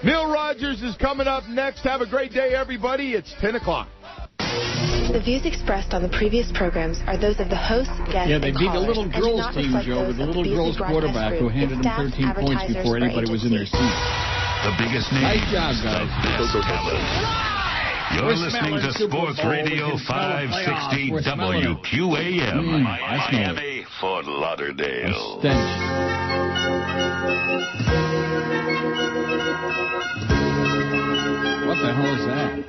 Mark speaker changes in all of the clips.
Speaker 1: Neil Rogers is coming up next. Have a great day, everybody. It's 10 o'clock.
Speaker 2: The views expressed on the previous programs are those of the host, guests,
Speaker 3: they
Speaker 2: and
Speaker 3: beat a
Speaker 2: callers,
Speaker 3: little
Speaker 2: and do
Speaker 3: girls
Speaker 2: not
Speaker 3: team,
Speaker 2: reflect
Speaker 3: Joe,
Speaker 2: those
Speaker 3: with a
Speaker 2: of
Speaker 3: little
Speaker 2: the
Speaker 3: girls
Speaker 2: Busy
Speaker 3: quarterback
Speaker 2: Broadcast
Speaker 3: who
Speaker 2: Group,
Speaker 3: handed
Speaker 2: its
Speaker 3: him
Speaker 2: staff,
Speaker 3: 13 points
Speaker 2: advertisers,
Speaker 3: before
Speaker 2: or
Speaker 3: anybody was in their
Speaker 2: agencies.
Speaker 3: seat.
Speaker 4: The biggest names.
Speaker 3: Nice job, guys.
Speaker 4: You're listening to Sports Radio 560 WQAM. Miami, Fort Lauderdale.
Speaker 3: What the hell is that?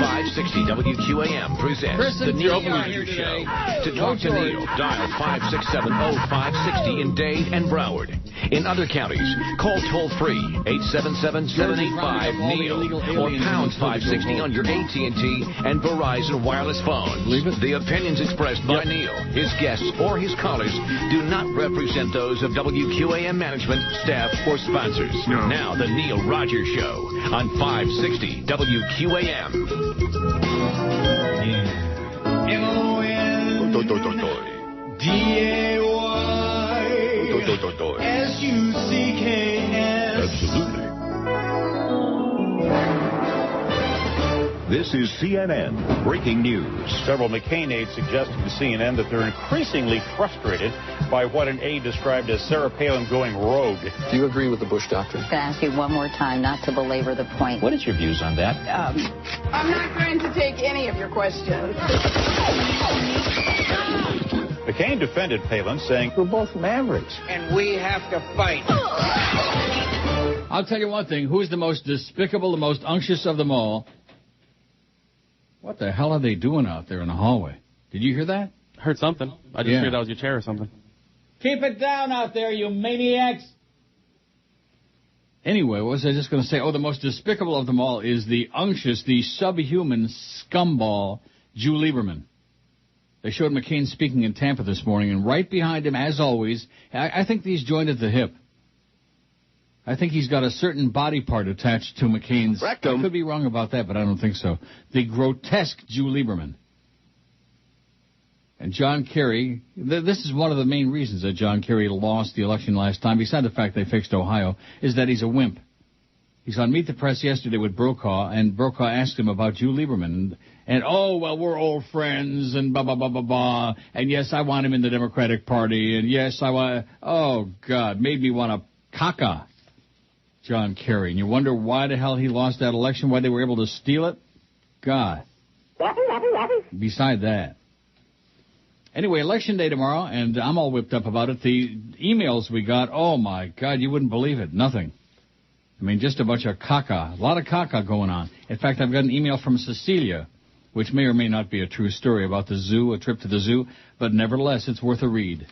Speaker 5: 560 WQAM presents the Neil Rogers Show. To talk to Neil, dial 567-0560 in Dade and Broward. In other counties, call toll-free 877-785-NEIL or pound 560 on your AT&T and Verizon wireless phones. The opinions expressed by Neil, his guests, or his callers do not represent those of WQAM management, staff, or sponsors. No. Now, the Neil Rogers Show on 560 WQAM.
Speaker 4: D-A-Y-S-U-C-K-S. Absolutely. This is CNN Breaking News.
Speaker 6: Several McCain aides suggested to CNN that they're increasingly frustrated by what an aide described as Sarah Palin going rogue.
Speaker 7: Do you agree with the Bush doctrine?
Speaker 8: I'm going to ask you one more time not to belabor the point.
Speaker 7: What is your views on that?
Speaker 9: I'm not going to take any of your questions.
Speaker 6: McCain defended Palin, saying, "We're both mavericks.
Speaker 9: And we have to fight."
Speaker 3: I'll tell you one thing. Who's the most despicable, the most unctuous of them all? What the hell are they doing out there in the hallway? Did you hear that?
Speaker 10: Heard something. I just heard that was your chair or something.
Speaker 3: Keep it down out there, you maniacs. Anyway, what was I just going to say? Oh, the most despicable of them all is the unctuous, the subhuman scumball, Jew Lieberman. They showed McCain speaking in Tampa this morning, and right behind him, as always, I think he's joined at the hip. I think he's got a certain body part attached to McCain's. Rectum. I could be wrong about that, but I don't think so. The grotesque Jew Lieberman. And John Kerry, this is one of the main reasons that John Kerry lost the election last time, besides the fact they fixed Ohio, is that he's a wimp. He's on Meet the Press yesterday with Brokaw, and Brokaw asked him about Jew Lieberman. And oh, well, we're old friends, and blah, blah, blah, blah, blah. And yes, I want him in the Democratic Party. And yes, I want... Oh, God, made me want to caca John Kerry. And you wonder why the hell he lost that election, why they were able to steal it? God. Beside that. Anyway, Election Day tomorrow, and I'm all whipped up about it. The emails we got, oh, my God, you wouldn't believe it. Nothing. I mean, just a bunch of caca. A lot of caca going on. In fact, I've got an email from Cecilia, which may or may not be a true story about the zoo, a trip to the zoo, but nevertheless, it's worth a read.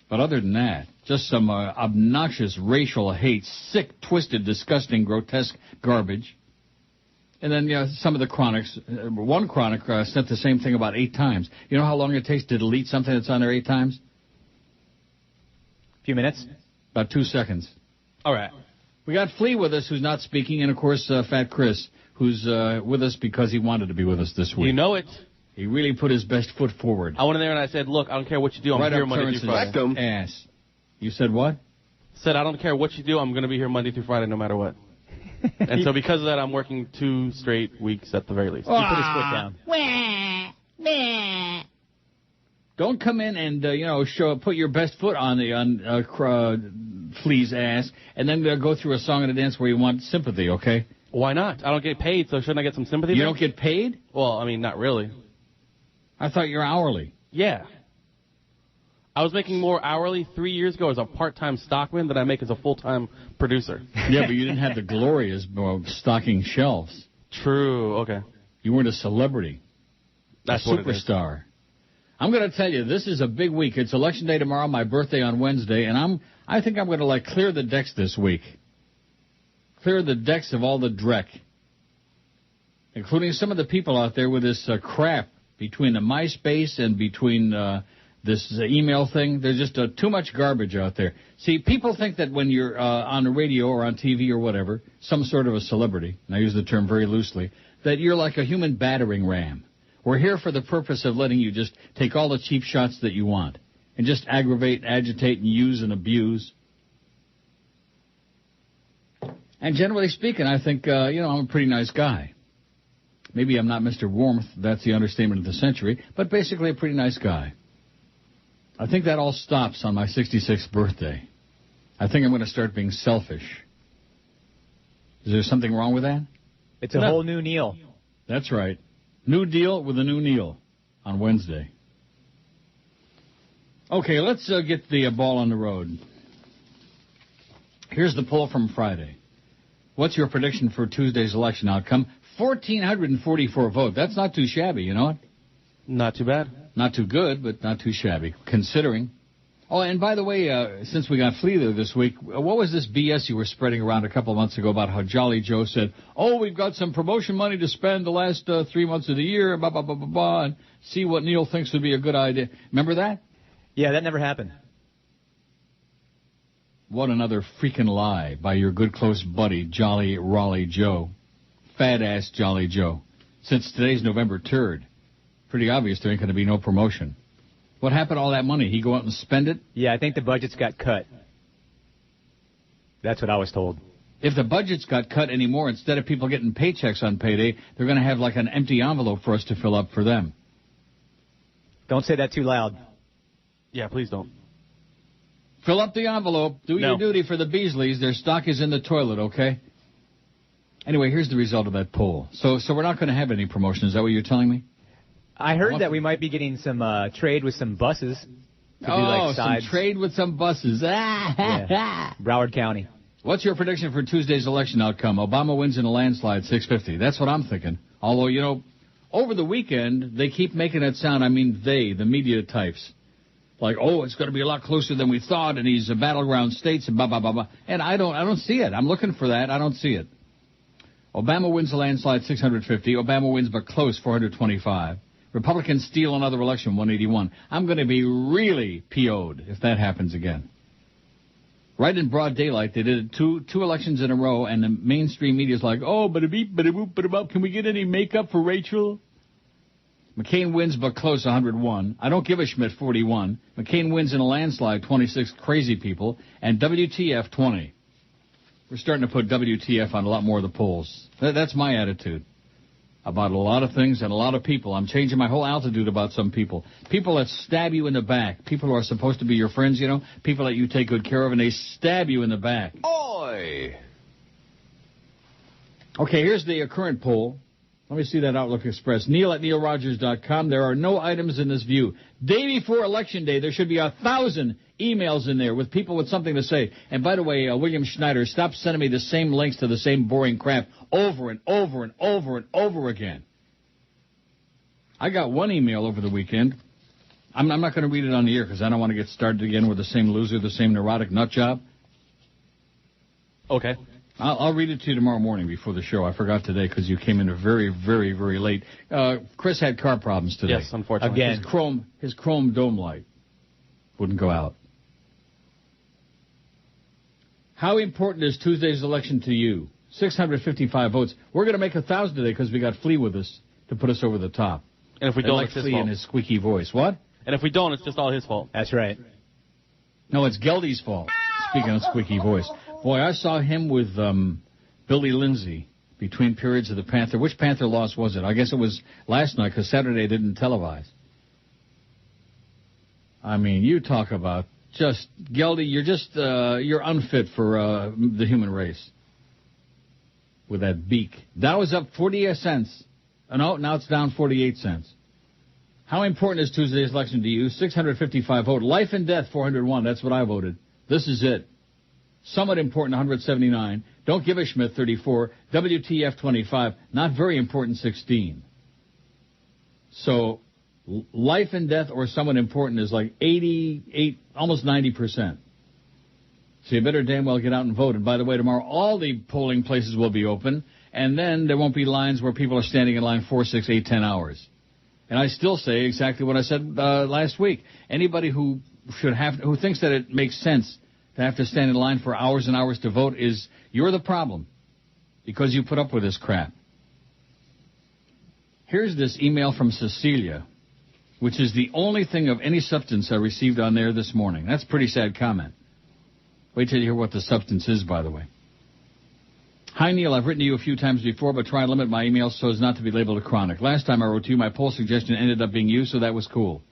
Speaker 3: But other than that, just some obnoxious racial hate, sick, twisted, disgusting, grotesque garbage. And then, some of the chronics. One chronic sent the same thing about 8 times. You know how long it takes to delete something that's on there 8 times?
Speaker 10: A few minutes?
Speaker 3: About 2 seconds.
Speaker 10: All right.
Speaker 3: We got Flea with us, who's not speaking, and, of course, Fat Chris, who's with us because he wanted to be with us this week.
Speaker 10: You know it.
Speaker 3: He really put his best foot forward.
Speaker 10: I went in there and I said, look, I don't care what you do, I'm here Monday through Friday.
Speaker 3: Ass. You said what?
Speaker 10: Said, I don't care what you do, I'm going to be here Monday through Friday no matter what. And so because of that, I'm working 2 straight weeks at the very least.
Speaker 3: He put his foot down. Don't come in and, put your best foot on Flea's ass and then go through a song and a dance where you want sympathy, okay?
Speaker 10: Why not? I don't get paid, so shouldn't I get some sympathy?
Speaker 3: You don't get paid?
Speaker 10: Well, I mean, not really.
Speaker 3: I thought you were hourly.
Speaker 10: Yeah. I was making more hourly 3 years ago as a part-time stockman than I make as a full-time producer.
Speaker 3: Yeah, but you didn't have the glorious stocking shelves.
Speaker 10: True, okay.
Speaker 3: You weren't a celebrity.
Speaker 10: That's
Speaker 3: a superstar. I'm going to tell you, this is a big week. It's Election Day tomorrow, my birthday on Wednesday, and I think I'm going to, clear the decks this week. Clear the decks of all the dreck, including some of the people out there with this crap between the MySpace and between this email thing. There's just too much garbage out there. See, people think that when you're on the radio or on TV or whatever, some sort of a celebrity, and I use the term very loosely, that you're like a human battering ram. We're here for the purpose of letting you just take all the cheap shots that you want and just aggravate, agitate, and use and abuse. And generally speaking, I think, I'm a pretty nice guy. Maybe I'm not Mr. Warmth, that's the understatement of the century, but basically a pretty nice guy. I think that all stops on my 66th birthday. I think I'm going to start being selfish. Is there something wrong with that?
Speaker 11: It's a whole new Neil.
Speaker 3: That's right. New deal with a new Neil on Wednesday. Okay, let's get the ball on the road. Here's the poll from Friday. What's your prediction for Tuesday's election outcome? 1,444 votes. That's not too shabby, you know what?
Speaker 10: Not too bad.
Speaker 3: Not too good, but not too shabby, considering. Oh, and by the way, since we got Flea there this week, what was this BS you were spreading around a couple of months ago about how Jolly Joe said, we've got some promotion money to spend the last 3 months of the year, blah, blah, blah, blah, blah, and see what Neil thinks would be a good idea. Remember that?
Speaker 11: Yeah, that never happened.
Speaker 3: What another freaking lie by your good close buddy, Jolly Raleigh Joe. Fat-ass Jolly Joe. Since today's November 3rd, pretty obvious there ain't going to be no promotion. What happened to all that money? He go out and spend it?
Speaker 11: Yeah, I think the budgets got cut. That's what I was told.
Speaker 3: If the budgets got cut anymore, instead of people getting paychecks on payday, they're going to have like an empty envelope for us to fill up for them.
Speaker 11: Don't say that too loud.
Speaker 10: Yeah, please don't.
Speaker 3: Fill up the envelope. Do your duty for the Beasleys. Their stock is in the toilet, okay? Anyway, here's the result of that poll. So we're not going to have any promotion. Is that what you're telling me?
Speaker 11: I heard that we might be getting some trade with some buses.
Speaker 3: Some trade with some buses.
Speaker 11: Yeah. Broward County.
Speaker 3: What's your prediction for Tuesday's election outcome? Obama wins in a landslide, 650. That's what I'm thinking. Although, over the weekend, they keep making it sound, the media types. Like, it's going to be a lot closer than we thought, and he's a battleground states, and blah, blah, blah, blah. And I don't see it. I'm looking for that. I don't see it. Obama wins a landslide, 650. Obama wins but close, 425. Republicans steal another election, 181. I'm going to be really PO'd if that happens again. Right in broad daylight, they did two elections in a row, and the mainstream media's like, bada beep, bada boop, bada bop. Can we get any makeup for Rachel? McCain wins but close, 101. I don't give a Schmidt, 41. McCain wins in a landslide, 26 crazy people. And WTF, 20. We're starting to put WTF on a lot more of the polls. That's my attitude about a lot of things and a lot of people. I'm changing my whole altitude about some people. People that stab you in the back. People who are supposed to be your friends, People that you take good care of, and they stab you in the back.
Speaker 5: Oi!
Speaker 3: Okay, here's the current poll. Let me see that Outlook Express. Neil at neilrogers.com. There are no items in this view. Day before Election Day, there should be 1,000 emails in there with people with something to say. And by the way, William Schneider, stop sending me the same links to the same boring crap over and over and over and over again. I got one email over the weekend. I'm not going to read it on the air because I don't want to get started again with the same loser, the same neurotic nut job.
Speaker 10: Okay.
Speaker 3: I'll read it to you tomorrow morning before the show. I forgot today because you came in very, very, very late. Chris had car problems today.
Speaker 10: Yes, unfortunately.
Speaker 3: Again. His chrome dome light wouldn't go out. How important is Tuesday's election to you? 655 votes. We're going to make 1,000 today because we got Flea with us to put us over the top.
Speaker 10: And if we don't, it's his
Speaker 3: Flea
Speaker 10: fault.
Speaker 3: And his squeaky voice. What?
Speaker 10: And if we don't, it's just all his fault.
Speaker 11: That's right.
Speaker 3: No, it's Geldy's fault. Speaking of squeaky voice. Boy, I saw him with Billy Lindsay between periods of the Panther. Which Panther loss was it? I guess it was last night because Saturday didn't televise. You talk about just, Geldy, you're unfit for the human race. With that beak. Dow is up 48 cents. No, now it's down 48 cents. How important is Tuesday's election to you? 655 vote. Life and death, 401. That's what I voted. This is it. Somewhat important, 179. Don't give a Schmidt, 34. WTF, 25. Not very important, 16. So, life and death or somewhat important is like 88, almost 90%. So you better damn well get out and vote. And by the way, tomorrow all the polling places will be open, and then there won't be lines where people are standing in line 4, 6, 8, 10 hours. And I still say exactly what I said last week. Anybody who thinks that it makes sense to have to stand in line for hours and hours to vote you're the problem because you put up with this crap. Here's this email from Cecilia, which is the only thing of any substance I received on there this morning. That's a pretty sad comment. Wait till you hear what the substance is, by the way. Hi, Neil. I've written to you a few times before, but try and limit my emails so as not to be labeled a chronic. Last time I wrote to you, my poll suggestion ended up being you, so that was cool.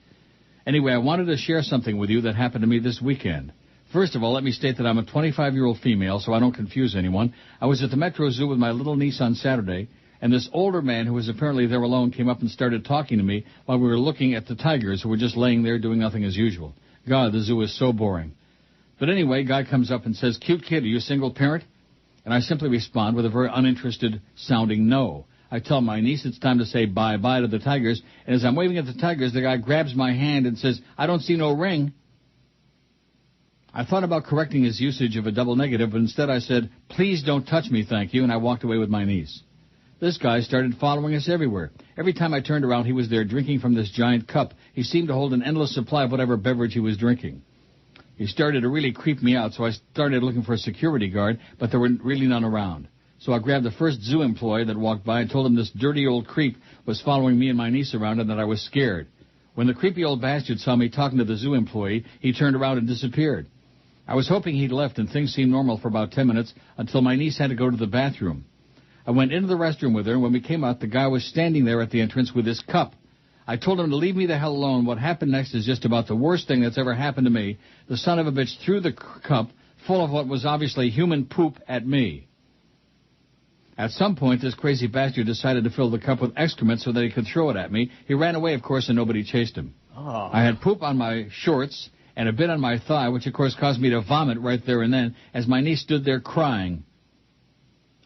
Speaker 3: Anyway, I wanted to share something with you that happened to me this weekend. First of all, let me state that I'm a 25-year-old female, so I don't confuse anyone. I was at the Metro Zoo with my little niece on Saturday, and this older man who was apparently there alone came up and started talking to me while we were looking at the tigers who were just laying there doing nothing as usual. God, the zoo is so boring. But anyway, guy comes up and says, "Cute kid, are you a single parent?" And I simply respond with a very uninterested sounding no. I tell my niece it's time to say bye-bye to the tigers, and as I'm waving at the tigers, the guy grabs my hand and says, "I don't see no ring." I thought about correcting his usage of a double negative, but instead I said, "Please don't touch me, thank you," and I walked away with my niece. This guy started following us everywhere. Every time I turned around, he was there drinking from this giant cup. He seemed to hold an endless supply of whatever beverage he was drinking. He started to really creep me out, so I started looking for a security guard, but there were really none around. So I grabbed the first zoo employee that walked by and told him this dirty old creep was following me and my niece around and that I was scared. When the creepy old bastard saw me talking to the zoo employee, he turned around and disappeared. I was hoping he'd left, and things seemed normal for about 10 minutes until my niece had to go to the bathroom. I went into the restroom with her, and when we came out, the guy was standing there at the entrance with his cup. I told him to leave me the hell alone. What happened next is just about the worst thing that's ever happened to me. The son of a bitch threw the cup full of what was obviously human poop at me. At some point, this crazy bastard decided to fill the cup with excrement so that he could throw it at me. He ran away, of course, and nobody chased him. Oh. I had poop on my shorts and a bit on my thigh, which, of course, caused me to vomit right there and then as my niece stood there crying.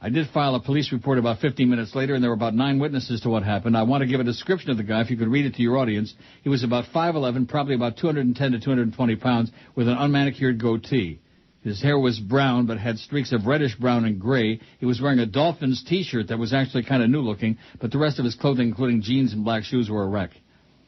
Speaker 3: I did file a police report about 15 minutes later, and there were about 9 witnesses to what happened. I want to give a description of the guy, if you could read it to your audience. He was about 5'11", probably about 210 to 220 pounds, with an unmanicured goatee. His hair was brown, but had streaks of reddish brown and gray. He was wearing a Dolphins T-shirt that was actually kind of new-looking, but the rest of his clothing, including jeans and black shoes, were a wreck.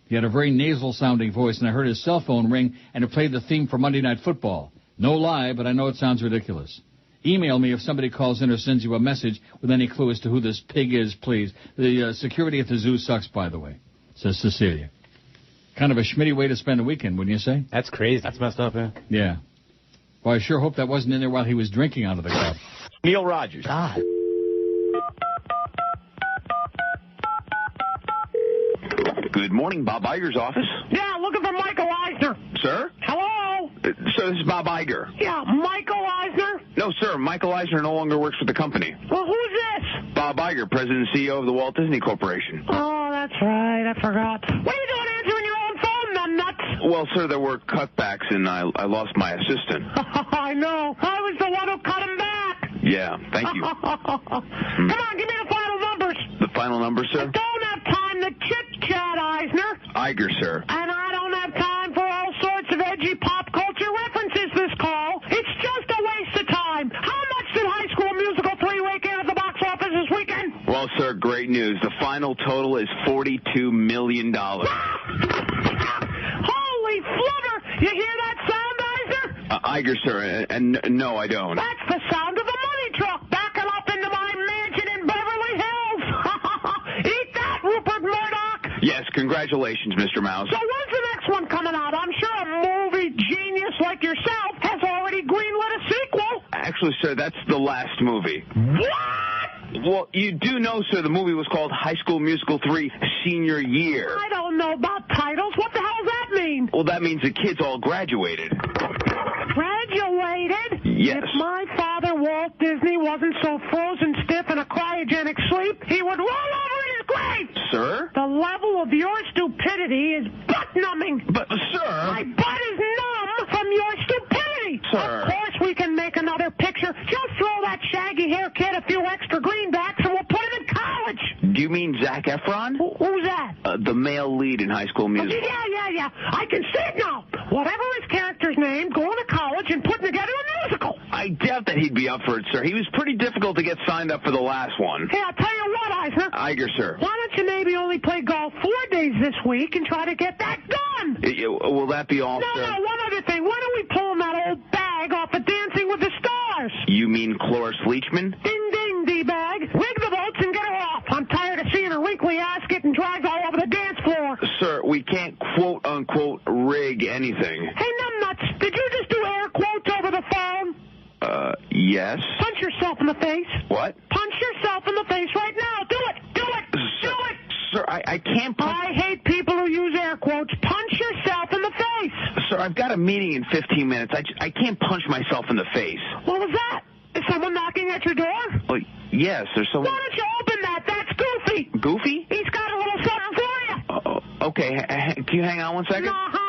Speaker 3: He had a very nasal-sounding voice, and I heard his cell phone ring, and it played the theme for Monday Night Football. No lie, but I know it sounds ridiculous. Email me if somebody calls in or sends you a message with any clue as to who this pig is, please. The security at the zoo sucks, by the way, says Cecilia. Kind of a schmitty way to spend a weekend, wouldn't you say?
Speaker 11: That's crazy.
Speaker 10: That's messed up, yeah.
Speaker 3: Yeah. Well, I sure hope that wasn't in there while he was drinking out of the cup.
Speaker 12: Neil Rogers.
Speaker 11: God.
Speaker 12: Good morning, Bob Iger's office.
Speaker 13: Yeah, looking for Michael Eisner.
Speaker 12: Sir?
Speaker 13: Hello?
Speaker 12: So this is Bob Iger.
Speaker 13: Yeah, Michael Eisner?
Speaker 12: No, sir. Michael Eisner no longer works for the company.
Speaker 13: Well, who's this?
Speaker 12: Bob Iger, President and CEO of the Walt Disney Corporation.
Speaker 13: Oh, that's right. I forgot. What are you doing answering your own phone, numbnuts?
Speaker 12: Well, sir, there were cutbacks, and I lost my assistant.
Speaker 13: I know. I was the one who cut him back.
Speaker 12: Yeah, thank you.
Speaker 13: Come on, give me the final numbers.
Speaker 12: The final number, sir?
Speaker 13: I don't have time to chit-chat, Eisner.
Speaker 12: Iger, sir.
Speaker 13: And I don't have time for all sorts of edgy pop culture references this call. It's just a waste of time. How much did High School Musical 3 rake in at the box office this weekend?
Speaker 12: Well, sir, great news. The final total is $42 million.
Speaker 13: Holy flubber! You hear that sound, Eisner?
Speaker 12: Iger, sir, and no, I don't.
Speaker 13: That's the sound of the money truck backing up into my mansion in Beverly Hills. Eat that, Rupert Murdoch.
Speaker 12: Yes, congratulations, Mr. Mouse.
Speaker 13: So when's the next one coming out? I'm sure a movie genius like yourself has already greenlit a sequel.
Speaker 12: Actually, sir, that's the last movie.
Speaker 13: What?
Speaker 12: Well, you do know, sir, the movie was called High School Musical 3 Senior Year.
Speaker 13: I don't know about titles. What the hell does that mean?
Speaker 12: Well, that means the kids all graduated.
Speaker 13: Graduated?
Speaker 12: Yes.
Speaker 13: If my father, Walt Disney, wasn't so frozen stiff in a cryogenic sleep, he would roll over in his grave.
Speaker 12: Sir?
Speaker 13: The level of your stupidity is butt-numbing.
Speaker 12: But, sir...
Speaker 13: My butt is numb from your stupidity.
Speaker 12: Sir.
Speaker 13: Of course we can make another picture. Just throw that shaggy hair kid a few extra greenbacks and we'll put him in college.
Speaker 12: Do you mean Zac Efron?
Speaker 13: Who's that?
Speaker 12: The male lead in High School Musical.
Speaker 13: Yeah. I can see it now. Whatever his character's name, going to college and putting together a musical.
Speaker 12: I doubt that he'd be up for it, sir. He was pretty difficult to get signed up for the last one.
Speaker 13: Hey, I'll tell you what, Eisner.
Speaker 12: Iger, sir.
Speaker 13: Why don't you maybe only play golf 4 days this week and try to get that done?
Speaker 12: Will that be all, sir?
Speaker 13: No, one other thing. Why don't we pull that old bag off of Dancing with the Stars?
Speaker 12: You mean Cloris Leachman?
Speaker 13: Ding, ding, D-bag. Rig the boats and get her off. I'm tired of seeing her wrinkly ass getting dragged all over the dance floor.
Speaker 12: Sir, we can't quote-unquote rig anything.
Speaker 13: Hey, numbnuts, did you just do air quotes over the phone?
Speaker 12: Yes.
Speaker 13: Punch yourself in the face.
Speaker 12: What?
Speaker 13: Punch yourself in the face right now. Do it. Do it. Do it.
Speaker 12: Sir, I can't punch...
Speaker 13: I hate people who use air quotes. Punch yourself in the face.
Speaker 12: Sir, I've got a meeting in 15 minutes. I can't punch myself in the face.
Speaker 13: What was that? Is someone knocking at your door?
Speaker 12: Well, yes, there's someone...
Speaker 13: Why don't you open that? That's Goofy.
Speaker 12: Goofy?
Speaker 13: He's got a little something for you.
Speaker 12: Okay, can you hang on one second?
Speaker 13: Uh-huh.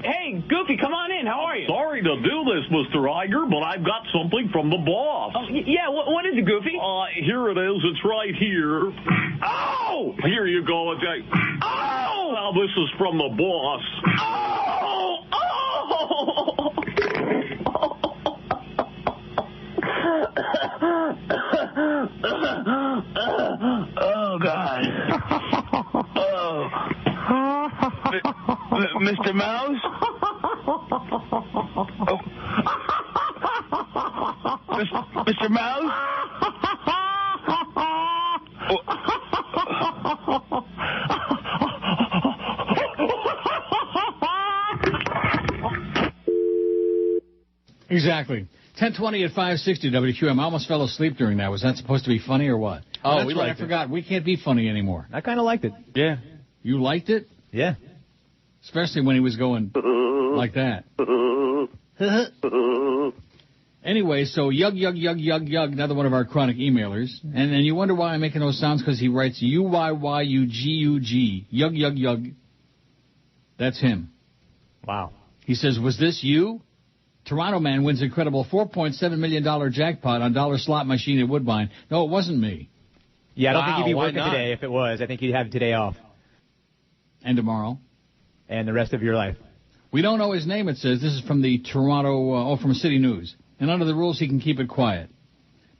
Speaker 14: Hey, Goofy, come on in. How are you? Sorry to do this, Mr. Iger, but I've got something from the boss.
Speaker 13: Oh, yeah, what is it, Goofy?
Speaker 14: Here it is. It's right here. Oh! Here you go. Oh! Well, this is from the boss. Oh! Oh!
Speaker 12: Oh, God. Oh. Mr. Mouse? Oh. Mr. Mouse?
Speaker 3: Exactly. 10:20 at 560 WQM. I almost fell asleep during that. Was that supposed to be funny or what?
Speaker 11: Oh,
Speaker 3: that's right. I forgot. We can't be funny anymore.
Speaker 11: I kind of liked it.
Speaker 3: Yeah. You liked it?
Speaker 11: Yeah.
Speaker 3: Especially when he was going like that. Anyway, so yug, another one of our chronic emailers. And then you wonder why I'm making those sounds, because he writes UYYUGUG. Yug. That's him.
Speaker 11: Wow.
Speaker 3: He says, was this you? Toronto man wins incredible $4.7 million jackpot on dollar slot machine at Woodbine. No, it wasn't me.
Speaker 11: Yeah, I don't think he'd be working today if it was. I think he'd have today off.
Speaker 3: And tomorrow.
Speaker 11: And the rest of your life.
Speaker 3: We don't know his name, it says. This is from the Toronto, from City News. And under the rules, he can keep it quiet.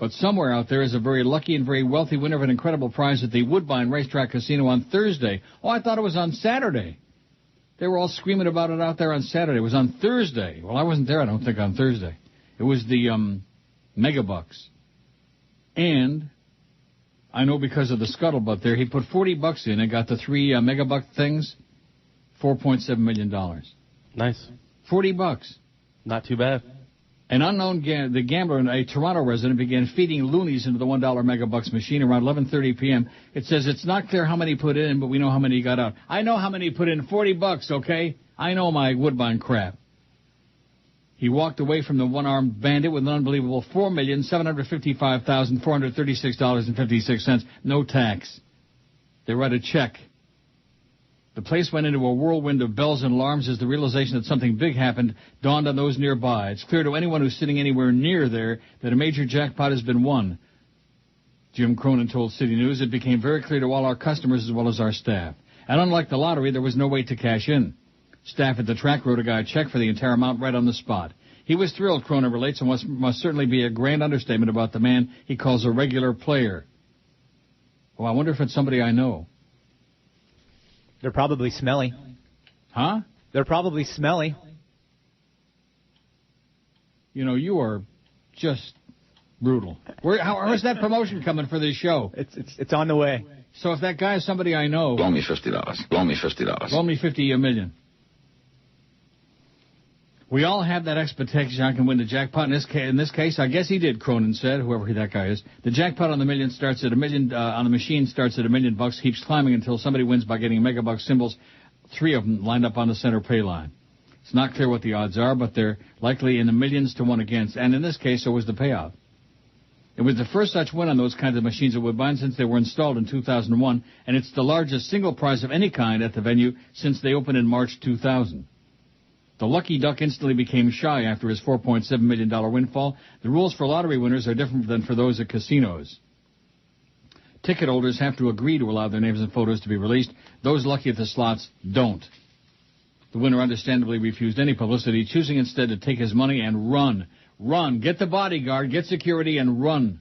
Speaker 3: But somewhere out there is a very lucky and very wealthy winner of an incredible prize at the Woodbine Racetrack Casino on Thursday. Oh, I thought it was on Saturday. They were all screaming about it out there on Saturday. It was on Thursday. Well, I wasn't there, I don't think, on Thursday. It was the Megabucks. And I know because of the scuttlebutt there, he put $40 in and got the 3 Megabuck things, $4.7 million.
Speaker 10: Nice.
Speaker 3: $40.
Speaker 10: Not too bad.
Speaker 3: An unknown the gambler, a Toronto resident, began feeding loonies into the $1 Megabucks machine around 11:30 p.m. It says it's not clear how many he put in, but we know how many he got out. I know how many he put in. $40, okay? I know my Woodbine crap. He walked away from the one-armed bandit with an unbelievable $4,755,436.56. No tax. They write a check. The place went into a whirlwind of bells and alarms as the realization that something big happened dawned on those nearby. It's clear to anyone who's sitting anywhere near there that a major jackpot has been won. Jim Cronin told City News it became very clear to all our customers as well as our staff. And unlike the lottery, there was no way to cash in. Staff at the track wrote a guy a check for the entire amount right on the spot. He was thrilled, Cronin relates, and must certainly be a grand understatement about the man he calls a regular player. Oh, I wonder if it's somebody I know.
Speaker 11: They're probably smelly.
Speaker 3: Huh?
Speaker 11: They're probably smelly.
Speaker 3: You know, you are just brutal. Where's that promotion coming for this show?
Speaker 11: It's on the way.
Speaker 3: So if that guy is somebody I know...
Speaker 15: Loan me $50. Loan me $50.
Speaker 3: Loan me $50 million. We all have that expectation I can win the jackpot. In this case, I guess he did, Cronin said, whoever that guy is. The jackpot on the million starts at $1 million, on the machine starts at $1 million, keeps climbing until somebody wins by getting Megabuck symbols, 3 of them lined up on the center pay line. It's not clear what the odds are, but they're likely in the millions to 1 against. And in this case, so was the payout. It was the first such win on those kinds of machines at Woodbine since they were installed in 2001, and it's the largest single prize of any kind at the venue since they opened in March 2000. The lucky duck instantly became shy after his $4.7 million windfall. The rules for lottery winners are different than for those at casinos. Ticket holders have to agree to allow their names and photos to be released. Those lucky at the slots don't. The winner understandably refused any publicity, choosing instead to take his money and run. Run. Get the bodyguard, get security, and run.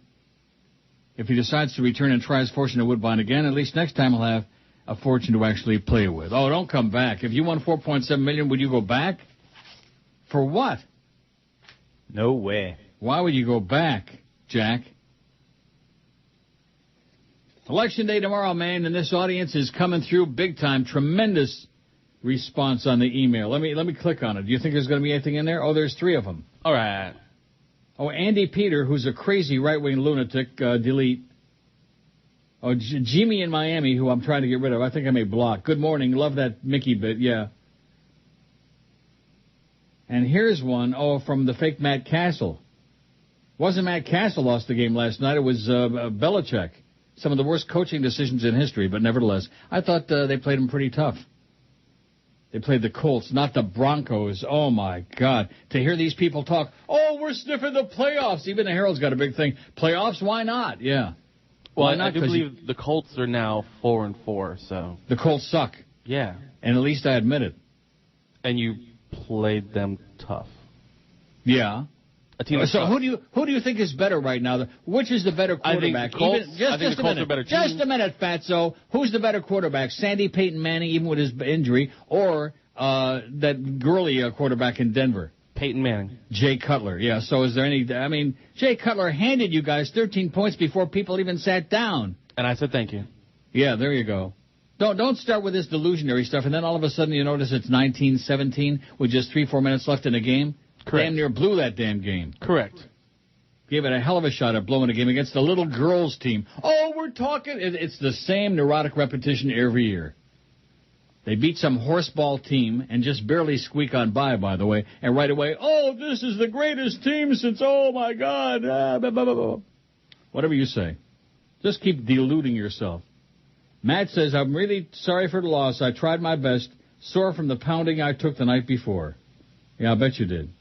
Speaker 3: If he decides to return and try his fortune at Woodbine again, at least next time he'll have a fortune to actually play with. Oh, don't come back. If you won $4.7 million, would you go back? For what?
Speaker 11: No way.
Speaker 3: Why would you go back, Jack? Election day tomorrow, man, and this audience is coming through big time. Tremendous response on the email. Let me click on it. Do you think there's going to be anything in there? Oh, there's 3 of them.
Speaker 10: All right.
Speaker 3: Oh, Andy Peter, who's a crazy right-wing lunatic, delete. Oh, Jimmy in Miami, who I'm trying to get rid of. I think I may block. Good morning. Love that Mickey bit. Yeah. And here's one, from the fake Matt Castle. Wasn't Matt Castle lost the game last night. It was Belichick. Some of the worst coaching decisions in history, but nevertheless, I thought they played him pretty tough. They played the Colts, not the Broncos. Oh, my God. To hear these people talk, we're sniffing the playoffs. Even the Herald's got a big thing. Playoffs, why not? Yeah.
Speaker 10: Well,
Speaker 3: why not?
Speaker 10: I do believe the Colts are now 4-4, so.
Speaker 3: The Colts suck.
Speaker 10: Yeah.
Speaker 3: And at least I admit it.
Speaker 10: And you played them tough.
Speaker 3: Yeah.
Speaker 10: A team
Speaker 3: so who do you think is better right now? Which is the better quarterback?
Speaker 10: I think the Colts are better.
Speaker 3: Just a minute, Fatso. Who's the better quarterback? Sandy Peyton Manning, even with his injury, or that girly quarterback in Denver?
Speaker 10: Peyton Manning.
Speaker 3: Jay Cutler. Yeah, so is there any... I mean, Jay Cutler handed you guys 13 points before people even sat down.
Speaker 10: And I said thank you.
Speaker 3: Yeah, there you go. Don't start with this delusionary stuff, and then all of a sudden you notice it's 19-17 with just 3-4 minutes left in the game.
Speaker 10: Correct.
Speaker 3: Damn near blew that damn game.
Speaker 10: Correct.
Speaker 3: Gave it a hell of a shot at blowing a game against the little girls team. We're talking... It's the same neurotic repetition every year. They beat some horseball team and just barely squeak on by the way, and right away, this is the greatest team since, oh, my God. Blah, blah, blah, blah. Whatever you say. Just keep deluding yourself. Matt says, I'm really sorry for the loss. I tried my best. Sore from the pounding I took the night before. Yeah, I bet you did.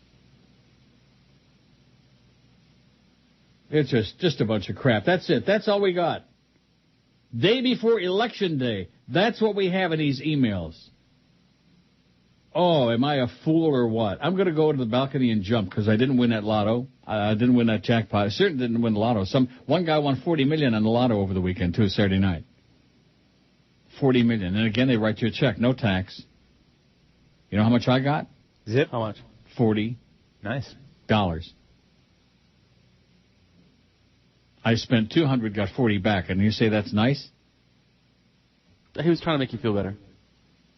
Speaker 3: It's just a bunch of crap. That's it. That's all we got. Day before Election Day. That's what we have in these emails. Oh, am I a fool or what? I'm going to go to the balcony and jump because I didn't win that lotto. I didn't win that jackpot. I certainly didn't win the lotto. One guy won $40 million on the lotto over the weekend, too, Saturday night. $40 million. And again, they write you a check. No tax. You know how much I got?
Speaker 11: Zip.
Speaker 10: How much?
Speaker 3: $40.
Speaker 11: Nice.
Speaker 3: I spent $200, got $40 back, and you say that's nice?
Speaker 10: He was trying to make you feel better.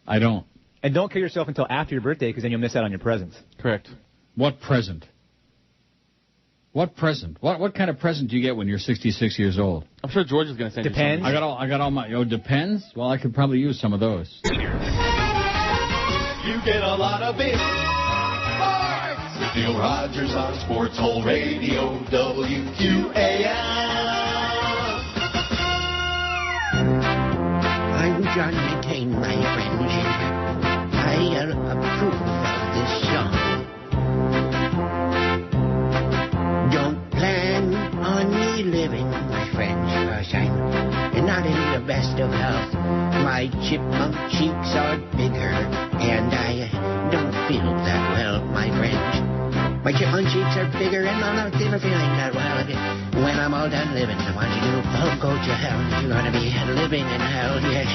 Speaker 3: I don't.
Speaker 11: And don't kill yourself until after your birthday, because then you'll miss out on your presents.
Speaker 10: Correct.
Speaker 3: What present? What present? What kind of present do you get when you're 66 years old?
Speaker 10: I'm sure George is going to send
Speaker 11: Depends.
Speaker 10: you something.
Speaker 3: I got all my... Depends? Well, I could probably use some of those.
Speaker 1: You get a lot of it. Neil Rogers on Sports Hole Radio, WQAM.
Speaker 16: I'm John McCain, my friends. I approve of this song. Don't plan on me living, my friends, 'cause I'm not in the best of health. My chipmunk cheeks are bigger, and I don't feel that well, my friends. My chipmunk cheeks are bigger, and I'm not feeling that well. When I'm all done living, I want you to go to hell. You're going to be living in hell, yes.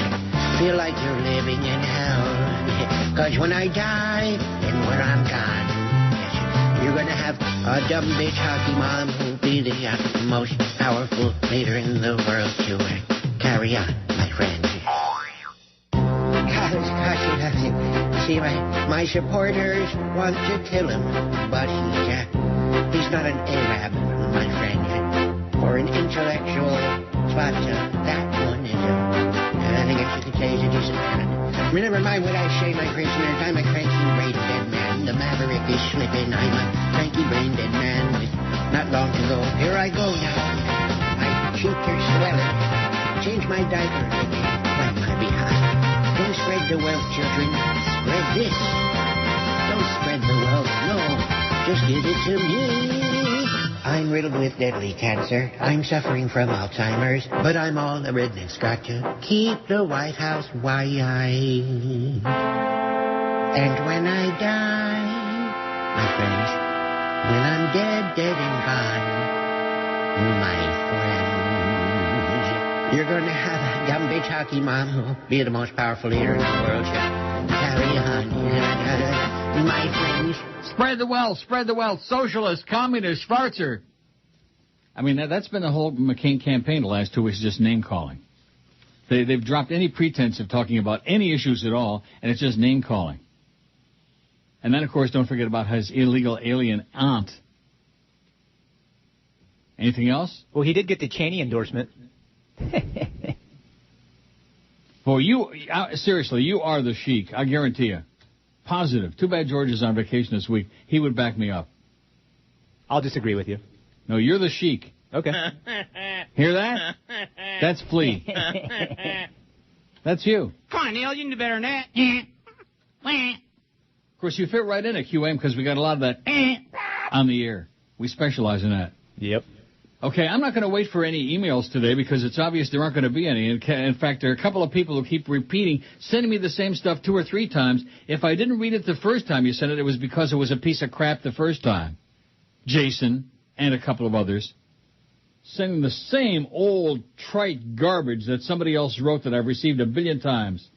Speaker 16: Feel like you're living in hell. Because when I die, and when I'm gone, yes, you're going to have a dumb bitch hockey mom who'll be the most powerful leader in the world to carry on, my friend. See, my supporters want to kill him, but he's not an Arab, my friend, or an intellectual. But that one is I think you could say, is a decent man. Never mind what I say, my prisoners. I'm a cranky brain dead man. The maverick is slipping. I'm a cranky brain dead man. Not long to go. Here I go now. My cheeks are swelling. Change my diaper again. Wipe my behind. Don't spread the wealth, children. Spread this. Don't spread the wealth. No. Just give it to me. I'm riddled with deadly cancer. I'm suffering from Alzheimer's. But I'm all the rednecks got to keep the White House white. And when I die, my friends, when I'm dead and gone, my friends, you're going to have a dumb bitch hockey mom who'll be the most powerful leader in the world. Carry on, my friends.
Speaker 3: Spread the wealth, socialist, communist, Schwarzer. I mean, that's been the whole McCain campaign the last 2 weeks, just name-calling. They've dropped any pretense of talking about any issues at all, and it's just name-calling. And then, of course, don't forget about his illegal alien aunt. Anything else?
Speaker 11: Well, he did get the Cheney endorsement.
Speaker 3: For you, seriously, you are the Sheik. I guarantee you. Positive. Too bad George is on vacation this week. He would back me up.
Speaker 11: I'll disagree with you.
Speaker 3: No, you're the Sheik.
Speaker 11: Okay.
Speaker 3: Hear that? That's Flea. That's you.
Speaker 17: Come on, Neil. You can do better than that.
Speaker 3: Of course, you fit right in at QM because we got a lot of that on the air. We specialize in that.
Speaker 11: Yep.
Speaker 3: Okay, I'm not going to wait for any emails today because it's obvious there aren't going to be any. In fact, there are a couple of people who keep repeating, sending me the same stuff 2 or 3 times. If I didn't read it the first time you sent it, it was because it was a piece of crap the first time. Jason and a couple of others sending the same old trite garbage that somebody else wrote that I've received a billion times.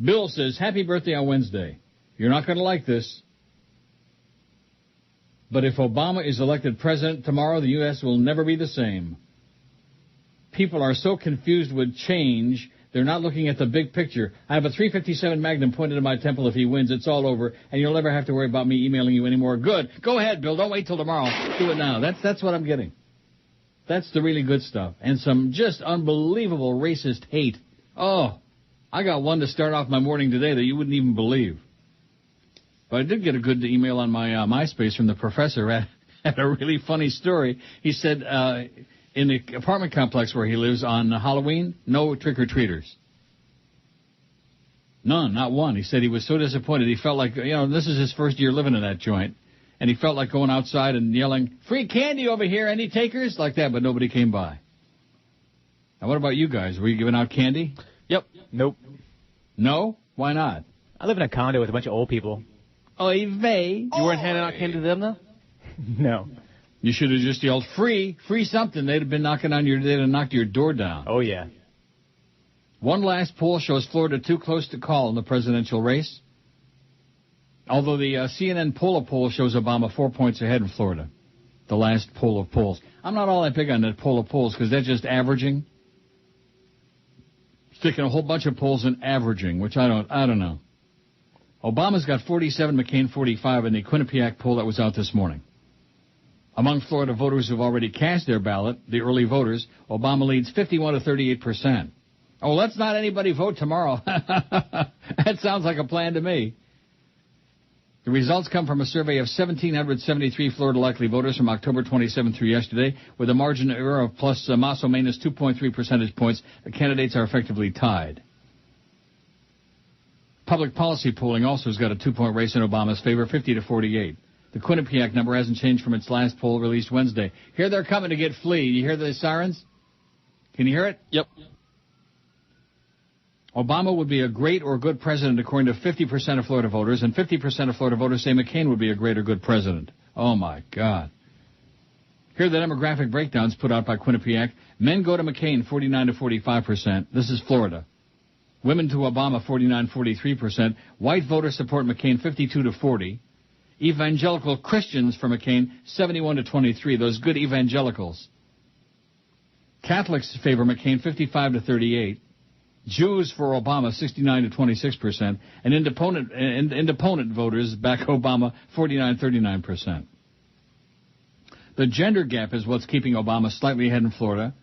Speaker 3: Bill says, happy birthday on Wednesday. You're not going to like this. But if Obama is elected president tomorrow, the U.S. will never be the same. People are so confused with change, they're not looking at the big picture. I have a .357 Magnum pointed at my temple. If he wins, it's all over, and you'll never have to worry about me emailing you anymore. Good. Go ahead, Bill. Don't wait till tomorrow. Do it now. That's what I'm getting. That's the really good stuff. And some just unbelievable racist hate. Oh, I got one to start off my morning today that you wouldn't even believe. But I did get a good email on my MySpace from the professor at a really funny story. He said in the apartment complex where he lives on Halloween, no trick-or-treaters. None, not one. He said he was so disappointed. He felt like, this is his first year living in that joint. And he felt like going outside and yelling, free candy over here, any takers? Like that, but nobody came by. Now, what about you guys? Were you giving out candy?
Speaker 11: Yep. Nope.
Speaker 3: No? Why not?
Speaker 11: I live in a condo with a bunch of old people.
Speaker 3: Oy vey.
Speaker 10: You weren't handing out candy to them, though?
Speaker 11: No.
Speaker 3: You should have just yelled, free something. They'd have been knocking on they'd have knocked your door down.
Speaker 11: Oh, yeah.
Speaker 3: One last poll shows Florida too close to call in the presidential race. Although the CNN poll shows Obama 4 points ahead in Florida. The last poll of polls. I'm not all that big on that poll of polls because they're just averaging. Sticking a whole bunch of polls and averaging, which I don't know. Obama's got 47, McCain 45 in the Quinnipiac poll that was out this morning. Among Florida voters who've already cast their ballot, the early voters, Obama leads 51 to 38%. Oh, let's not anybody vote tomorrow. That sounds like a plan to me. The results come from a survey of 1,773 Florida likely voters from October 27 through yesterday, with a margin of error of plus or minus 2.3 percentage points. The candidates are effectively tied. Public policy polling also has got a 2-point race in Obama's favor, 50 to 48. The Quinnipiac number hasn't changed from its last poll released Wednesday. Here they're coming to get Flea. You hear the sirens? Can you hear it?
Speaker 10: Yep.
Speaker 3: Obama would be a great or good president according to 50% of Florida voters, and 50% of Florida voters say McCain would be a great or good president. Oh, my God. Here are the demographic breakdowns put out by Quinnipiac. Men go to McCain, 49 to 45%. This is Florida. Women to Obama, 49-43%. White voters support McCain, 52 to 40. Evangelical Christians for McCain, 71 to 23. Those good evangelicals. Catholics favor McCain, 55 to 38. Jews for Obama, 69 to 26%. And independent voters back Obama, 49-39%. The gender gap is what's keeping Obama slightly ahead in Florida.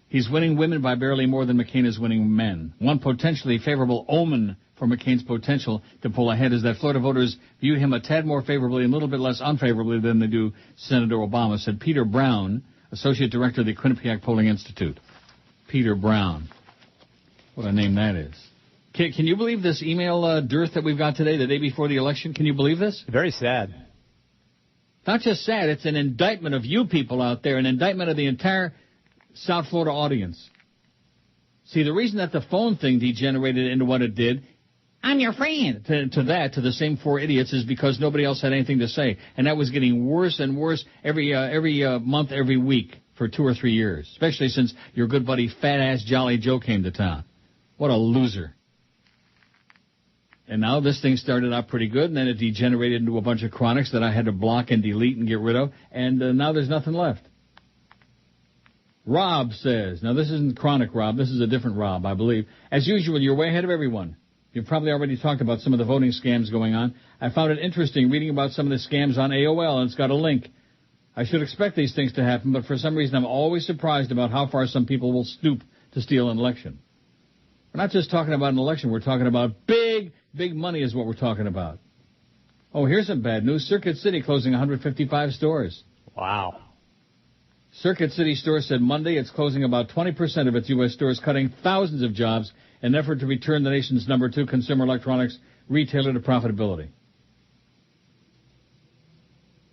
Speaker 3: He's winning women by barely more than McCain is winning men. One potentially favorable omen for McCain's potential to pull ahead is that Florida voters view him a tad more favorably and a little bit less unfavorably than they do Senator Obama, said Peter Brown, Associate Director of the Quinnipiac Polling Institute. Peter Brown. What a name that is. Can you believe this email dearth that we've got today, the day before the election? Can you believe this?
Speaker 11: Very sad.
Speaker 3: Not just sad, it's an indictment of you people out there, an indictment of the entire South Florida audience. See, the reason that the phone thing degenerated into what it did, I'm your friend, to the same 4 idiots, is because nobody else had anything to say. And that was getting worse and worse every month, every week for 2 or 3 years, especially since your good buddy Fat-Ass Jolly Joe came to town. What a loser. And now this thing started out pretty good, and then it degenerated into a bunch of chronics that I had to block and delete and get rid of, and now there's nothing left. Rob says, now this isn't chronic Rob, this is a different Rob, I believe. As usual, you're way ahead of everyone. You've probably already talked about some of the voting scams going on. I found it interesting reading about some of the scams on AOL, and it's got a link. I should expect these things to happen, but for some reason I'm always surprised about how far some people will stoop to steal an election. We're not just talking about an election. We're talking about big money is what we're talking about. Oh, here's some bad news. Circuit City closing 155 stores.
Speaker 11: Wow.
Speaker 3: Circuit City Stores said Monday it's closing about 20% of its U.S. stores, cutting thousands of jobs in an effort to return the nation's number 2 consumer electronics retailer to profitability.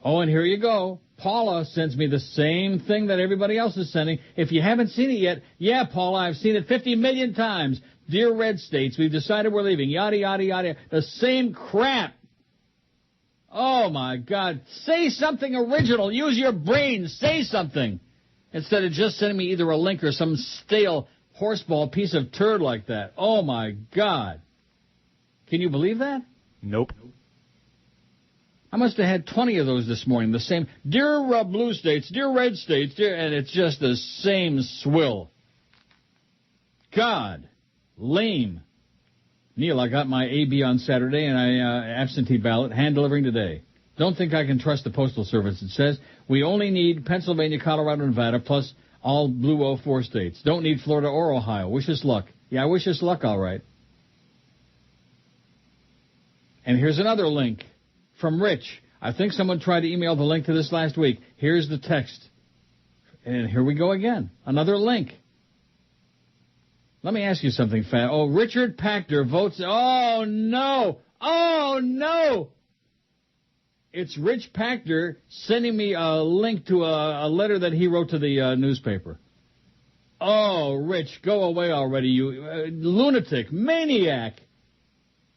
Speaker 3: Oh, and here you go. Paula sends me the same thing that everybody else is sending. If you haven't seen it yet, yeah, Paula, I've seen it 50 million times. Dear red states, we've decided we're leaving. Yada, yada, yada. The same crap. Oh, my God. Say something original. Use your brain. Say something. Instead of just sending me either a link or some stale horseball piece of turd like that. Oh, my God. Can you believe that?
Speaker 11: Nope.
Speaker 3: I must have had 20 of those this morning. The same, dear blue states, dear red states, and it's just the same swill. God. Lame. Neil, I got my AB on Saturday and I absentee ballot, hand delivering today. Don't think I can trust the Postal Service. It says we only need Pennsylvania, Colorado, and Nevada, plus all blue 04 states. Don't need Florida or Ohio. Wish us luck. Yeah, I wish us luck, all right. And here's another link from Rich. I think someone tried to email the link to this last week. Here's the text. And here we go again. Another link. Let me ask you something, Fat. Oh, Richard Pachter votes. Oh, no. Oh, no. It's Rich Pachter sending me a link to a letter that he wrote to the newspaper. Oh, Rich, go away already, you lunatic, maniac.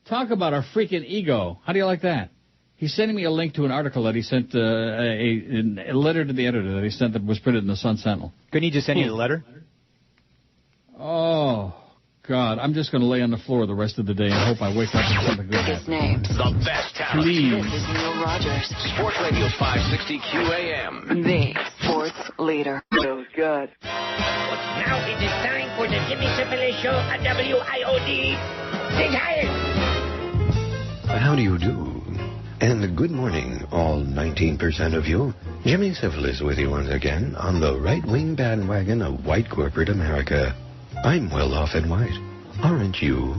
Speaker 3: Talk about a freaking ego. How do you like that? He's sending me a link to an article that he sent, a letter to the editor that he sent that was printed in the Sun Sentinel.
Speaker 11: Couldn't he just send you the letter?
Speaker 3: Oh, God. I'm just going to lay on the floor the rest of the day and hope I wake up and something good happens.
Speaker 5: Names. The best talent.
Speaker 3: Please.
Speaker 2: This is Neil Rogers.
Speaker 5: Sports Radio 560 QAM.
Speaker 2: The sports leader.
Speaker 17: Feels good.
Speaker 18: Now it is time for the Jimmy Syphilis Show on WIOD. Dig higher.
Speaker 19: How do you do? And good morning, all 19% of you. Jimmy Syphilis with you once again on the right-wing bandwagon of white corporate America. I'm well off in white. Aren't you?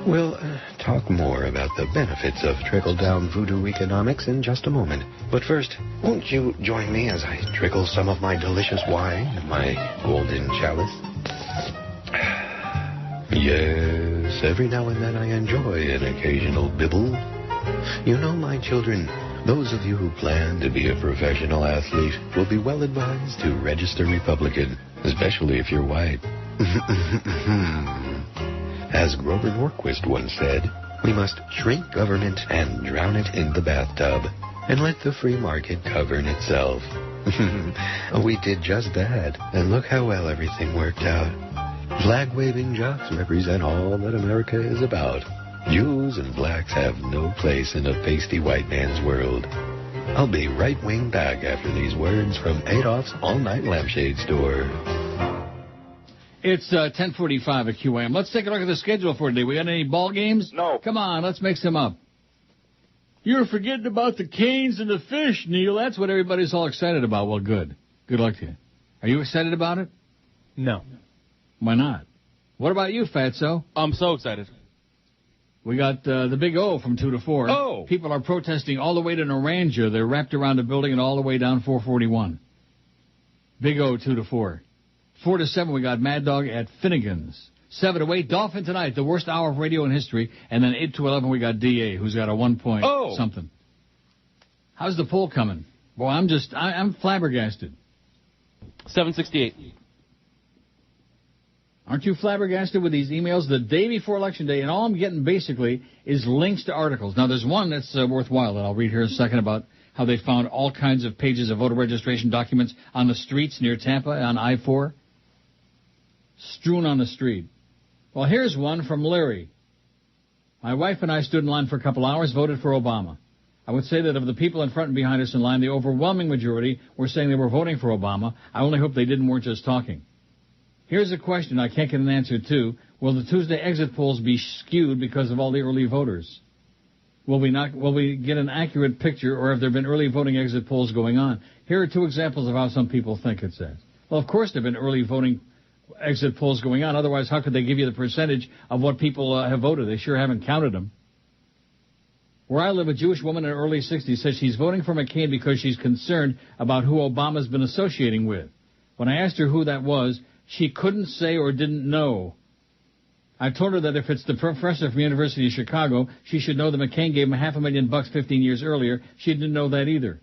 Speaker 19: We'll talk more about the benefits of trickle-down voodoo economics in just a moment. But first, won't you join me as I trickle some of my delicious wine in my golden chalice? Yes, every now and then I enjoy an occasional bibble. You know, my children, those of you who plan to be a professional athlete will be well advised to register Republican, especially if you're white. As Grover Norquist once said, we must shrink government and drown it in the bathtub and let the free market govern itself. We did just that, and look how well everything worked out. Flag-waving jocks represent all that America is about. Jews and blacks have no place in a pasty white man's world. I'll be right-wing back after these words from Adolph's all-night lampshade store.
Speaker 3: It's 10:45 at QAM. Let's take a look at the schedule for today. We got any ball games?
Speaker 17: No.
Speaker 3: Come on, let's make some up. You're forgetting about the Canes and the Fish, Neil. That's what everybody's all excited about. Well, good. Good luck to you. Are you excited about it?
Speaker 11: No.
Speaker 3: Why not? What about you, Fatso?
Speaker 10: I'm so excited.
Speaker 3: We got the Big O from 2 to 4.
Speaker 10: Oh!
Speaker 3: People are protesting all the way to Naranja. They're wrapped around the building and all the way down 441. Big O, 2 to 4. 4 to 7, we got Mad Dog at Finnegan's. 7 to 8, Dolphin Tonight, the worst hour of radio in history. And then 8 to 11, we got DA, who's got a 1 point something. How's the poll coming? Boy, I'm flabbergasted.
Speaker 10: 768.
Speaker 3: Aren't you flabbergasted with these emails the day before Election Day? And all I'm getting basically is links to articles. Now, there's one that's worthwhile that I'll read here in a second about how they found all kinds of pages of voter registration documents on the streets near Tampa on I-4. Strewn on the street. Well, here's one from Larry. My wife and I stood in line for a couple hours, voted for Obama. I would say that of the people in front and behind us in line, the overwhelming majority were saying they were voting for Obama. I only hope they weren't just talking. Here's a question I can't get an answer to. Will the Tuesday exit polls be skewed because of all the early voters? Will we get an accurate picture, or have there been early voting exit polls going on? Here are 2 examples of how some people think, it says. Well, of course there have been early voting exit polls going on. Otherwise, how could they give you the percentage of what people have voted? They sure haven't counted them. Where I live, a Jewish woman in her early 60s says she's voting for McCain because she's concerned about who Obama's been associating with. When I asked her who that was, she couldn't say or didn't know. I told her that if it's the professor from the University of Chicago, she should know that McCain gave him $500,000 15 years earlier. She didn't know that either.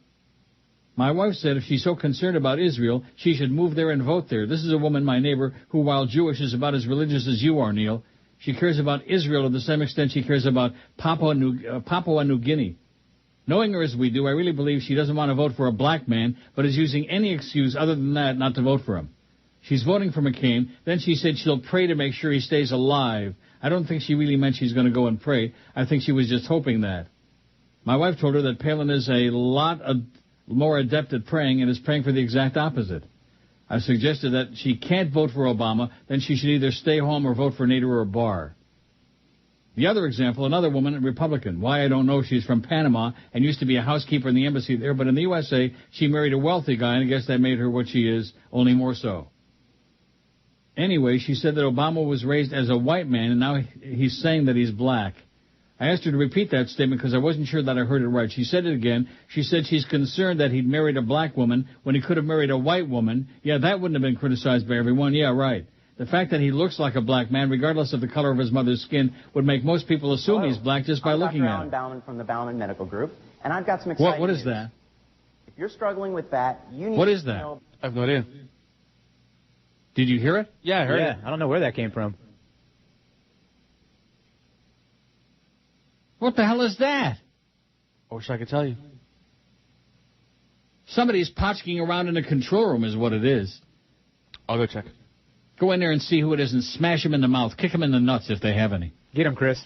Speaker 3: My wife said if she's so concerned about Israel, she should move there and vote there. This is a woman, my neighbor, who, while Jewish, is about as religious as you are, Neil. She cares about Israel to the same extent she cares about Papua New Guinea. Knowing her as we do, I really believe she doesn't want to vote for a black man, but is using any excuse other than that not to vote for him. She's voting for McCain. Then she said she'll pray to make sure he stays alive. I don't think she really meant she's going to go and pray. I think she was just hoping that. My wife told her that Palin is a lot more adept at praying and is praying for the exact opposite. I suggested that she can't vote for Obama, then she should either stay home or vote for Nader or Barr. The other example, another woman, a Republican. Why, I don't know. She's from Panama and used to be a housekeeper in the embassy there, but in the USA, she married a wealthy guy, and I guess that made her what she is, only more so. Anyway, she said that Obama was raised as a white man, and now he's saying that he's black. I asked her to repeat that statement because I wasn't sure that I heard it right. She said it again. She said she's concerned that he'd married a black woman when he could have married a white woman. Yeah, that wouldn't have been criticized by everyone. Yeah, right. The fact that he looks like a black man, regardless of the color of his mother's skin, would make most people assume he's black just by looking at him.
Speaker 17: I'm Dr. Alan Bauman from the Bauman Medical Group, and I've got some exciting
Speaker 3: What is
Speaker 17: news.
Speaker 3: that?
Speaker 17: If you're struggling with that, you need
Speaker 3: What is
Speaker 17: to
Speaker 3: that?
Speaker 17: know...
Speaker 10: I have no idea.
Speaker 3: Did you hear it?
Speaker 10: Yeah, I heard it.
Speaker 11: I don't know where that came from.
Speaker 3: What the hell is that?
Speaker 10: I wish I could tell you.
Speaker 3: Somebody's potchking around in the control room is what it is.
Speaker 10: I'll go check.
Speaker 3: Go in there and see who it is and smash him in the mouth. Kick him in the nuts if they have any.
Speaker 11: Get him, Chris.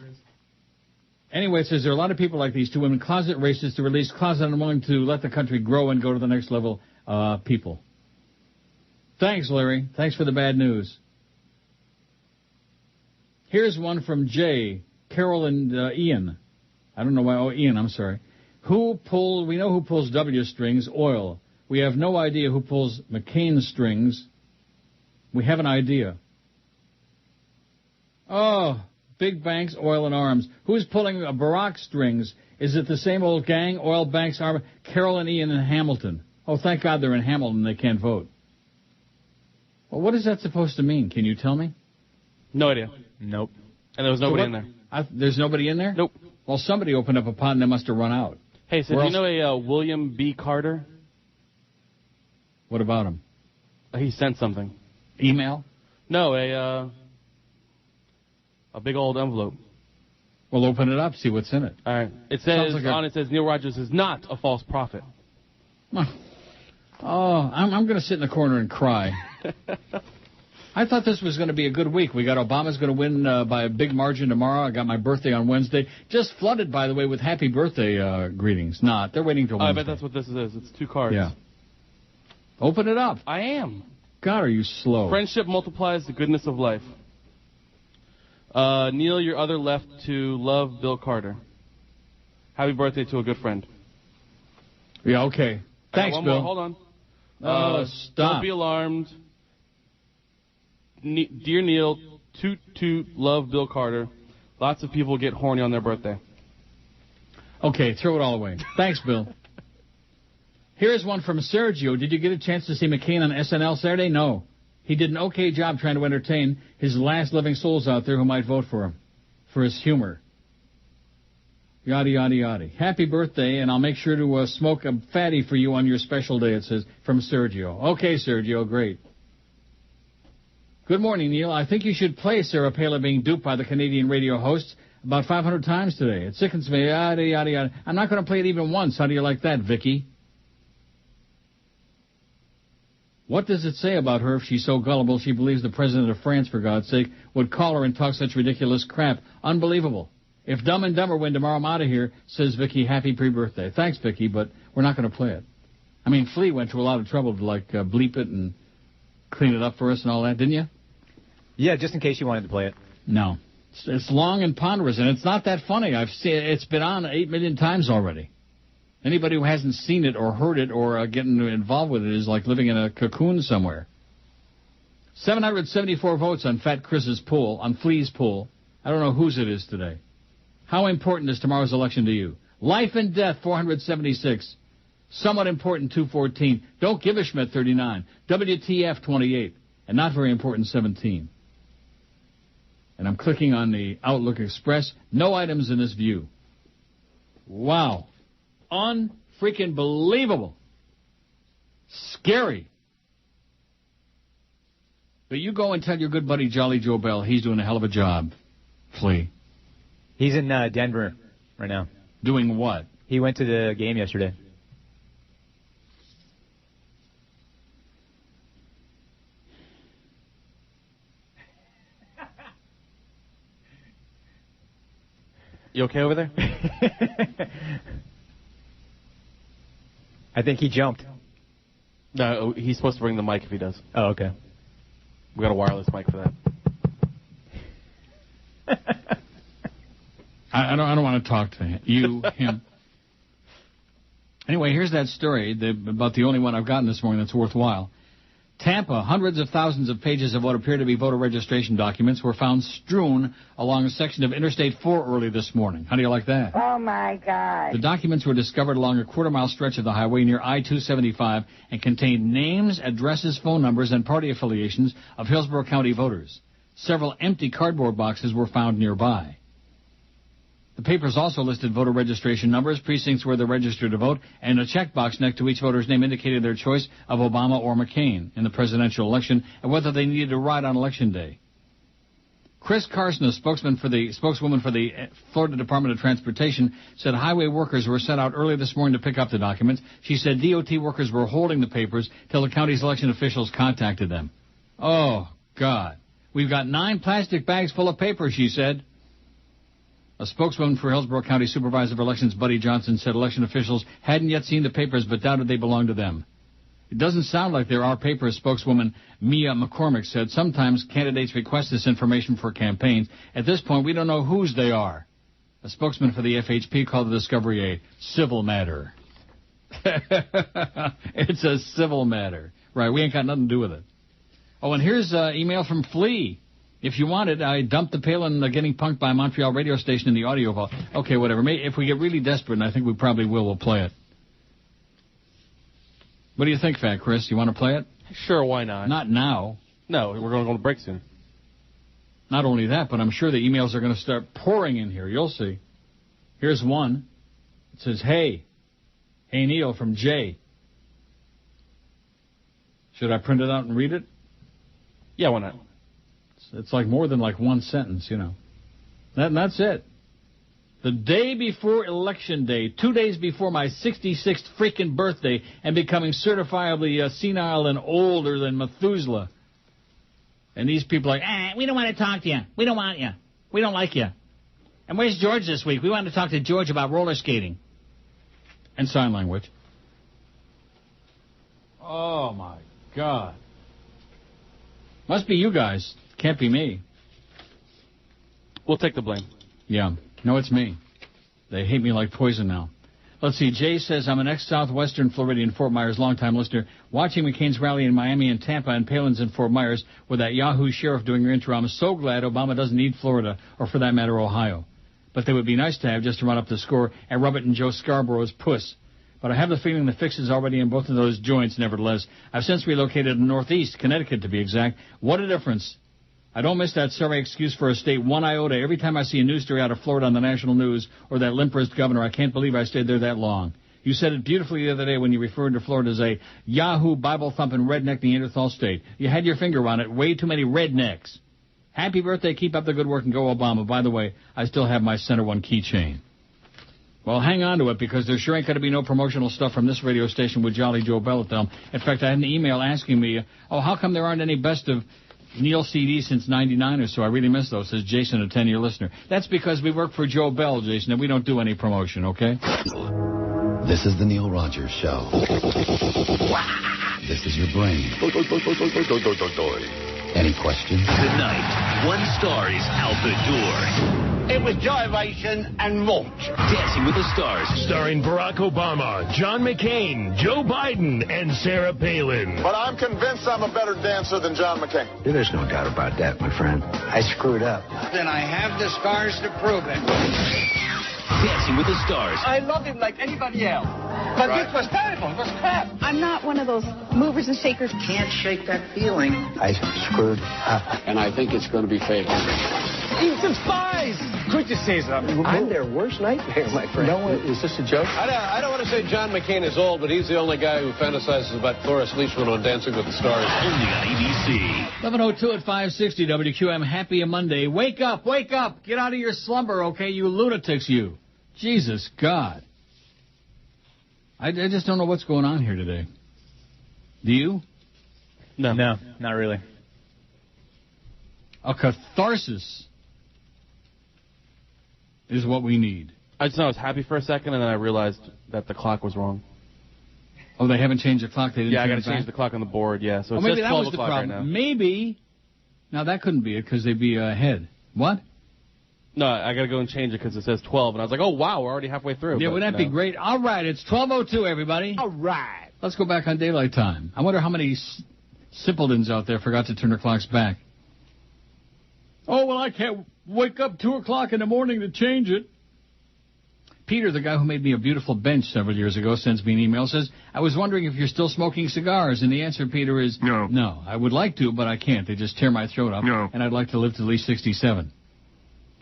Speaker 3: Anyway, it says there are a lot of people like these 2 women, closet racists, to release closet unwilling to let the country grow and go to the next level people. Thanks, Larry. Thanks for the bad news. Here's one from Jay, Carol, and Ian. I don't know why. Oh, Ian, I'm sorry. We know who pulls W strings, oil. We have no idea who pulls McCain strings. We have an idea. Oh, big banks, oil, and arms. Who's pulling Barack strings? Is it the same old gang, oil, banks, arms? Carol and Ian in Hamilton. Oh, thank God they're in Hamilton. They can't vote. Well, what is that supposed to mean? Can you tell me?
Speaker 10: No idea.
Speaker 11: Nope.
Speaker 10: And there was nobody in there.
Speaker 3: There's nobody in there?
Speaker 10: Nope.
Speaker 3: Well, somebody opened up a pot and they must have run out.
Speaker 10: Hey, so do you know a William B. Carter?
Speaker 3: What about him?
Speaker 10: He sent something.
Speaker 3: Email?
Speaker 10: No, a big old envelope.
Speaker 3: Well, open it up, see what's in it.
Speaker 10: All right. It says it says Neil Rogers is not a false prophet.
Speaker 3: Oh, I'm going to sit in the corner and cry. I thought this was going to be a good week. We got Obama's going to win by a big margin tomorrow. I got my birthday on Wednesday. Just flooded, by the way, with happy birthday greetings. Not. They're waiting till Wednesday.
Speaker 10: I bet that's what this is. It's 2 cards.
Speaker 3: Yeah. Open it up.
Speaker 10: I am.
Speaker 3: God, are you slow?
Speaker 10: Friendship multiplies the goodness of life. Neil, your other left to love Bill Carter. Happy birthday to a good friend.
Speaker 3: Yeah, okay. Thanks,
Speaker 10: one
Speaker 3: Bill.
Speaker 10: More. Hold
Speaker 3: on. Stop.
Speaker 10: Don't be alarmed. Dear Neil, toot toot, love Bill Carter. Lots of people get horny on their birthday.
Speaker 3: Okay, throw it all away. Thanks, Bill. Here's one from Sergio. Did you get a chance to see McCain on SNL Saturday? No. He did an okay job trying to entertain his last living souls out there who might vote for him, for his humor. Yada, yada, yada. Happy birthday, and I'll make sure to smoke a fatty for you on your special day, it says, from Sergio. Okay, Sergio, great. Good morning, Neil. I think you should play Sarah Palin being duped by the Canadian radio hosts about 500 times today. It sickens me. Yada, yada, yada. I'm not going to play it even once. How do you like that, Vicky? What does it say about her if she's so gullible she believes the president of France, for God's sake, would call her and talk such ridiculous crap? Unbelievable. If Dumb and Dumber win tomorrow, I'm out of here, says Vicky. Happy pre-birthday. Thanks, Vicky, but we're not going to play it. I mean, Flea went to a lot of trouble to, bleep it and clean it up for us and all that, didn't you?
Speaker 11: Yeah, just in case you wanted to play it.
Speaker 3: No. It's long and ponderous, and it's not that funny. I've seen it's been on 8 million times already. Anybody who hasn't seen it or heard it or getting involved with it is like living in a cocoon somewhere. 774 votes on Fat Chris's poll, on Flea's poll. I don't know whose it is today. How important is tomorrow's election to you? Life and death, 476. Somewhat important, 214. Don't give a Schmidt, 39. WTF, 28. And not very important, 17. And I'm clicking on the Outlook Express. No items in this view. Wow. Unfreaking believable. Scary. But you go and tell your good buddy Jolly Joe Bell he's doing a hell of a job, Flea.
Speaker 11: He's in Denver right now.
Speaker 3: Doing what?
Speaker 11: He went to the game yesterday.
Speaker 10: You okay over there?
Speaker 11: I think he jumped.
Speaker 10: No, he's supposed to bring the mic if he does.
Speaker 11: Oh, okay.
Speaker 10: We got a wireless mic for that.
Speaker 3: I don't want to talk to him. Anyway, here's that story about the only one I've gotten this morning that's worthwhile. Tampa, hundreds of thousands of pages of what appear to be voter registration documents were found strewn along a section of Interstate 4 early this morning. How do you like that?
Speaker 20: Oh, my God.
Speaker 3: The documents were discovered along a quarter-mile stretch of the highway near I-275 and contained names, addresses, phone numbers, and party affiliations of Hillsborough County voters. Several empty cardboard boxes were found nearby. The papers also listed voter registration numbers, precincts where they're registered to vote, and a checkbox next to each voter's name indicated their choice of Obama or McCain in the presidential election and whether they needed to ride on Election Day. Chris Carson, a spokeswoman for the Florida Department of Transportation, said highway workers were sent out early this morning to pick up the documents. She said DOT workers were holding the papers till the county's election officials contacted them. Oh, God. We've got 9 plastic bags full of papers, she said. A spokeswoman for Hillsborough County Supervisor of Elections, Buddy Johnson, said election officials hadn't yet seen the papers but doubted they belonged to them. It doesn't sound like there are papers, spokeswoman Mia McCormick said. Sometimes candidates request this information for campaigns. At this point, we don't know whose they are. A spokesman for the FHP called the discovery a civil matter. It's a civil matter. Right, we ain't got nothing to do with it. Oh, and here's an email from Flea. If you want it, I dumped the Palin getting punked by a Montreal radio station in the audio vault. Okay, whatever. If we get really desperate, and I think we probably will, we'll play it. What do you think, Fat Chris? You want to play it?
Speaker 10: Sure, why not?
Speaker 3: Not now.
Speaker 10: No, we're going to go to break soon.
Speaker 3: Not only that, but I'm sure the emails are going to start pouring in here. You'll see. Here's one. It says, Hey Neil from Jay. Should I print it out and read it?
Speaker 10: Yeah, why not?
Speaker 3: It's like more than like one sentence, you know. That's it. The day before Election Day, 2 days before my 66th freaking birthday, and becoming certifiably senile and older than Methuselah. And these people are like, we don't want to talk to you. We don't want you. We don't like you. And where's George this week? We want to talk to George about roller skating. And sign language. Oh, my God. Must be you guys. Can't be me.
Speaker 10: We'll take the blame.
Speaker 3: Yeah. No, it's me. They hate me like poison now. Let's see. Jay says, I'm an ex-Southwestern Floridian Fort Myers longtime listener. Watching McCain's rally in Miami and Tampa and Palin's in Fort Myers with that Yahoo sheriff doing your intro. I'm so glad Obama doesn't need Florida, or for that matter, Ohio. But they would be nice to have just to run up the score and rub it in Joe Scarborough's puss. But I have the feeling the fix is already in both of those joints, nevertheless. I've since relocated to Northeast, Connecticut to be exact. What a difference. I don't miss that sorry excuse for a state one iota. Every time I see a news story out of Florida on the national news or that limp-wrist governor, I can't believe I stayed there that long. You said it beautifully the other day when you referred to Florida as a Yahoo Bible-thumping redneck Neanderthal state. You had your finger on it. Way too many rednecks. Happy birthday. Keep up the good work and go Obama. By the way, I still have my Center One keychain. Well, hang on to it because there sure ain't going to be no promotional stuff from this radio station with Jolly Joe Bell at them. In fact, I had an email asking me, how come there aren't any best of Neil CDs since 99 or so? I really miss those, says Jason, a 10-year listener. That's because we work for Joe Bell, Jason, and we don't do any promotion, okay?
Speaker 21: This is the Neil Rogers Show. This is your brain. Any questions?
Speaker 5: Tonight, 1 star is out the door.
Speaker 1: It was gyration and mulch.
Speaker 5: Dancing with the Stars.
Speaker 20: Starring Barack Obama, John McCain, Joe Biden, and Sarah Palin.
Speaker 22: But I'm convinced I'm a better dancer than John McCain.
Speaker 23: There's no doubt about that, my friend. I screwed up.
Speaker 1: Then I have the scars to prove it.
Speaker 5: Dancing with the Stars.
Speaker 1: I loved him like anybody else. But this was terrible. It was crap.
Speaker 9: I'm not one of those movers and shakers.
Speaker 1: Can't shake that feeling.
Speaker 23: I screwed up.
Speaker 7: And I think it's going to be fake.
Speaker 1: He's some spies. Could you say something?
Speaker 23: I'm their worst nightmare, my friend.
Speaker 7: No, is this a joke?
Speaker 24: I don't want to say John McCain is old, but he's the only guy who fantasizes about Cloris Leachman on Dancing with the Stars.
Speaker 5: Only on ABC.
Speaker 3: 11:02 at 560 WQM. Happy Monday. Wake up, wake up. Get out of your slumber, okay, you lunatics, you. Jesus God. I just don't know what's going on here today. Do you?
Speaker 11: No, not really.
Speaker 3: A catharsis is what we need.
Speaker 10: I just know I was happy for a second, and then I realized that the clock was wrong.
Speaker 3: Oh, they haven't changed the clock? They didn't
Speaker 10: I got to
Speaker 3: change
Speaker 10: change the clock on the board, yeah. So it's
Speaker 3: maybe
Speaker 10: just
Speaker 3: that
Speaker 10: 12
Speaker 3: was the
Speaker 10: o'clock
Speaker 3: problem.
Speaker 10: right now.
Speaker 3: Maybe. Now, that couldn't be it, because they'd be ahead. What?
Speaker 10: No, I got to go and change it because it says 12, and I was like, oh, wow, we're already halfway through.
Speaker 3: Yeah, wouldn't that be great? All right, it's 12:02, everybody.
Speaker 9: All right.
Speaker 3: Let's go back on daylight time. I wonder how many simpletons out there forgot to turn their clocks back. Oh, well, I can't wake up 2 o'clock in the morning to change it. Peter, the guy who made me a beautiful bench several years ago, sends me an email, says, I was wondering if you're still smoking cigars. And the answer, Peter, is no. No, I would like to, but I can't. They just tear my throat up. No. And I'd like to live to at least 67.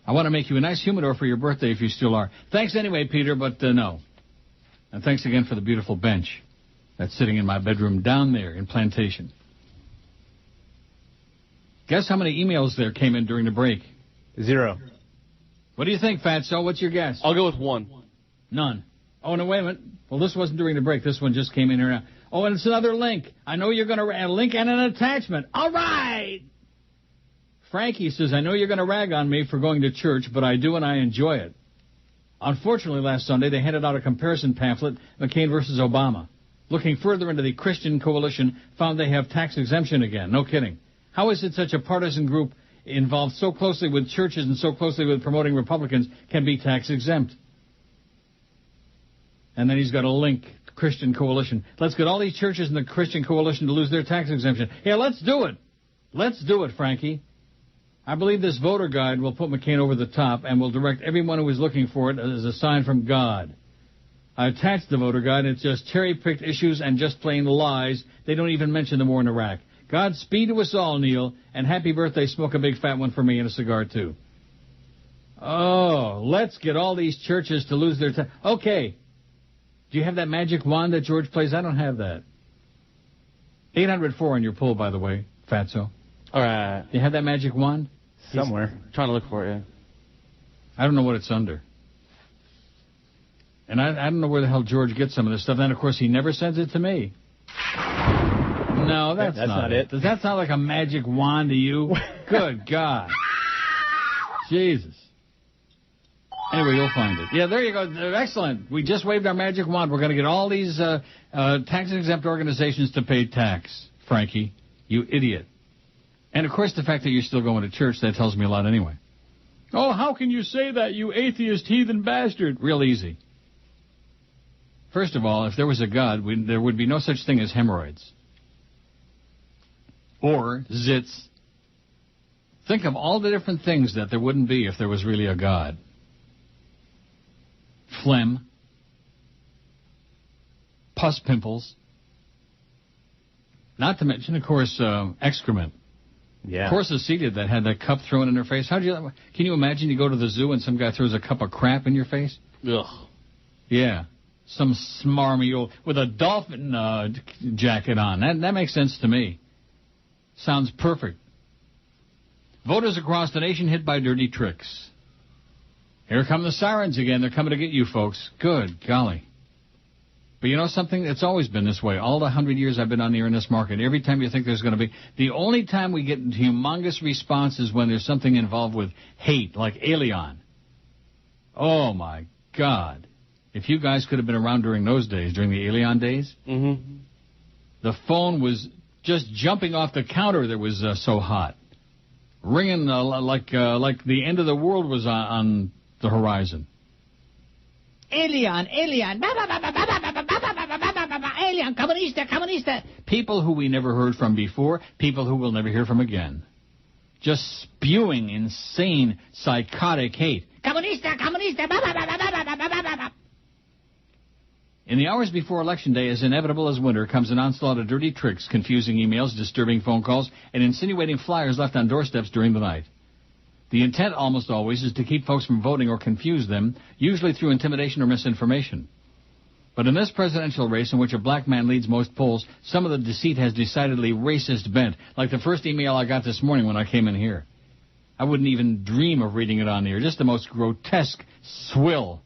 Speaker 3: I want to make you a nice humidor for your birthday if you still are. Thanks anyway, Peter, but no. And thanks again for the beautiful bench that's sitting in my bedroom down there in Plantation. Guess how many emails there came in during the break?
Speaker 11: 0.
Speaker 3: What do you think, Fatso? What's your guess?
Speaker 10: I'll go with 1.
Speaker 3: None. Oh, no, wait a minute. Well, this wasn't during the break. This one just came in here now. Oh, and it's another link. I know you're going to add a link and an attachment. All right. Frankie says, I know you're going to rag on me for going to church, but I do and I enjoy it. Unfortunately, last Sunday, they handed out a comparison pamphlet, McCain versus Obama. Looking further into the Christian coalition, found they have tax exemption again. No kidding. How is it such a partisan group involved so closely with churches and so closely with promoting Republicans can be tax exempt? And then he's got a link, Christian coalition. Let's get all these churches in the Christian coalition to lose their tax exemption. Yeah, let's do it. Let's do it, Frankie. I believe this voter guide will put McCain over the top and will direct everyone who is looking for it as a sign from God. I attached the voter guide, and it's just cherry-picked issues and just plain lies. They don't even mention the war in Iraq. Godspeed to us all, Neil, and happy birthday, smoke a big fat one for me and a cigar, too. Oh, let's get all these churches to lose their tax. Okay. Do you have that magic wand that George plays? I don't have that. 804 on your pull, by the way, Fatso.
Speaker 10: All right.
Speaker 3: Do you have that magic wand?
Speaker 11: Somewhere.
Speaker 10: Trying to look for it, yeah.
Speaker 3: I don't know what it's under. And I don't know where the hell George gets some of this stuff. Then, of course, he never sends it to me. No, that's not it. Does that sound like a magic wand to you? Good God. Jesus. Anyway, you'll find it. Yeah, there you go. Excellent. We just waved our magic wand. We're going to get all these tax-exempt organizations to pay tax, Frankie. You idiot. And, of course, the fact that you're still going to church, that tells me a lot anyway. Oh, how can you say that, you atheist heathen bastard? Real easy. First of all, if there was a God, there would be no such thing as hemorrhoids. Or zits. Think of all the different things that there wouldn't be if there was really a God. Phlegm. Pus pimples. Not to mention, of course, excrement.
Speaker 11: Yeah.
Speaker 3: Of course, Cecilia that had that cup thrown in her face. Can you imagine you go to the zoo and some guy throws a cup of crap in your face?
Speaker 10: Ugh.
Speaker 3: Yeah. Some smarmy old, with a dolphin jacket on. That makes sense to me. Sounds perfect. Voters across the nation hit by dirty tricks. Here come the sirens again. They're coming to get you folks. Good golly. But you know something? It's always been this way. All the 100 years I've been on the air in this market, every time you think there's going to be... The only time we get humongous response is when there's something involved with hate, like Alien. Oh, my God. If you guys could have been around during those days, during the Alien days, the phone was just jumping off the counter that was so hot. Ringing like the end of the world was on the horizon.
Speaker 4: Alien, alien, alien, comunista, comunista.
Speaker 3: People who we never heard from before, people who we'll never hear from again. Just spewing insane, psychotic hate.
Speaker 4: Comunista, comunista.
Speaker 3: In the hours before Election Day, as inevitable as winter, comes an onslaught of dirty tricks, confusing emails, disturbing phone calls, and insinuating flyers left on doorsteps during the night. The intent almost always is to keep folks from voting or confuse them, usually through intimidation or misinformation. But in this presidential race, in which a black man leads most polls, some of the deceit has decidedly racist bent, like the first email I got this morning when I came in here. I wouldn't even dream of reading it on the air. Just the most grotesque swill.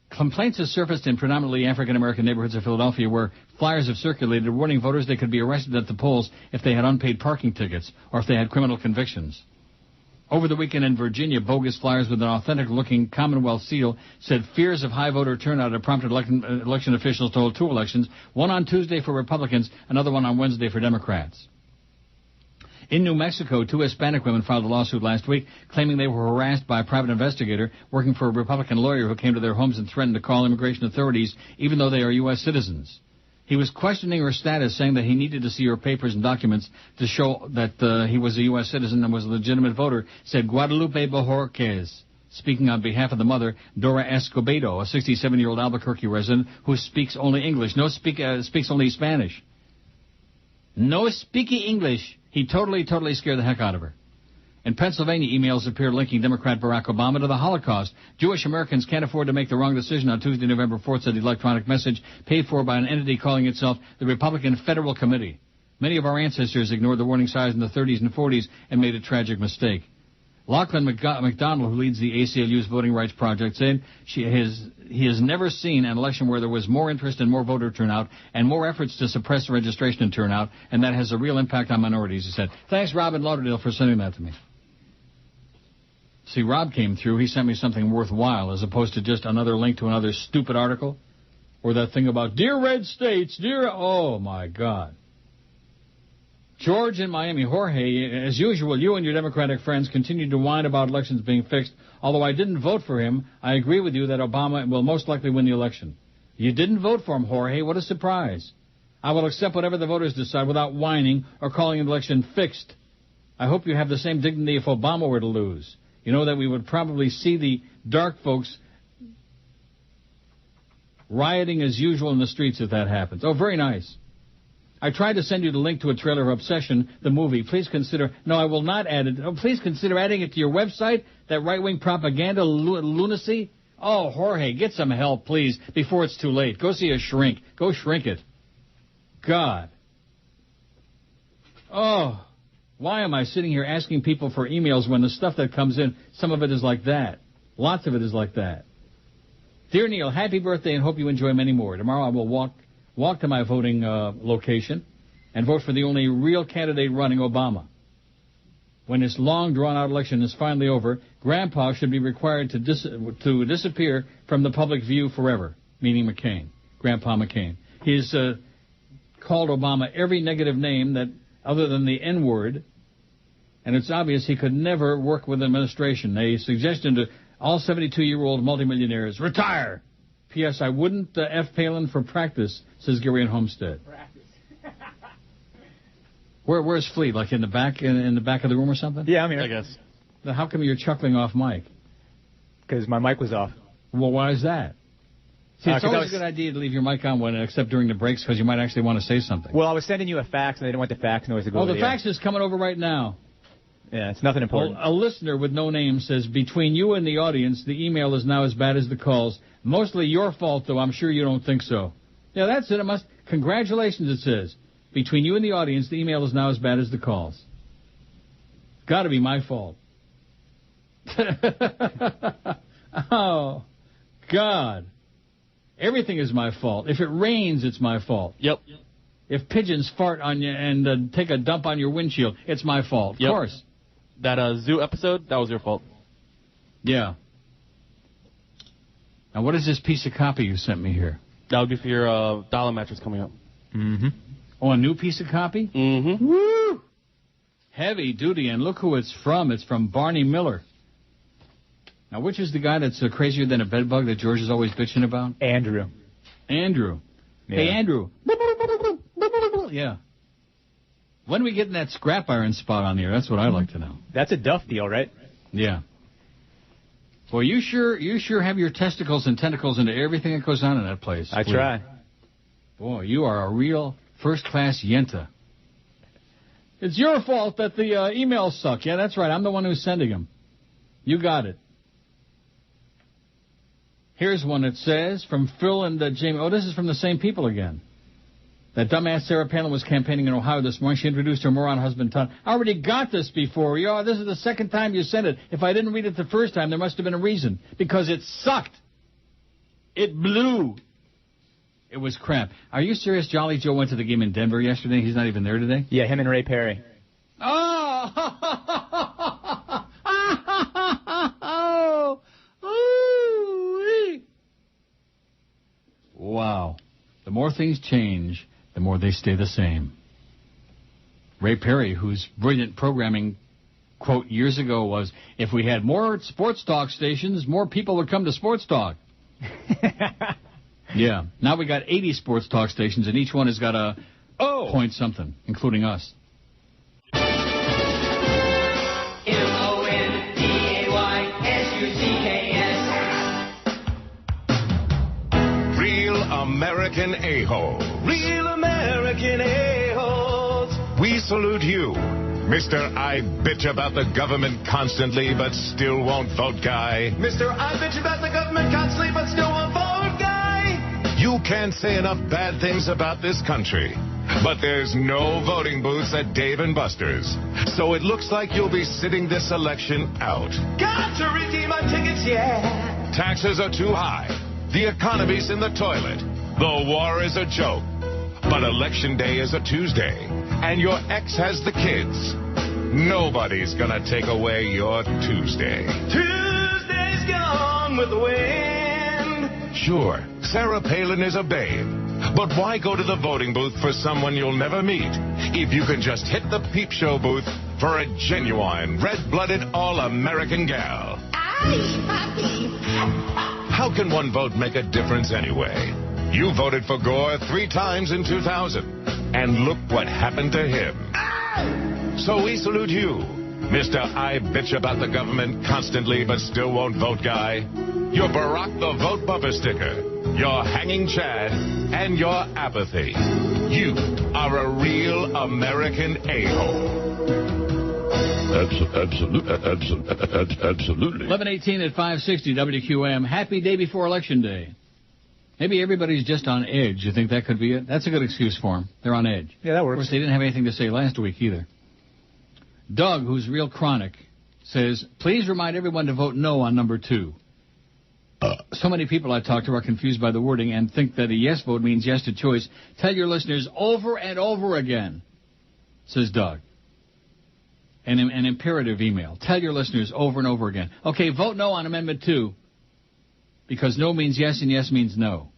Speaker 3: Complaints have surfaced in predominantly African-American neighborhoods of Philadelphia where flyers have circulated warning voters they could be arrested at the polls if they had unpaid parking tickets or if they had criminal convictions. Over the weekend in Virginia, bogus flyers with an authentic-looking Commonwealth seal said fears of high voter turnout had prompted election officials to hold two elections, one on Tuesday for Republicans, another one on Wednesday for Democrats. In New Mexico, two Hispanic women filed a lawsuit last week claiming they were harassed by a private investigator working for a Republican lawyer who came to their homes and threatened to call immigration authorities even though they are U.S. citizens. He was questioning her status, saying that he needed to see her papers and documents to show that he was a U.S. citizen and was a legitimate voter, said Guadalupe Bojorquez, speaking on behalf of the mother, Dora Escobedo, a 67-year-old Albuquerque resident who speaks only English, speaks only Spanish. No speaky English. He totally scared the heck out of her. In Pennsylvania, emails appeared linking Democrat Barack Obama to the Holocaust. Jewish Americans can't afford to make the wrong decision on Tuesday, November 4th, said the electronic message paid for by an entity calling itself the Republican Federal Committee. Many of our ancestors ignored the warning signs in the 30s and 40s and made a tragic mistake. Lachlan McDonald, who leads the ACLU's Voting Rights Project, said he has never seen an election where there was more interest and more voter turnout and more efforts to suppress registration and turnout, and that has a real impact on minorities, he said. Thanks, Rob in Lauderdale, for sending that to me. See, Rob came through. He sent me something worthwhile as opposed to just another link to another stupid article or that thing about dear red states, dear... Oh, my God. George in Miami. Jorge, as usual, you and your Democratic friends continue to whine about elections being fixed. Although I didn't vote for him, I agree with you that Obama will most likely win the election. You didn't vote for him, Jorge. What a surprise. I will accept whatever the voters decide without whining or calling an election fixed. I hope you have the same dignity if Obama were to lose. You know that we would probably see the dark folks rioting as usual in the streets if that happens. Oh, very nice. I tried to send you the link to a trailer of Obsession, the movie. Please consider... No, I will not add it. Oh, please consider adding it to your website, that right-wing propaganda lunacy. Oh, Jorge, get some help, please, before it's too late. Go see a shrink. Go shrink it. God. Oh, why am I sitting here asking people for emails when the stuff that comes in, some of it is like that. Lots of it is like that. Dear Neil, happy birthday and hope you enjoy many more. Tomorrow I will walk to my voting location and vote for the only real candidate running, Obama. When this long, drawn-out election is finally over, Grandpa should be required to disappear from the public view forever, meaning McCain, Grandpa McCain. He's called Obama every negative name that other than the N-word, and it's obvious he could never work with the administration. A suggestion to all 72-year-old multimillionaires, retire! P.S. I wouldn't F. Palin for practice, says Gary in Homestead.
Speaker 11: Practice.
Speaker 3: Where's Flea? Like in the back in the back of the room or something?
Speaker 11: Yeah, I'm here.
Speaker 10: I guess.
Speaker 3: Now, how come you're chuckling off mic?
Speaker 11: Because my mic was off.
Speaker 3: Well, why is that? See, it's always a good idea to leave your mic on except during the breaks because you might actually want to say something.
Speaker 11: Well, I was sending you a fax, and I didn't want the fax noise to go over
Speaker 3: the fax is coming over right now.
Speaker 11: Yeah, it's nothing important.
Speaker 3: Well, a listener with no name says, between you and the audience, the email is now as bad as the calls. Mostly your fault, though. I'm sure you don't think so. Yeah, that's it. Congratulations, it says. Between you and the audience, the email is now as bad as the calls. Got to be my fault. Oh, God. Everything is my fault. If it rains, it's my fault.
Speaker 10: Yep.
Speaker 3: If pigeons fart on you and take a dump on your windshield, it's my fault. Of course.
Speaker 10: That zoo episode, that was your fault.
Speaker 3: Yeah. Now, what is this piece of copy you sent me here?
Speaker 10: That would be for your dollar mattress coming up.
Speaker 3: Mm-hmm. Oh, a new piece of copy?
Speaker 10: Mm-hmm.
Speaker 3: Woo! Heavy duty, and look who it's from. It's from Barney Miller. Now, which is the guy that's crazier than a bedbug that George is always bitching about?
Speaker 11: Andrew.
Speaker 3: Andrew.
Speaker 11: Yeah.
Speaker 3: Hey, Andrew. Yeah. When are we getting that scrap iron spot on here? That's what I'd like to know.
Speaker 11: That's a Duff deal, right?
Speaker 3: Yeah. Well, you sure have your testicles and tentacles into everything that goes on in that place.
Speaker 11: I try.
Speaker 3: Boy, you are a real first-class yenta. It's your fault that the emails suck. Yeah, that's right. I'm the one who's sending them. You got it. Here's one that says, from Phil and Jamie. Oh, this is from the same people again. That dumbass Sarah Palin was campaigning in Ohio this morning. She introduced her moron husband, Tom. I already got this before. This is the second time you sent it. If I didn't read it the first time, there must have been a reason. Because it sucked. It blew. It was crap. Are you serious? Jolly Joe went to the game in Denver yesterday. He's not even there today?
Speaker 11: Yeah, him and Ray Perry.
Speaker 3: Oh! Wow. The more things change, the more they stay the same. Ray Perry, whose brilliant programming quote years ago was, if we had more sports talk stations, more people would come to sports talk. Yeah. Now we got 80 sports talk stations, and each one has got a point something, including us.
Speaker 6: American a-hole. Real American a-holes. We salute you, Mr. I bitch about the government constantly but still won't vote guy.
Speaker 1: Mr. I bitch about the government constantly but still won't vote guy.
Speaker 6: You can't say enough bad things about this country. But there's no voting booths at Dave & Buster's. So it looks like you'll be sitting this election out.
Speaker 1: Got to redeem my tickets, yeah.
Speaker 6: Taxes are too high. The economy's in the toilet. The war is a joke. But Election Day is a Tuesday. And your ex has the kids. Nobody's gonna take away your Tuesday.
Speaker 1: Tuesday's gone with the wind.
Speaker 6: Sure, Sarah Palin is a babe. But why go to the voting booth for someone you'll never meet if you can just hit the peep show booth for a genuine, red-blooded, all-American gal? How can one vote make a difference anyway? You voted for Gore 3 times in 2000, and look what happened to him. So we salute you, Mr. I bitch about the government constantly but still won't vote guy. Your Barack the Vote bumper sticker, your hanging Chad, and your apathy. You are a real American a-hole.
Speaker 3: Absolutely. 11:18 at 560 WQAM. Happy day before Election Day. Maybe everybody's just on edge. You think that could be it? That's a good excuse for them. They're on edge.
Speaker 11: Yeah, that works.
Speaker 3: Of course, they didn't have anything to say last week either. Doug, who's real chronic, says, please remind everyone to vote no on number 2. So many people I talk to are confused by the wording and think that a yes vote means yes to choice. Tell your listeners over and over again, says Doug. An imperative email. Tell your listeners over and over again. Okay, vote no on Amendment 2. Because no means yes and yes means no.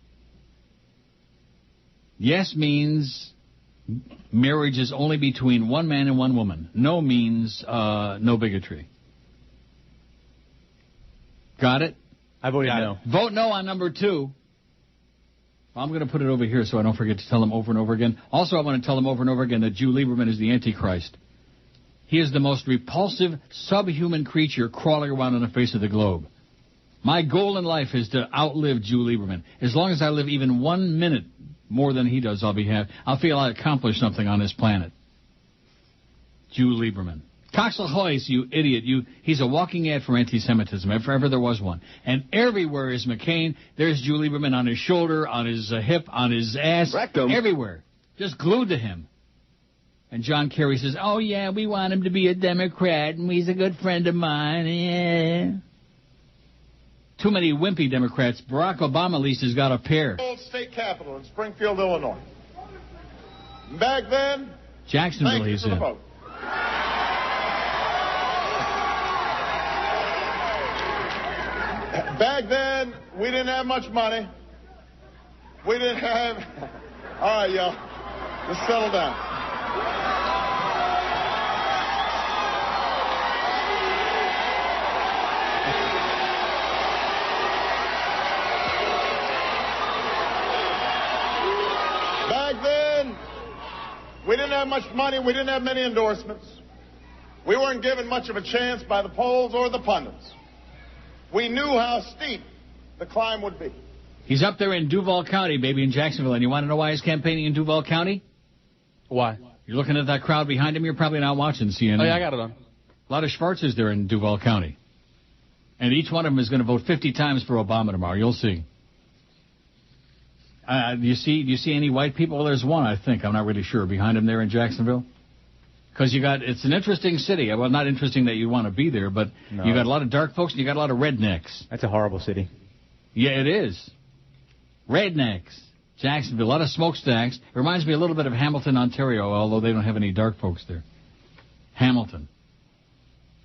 Speaker 3: Yes means marriage is only between one man and one woman. No means no bigotry. Got it?
Speaker 11: I voted no.
Speaker 3: Vote no on number 2. I'm going to put it over here so I don't forget to tell them over and over again. Also, I want to tell them over and over again that Jew Lieberman is the Antichrist. He is the most repulsive, subhuman creature crawling around on the face of the globe. My goal in life is to outlive Jew Lieberman. As long as I live even 1 minute more than he does, I'll feel I accomplished something on this planet. Jew Lieberman. Coxel Hoyce, you idiot. He's a walking ad for anti-Semitism, if ever there was one. And everywhere is McCain. There's Jew Lieberman on his shoulder, on his hip, on his ass.
Speaker 12: Rectum.
Speaker 3: Everywhere. Just glued to him. And John Kerry says, oh, yeah, we want him to be a Democrat, and he's a good friend of mine. Yeah. Too many wimpy Democrats. Barack Obama at least has got a pair.
Speaker 22: Old state capitol in Springfield, Illinois. Back then,
Speaker 3: Jacksonville, he's in.
Speaker 22: vote. Back then, we didn't have much money. We didn't have... All right, y'all. Just settle down. Back then, we didn't have much money. We didn't have many endorsements. We weren't given much of a chance by the polls or the pundits. We knew how steep the climb would be.
Speaker 3: He's up there in Duval County, baby, in Jacksonville. And you want to know why he's campaigning in Duval County?
Speaker 10: Why?
Speaker 3: You're looking at that crowd behind him. You're probably not watching CNN.
Speaker 10: Oh, yeah, I got it on.
Speaker 3: A lot of Schwarzers there in Duval County. And each one of them is going to vote 50 times for Obama tomorrow. You'll see. Do you see any white people? Well, there's one, I think. I'm not really sure. Behind him there in Jacksonville. Because it's an interesting city. Well, not interesting that you want to be there, but you got a lot of dark folks and you got a lot of rednecks.
Speaker 11: That's a horrible city.
Speaker 3: Yeah, it is. Rednecks. Jacksonville, a lot of smokestacks. It reminds me a little bit of Hamilton, Ontario, although they don't have any dark folks there. Hamilton.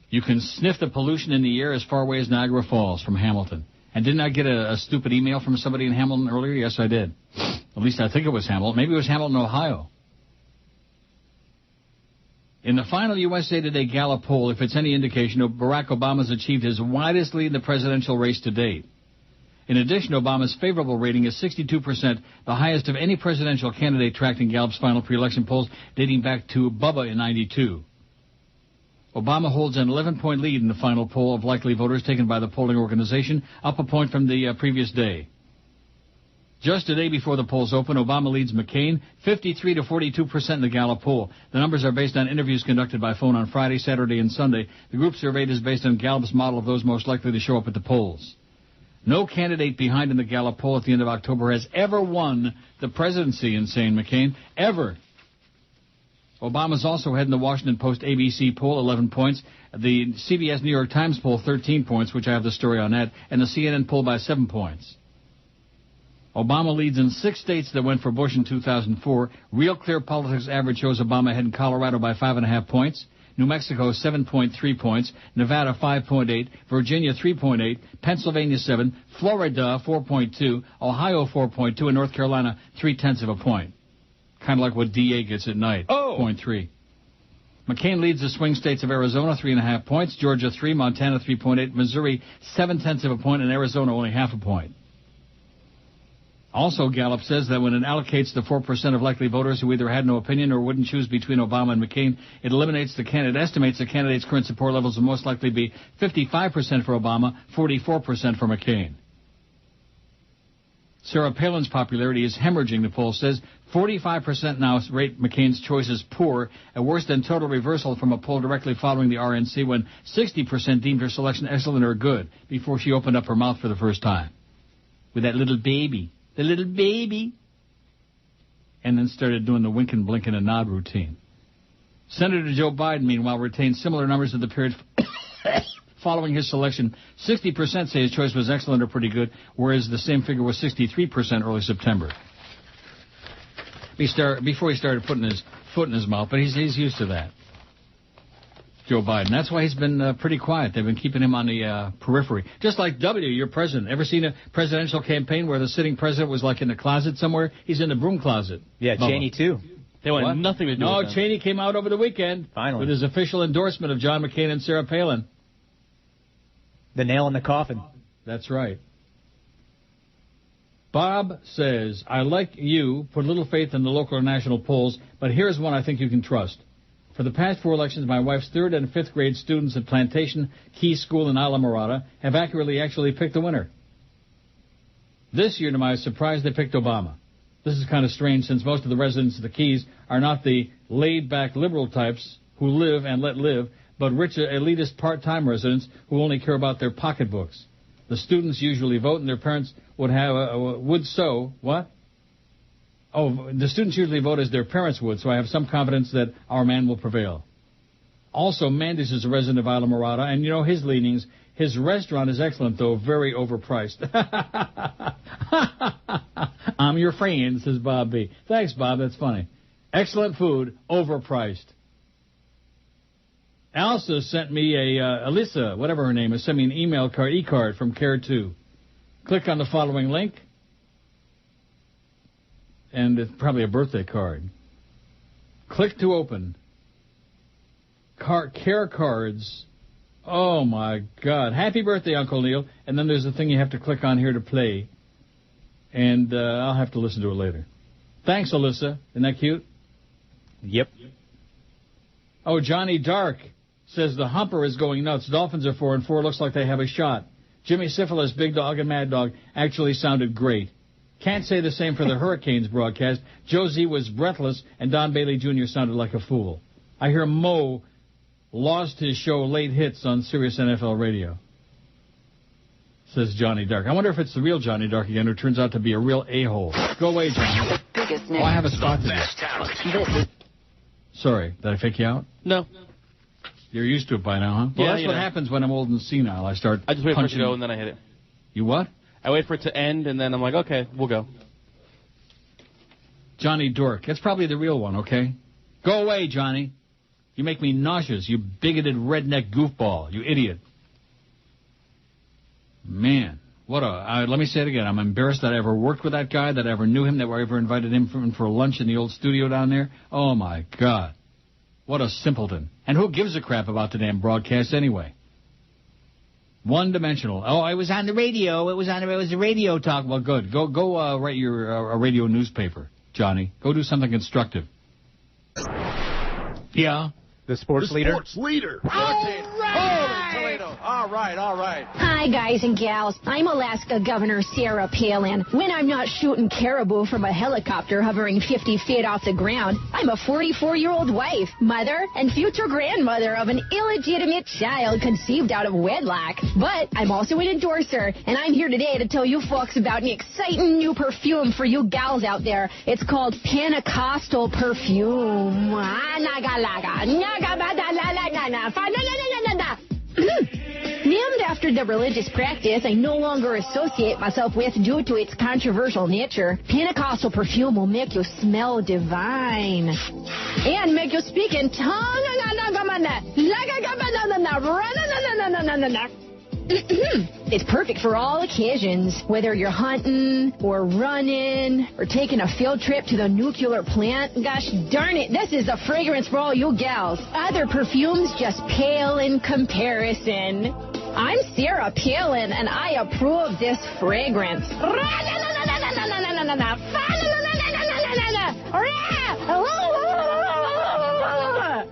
Speaker 3: You can sniff the pollution in the air as far away as Niagara Falls from Hamilton. And didn't I get a stupid email from somebody in Hamilton earlier? Yes, I did. At least I think it was Hamilton. Maybe it was Hamilton, Ohio. In the final USA Today Gallup poll, if it's any indication, Barack Obama's achieved his widest lead in the presidential race to date. In addition, Obama's favorable rating is 62%, the highest of any presidential candidate tracked in Gallup's final pre-election polls dating back to Bubba in 92. Obama holds an 11-point lead in the final poll of likely voters taken by the polling organization, up a point from the previous day. Just a day before the polls open, Obama leads McCain 53 to 42% in the Gallup poll. The numbers are based on interviews conducted by phone on Friday, Saturday, and Sunday. The group surveyed is based on Gallup's model of those most likely to show up at the polls. No candidate behind in the Gallup poll at the end of October has ever won the presidency, insane McCain, ever. Obama's also ahead in the Washington Post ABC poll, 11 points. The CBS New York Times poll, 13 points, which I have the story on that, and the CNN poll by 7 points. Obama leads in 6 states that went for Bush in 2004. Real Clear Politics average shows Obama ahead in Colorado by 5.5 points. New Mexico, 7.3 points. Nevada, 5.8. Virginia, 3.8. Pennsylvania, 7. Florida, 4.2. Ohio, 4.2. And North Carolina, 0.3 of a point. Kind of like what DA gets at night. 0.3. McCain leads the swing states of Arizona, 3.5 points. Georgia, 3. Montana, 3.8. Missouri, 0.7 of a point. And Arizona, only half a point. Also, Gallup says that when it allocates the 4% of likely voters who either had no opinion or wouldn't choose between Obama and McCain, it estimates the candidate's current support levels will most likely be 55% for Obama, 44% for McCain. Sarah Palin's popularity is hemorrhaging, the poll says. 45% now rate McCain's choice as poor, a worse than total reversal from a poll directly following the RNC when 60% deemed her selection excellent or good before she opened up her mouth for the first time. With that little baby. The little baby. And then started doing the wink and blink and a nod routine. Senator Joe Biden, meanwhile, retained similar numbers of the period following his selection. 60% say his choice was excellent or pretty good, whereas the same figure was 63% early September. Before he started putting his foot in his mouth, but he's used to that. Joe Biden. That's why he's been pretty quiet. They've been keeping him on the periphery. Just like W, your president. Ever seen a presidential campaign where the sitting president was like in the closet somewhere? He's in the broom closet.
Speaker 11: Yeah, Cheney too.
Speaker 10: They want nothing to do with that.
Speaker 3: Cheney came out over the weekend.
Speaker 11: Finally.
Speaker 3: With his official endorsement of John McCain and Sarah Palin.
Speaker 11: The nail in the coffin.
Speaker 3: That's right. Bob says, I like you, put little faith in the local or national polls, but here's one I think you can trust. For the past 4 elections, my wife's 3rd and 5th grade students at Plantation Key School in Isla Mirada have actually picked the winner. This year, to my surprise, they picked Obama. This is kind of strange since most of the residents of the Keys are not the laid-back liberal types who live and let live, but rich elitist part-time residents who only care about their pocketbooks. The students usually vote and their parents the students usually vote as their parents would, so I have some confidence that our man will prevail. Also, Mandis is a resident of Isla Mirada, and you know his leanings. His restaurant is excellent, though very overpriced. I'm your friend, says Bob B. Thanks, Bob. That's funny. Excellent food, overpriced. Elsa sent me Alyssa, whatever her name is, sent me an email card, e-card from Care 2. Click on the following link. And it's probably a birthday card. Click to open. Care cards. Oh, my God. Happy birthday, Uncle Neil. And then there's a thing you have to click on here to play. And I'll have to listen to it later. Thanks, Alyssa. Isn't that cute?
Speaker 11: Yep.
Speaker 3: Oh, Johnny Dark says the humper is going nuts. Dolphins are 4-4. Looks like they have a shot. Jimmy Syphilis, Big Dog, and Mad Dog actually sounded great. Can't say the same for the Hurricanes broadcast. Josie was breathless, and Don Bailey Jr. sounded like a fool. I hear Mo lost his show Late Hits on Sirius NFL Radio, says Johnny Dark. I wonder if it's the real Johnny Dark again, who turns out to be a real a-hole. Go away, Johnny. Oh, I have a spot to this. Sorry, did I fake you out?
Speaker 10: No.
Speaker 3: You're used to it by now, huh? Well,
Speaker 10: Yeah,
Speaker 3: that's what happens when I'm old and senile. I
Speaker 10: I just wait for it
Speaker 3: punching
Speaker 10: to go, and then I hit it.
Speaker 3: You what?
Speaker 10: I wait for it to end, and then I'm like, okay, we'll go.
Speaker 3: Johnny Dork. That's probably the real one, okay? Go away, Johnny. You make me nauseous, you bigoted redneck goofball, you idiot. Man, let me say it again. I'm embarrassed that I ever worked with that guy, that I ever knew him, that I ever invited him for lunch in the old studio down there. Oh, my God. What a simpleton. And who gives a crap about the damn broadcast anyway? One-dimensional. Oh, it was on the radio. It was a radio talk. Well, good. Go write your a radio newspaper, Johnny. Go do something constructive. Yeah.
Speaker 11: The sports leader.
Speaker 8: Sports leader. All right.
Speaker 13: Hi, guys and gals. I'm Alaska Governor Sarah Palin. When I'm not shooting caribou from a helicopter hovering 50 feet off the ground, I'm a 44-year-old wife, mother, and future grandmother of an illegitimate child conceived out of wedlock. But I'm also an endorser, and I'm here today to tell you folks about an exciting new perfume for you gals out there. It's called Pentecostal Perfume. Named after the religious practice I no longer associate myself with due to its controversial nature, Pentecostal perfume will make you smell divine and make you speak in tongue. It's perfect for all occasions, whether you're hunting or running or taking a field trip to the nuclear plant. Gosh darn it, this is a fragrance for all you gals. Other perfumes just pale in comparison. I'm Sarah Palin, and I approve this fragrance.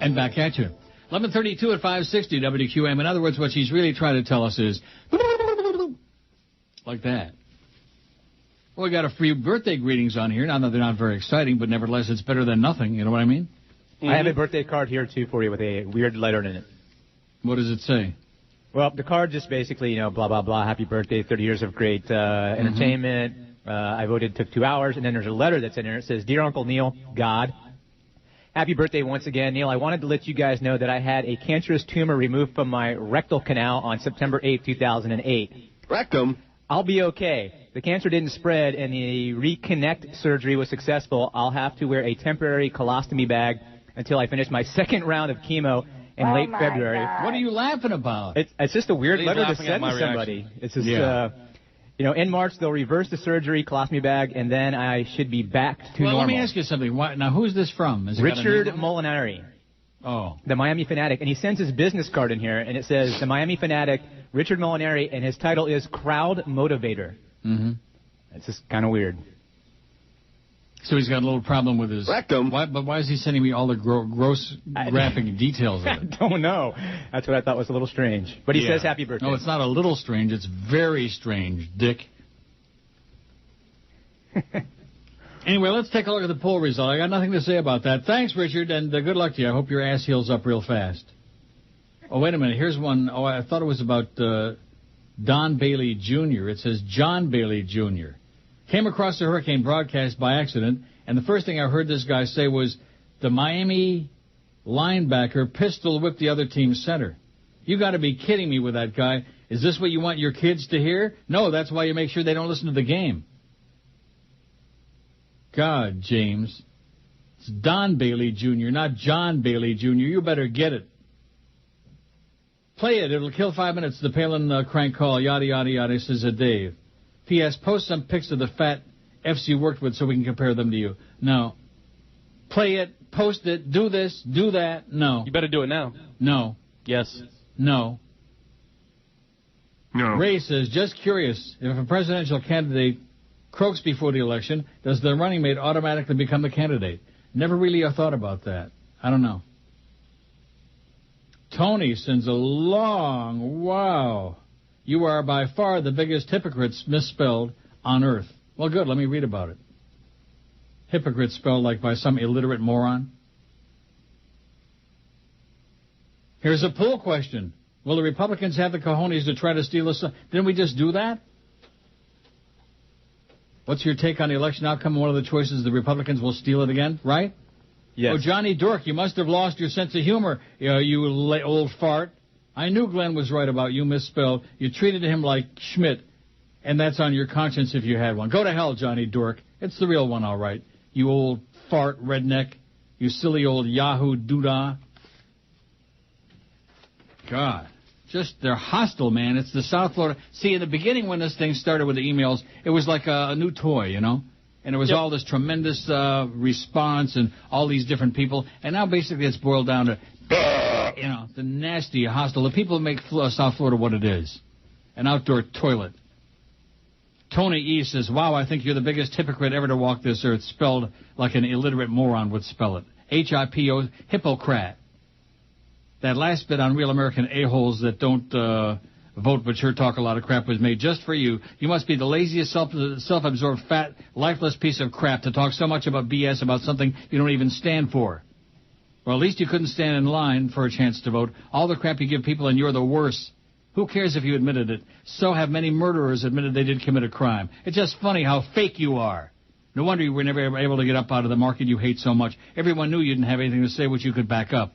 Speaker 3: And back at you. 11:32 at 560 WQAM. In other words, what she's really trying to tell us is like that. Well, we got a few birthday greetings on here. Now that they're not very exciting, but nevertheless, it's better than nothing. You know what I mean?
Speaker 11: Mm-hmm. I have a birthday card here, too, for you with a weird letter in it.
Speaker 3: What does it say?
Speaker 11: Well, the card just basically, blah, blah, blah, happy birthday, 30 years of great entertainment. I voted, took 2 hours, and then there's a letter that's in there. It says, Dear Uncle Neil, God, happy birthday once again, Neil. I wanted to let you guys know that I had a cancerous tumor removed from my rectal canal on September 8, 2008.
Speaker 8: Rectum?
Speaker 11: I'll be okay. The cancer didn't spread, and the reconnect surgery was successful. I'll have to wear a temporary colostomy bag until I finish my second round of chemo in late February.
Speaker 13: God.
Speaker 3: What are you laughing about?
Speaker 11: It's just a weird letter to send to somebody. It's just, in March they'll reverse the surgery, colostomy bag, and then I should be back to normal.
Speaker 3: Let me ask you something. Now, who's this from?
Speaker 11: Richard Molinari.
Speaker 3: Oh.
Speaker 11: The Miami Fanatic. And he sends his business card in here, and it says, the Miami Fanatic, Richard Molinari, and his title is Crowd Motivator.
Speaker 3: Mm-hmm.
Speaker 11: It's just kind of weird.
Speaker 3: So he's got a little problem with his
Speaker 8: rectum.
Speaker 3: Why is he sending me all the gross graphic details of it?
Speaker 11: I don't know. That's what I thought was a little strange. But he says happy birthday.
Speaker 3: No, it's not a little strange. It's very strange, Dick. Anyway, let's take a look at the poll result. I got nothing to say about that. Thanks, Richard, and good luck to you. I hope your ass heals up real fast. Oh, wait a minute. Here's one. Oh, I thought it was about Don Bailey Jr. It says John Bailey Jr. Came across the Hurricane broadcast by accident, and the first thing I heard this guy say was, the Miami linebacker pistol whipped the other team's center. You got to be kidding me with that guy. Is this what you want your kids to hear? No, that's why you make sure they don't listen to the game. God, James. It's Don Bailey Jr., not John Bailey Jr. You better get it. Play it. It'll kill 5 minutes. The Palin crank call, yada, yada, yada, says Dave. P.S. Post some pics of the fat Fs you worked with so we can compare them to you. No. play it, post it, do this, do that. No.
Speaker 10: You better do it now.
Speaker 3: No.
Speaker 10: Yes.
Speaker 3: No.
Speaker 20: No.
Speaker 3: Ray says, just curious, if a presidential candidate croaks before the election, does the running mate automatically become the candidate? Never really thought about that. I don't know. Tony sends a long, wow. You are by far the biggest hypocrites misspelled on earth. Well, good. Let me read about it. Hypocrite spelled like by some illiterate moron. Here's a poll question. Will the Republicans have the cojones to try to steal us? Didn't we just do that? What's your take on the election outcome? One of the choices, the Republicans will steal it again, right?
Speaker 11: Yes.
Speaker 3: Oh, Johnny Dork, you must have lost your sense of humor, you old fart. I knew Glenn was right about you misspelled. You treated him like Schmidt, and that's on your conscience if you had one. Go to hell, Johnny Dork. It's the real one, all right. You old fart redneck. You silly old Yahoo doodah. God. Just, they're hostile, man. It's the South Florida. See, in the beginning when this thing started with the emails, it was like a new toy, you know? And there was all this tremendous response and all these different people. And now basically it's boiled down to, you know, the nasty, hostile. The people who make South Florida what it is. An outdoor toilet. Tony E. says, wow, I think you're the biggest hypocrite ever to walk this earth, spelled like an illiterate moron would spell it. H-I-P-O, hippocrat. That last bit on Real American A-holes that don't vote but sure talk a lot of crap was made just for you. You must be the laziest, self-absorbed, fat, lifeless piece of crap to talk so much about BS about something you don't even stand for. Well, at least you couldn't stand in line for a chance to vote. All the crap you give people and you're the worst. Who cares if you admitted it? So have many murderers admitted they did commit a crime. It's just funny how fake you are. No wonder you were never able to get up out of the market you hate so much. Everyone knew you didn't have anything to say which you could back up.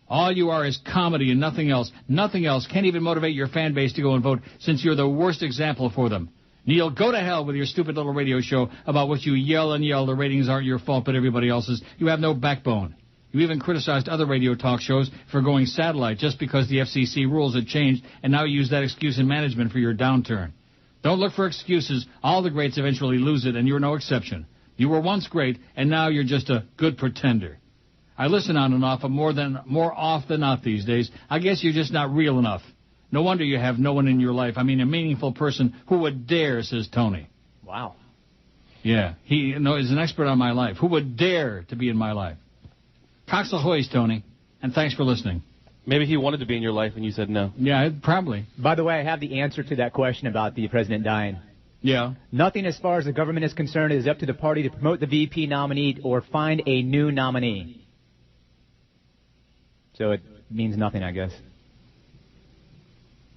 Speaker 3: All you are is comedy and nothing else. Nothing else. Can't even motivate your fan base to go and vote since you're the worst example for them. Neil, go to hell with your stupid little radio show about what you yell and yell. The ratings aren't your fault but everybody else's. You have no backbone. You even criticized other radio talk shows for going satellite just because the FCC rules had changed, and now you use that excuse in management for your downturn. Don't look for excuses. All the greats eventually lose it, and you're no exception. You were once great, and now you're just a good pretender. I listen on and off, but more off than not these days. I guess you're just not real enough. No wonder you have no one in your life. I mean, a meaningful person who would dare, says Tony.
Speaker 11: Wow.
Speaker 3: Yeah, he is an expert on my life. Who would dare to be in my life? Cox ahoy, Tony, and thanks for listening.
Speaker 10: Maybe he wanted to be in your life and you said no.
Speaker 3: Yeah, probably.
Speaker 11: By the way, I have the answer to that question about the president dying.
Speaker 3: Yeah.
Speaker 11: Nothing as far as the government is concerned. It is up to the party to promote the VP nominee or find a new nominee. So it means nothing, I guess.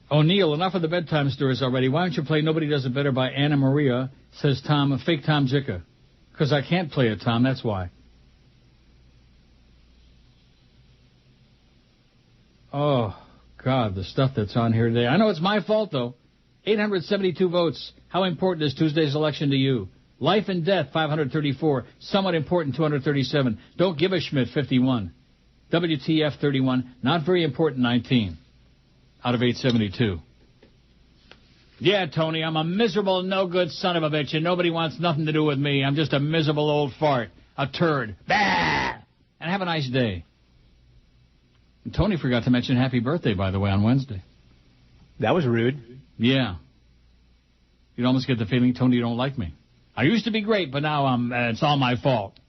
Speaker 3: O'Neill, enough of the bedtime stories already. Why don't you play Nobody Does It Better by Anna Maria, says Tom, fake Tom Jicka. Because I can't play it, Tom, that's why. Oh, God, the stuff that's on here today. I know it's my fault, though. 872 votes. How important is Tuesday's election to you? Life and death, 534. Somewhat important, 237. Don't give a Schmidt, 51. WTF, 31. Not very important, 19. Out of 872. Yeah, Tony, I'm a miserable, no-good son of a bitch, and nobody wants nothing to do with me. I'm just a miserable old fart. A turd. Bah! And have a nice day. And Tony forgot to mention happy birthday, by the way, on Wednesday.
Speaker 11: That was rude.
Speaker 3: Yeah. You'd almost get the feeling, Tony, you don't like me. I used to be great, but now it's all my fault.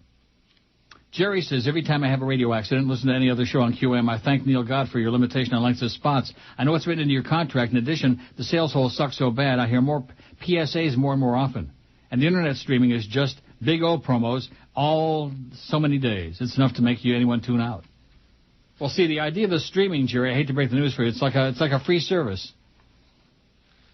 Speaker 3: Jerry says, every time I have a radio accident, listen to any other show on QM, I thank Neil God for your limitation on length of spots. I know it's written into your contract. In addition, the sales hole sucks so bad, I hear more PSAs more and more often. And the internet streaming is just big old promos all so many days. It's enough to make anyone tune out. Well, see, the idea of the streaming, Jerry, I hate to break the news for you, it's like a free service.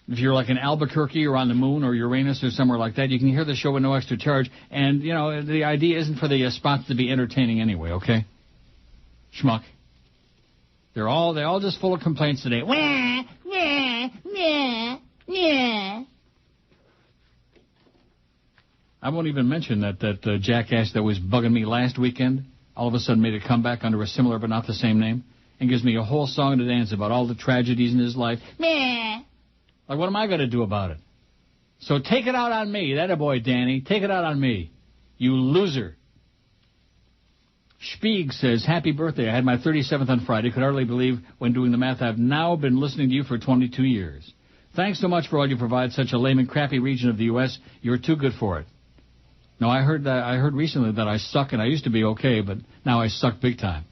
Speaker 3: If you're like in Albuquerque or on the moon or Uranus or somewhere like that, you can hear the show with no extra charge. And, you know, the idea isn't for the spots to be entertaining anyway, okay? Schmuck. They're all just full of complaints today.
Speaker 4: Wah, wah, wah, wah.
Speaker 3: I won't even mention that jackass that was bugging me last weekend all of a sudden made a comeback under a similar but not the same name and gives me a whole song to dance about all the tragedies in his life. Meh. Like, what am I going to do about it? So take it out on me. That a boy, Danny. Take it out on me. You loser. Spieg says, happy birthday. I had my 37th on Friday. Could hardly believe when doing the math I've now been listening to you for 22 years. Thanks so much for all you provide such a lame and crappy region of the U.S. You're too good for it. No, I heard recently that I suck, and I used to be okay, but now I suck big time.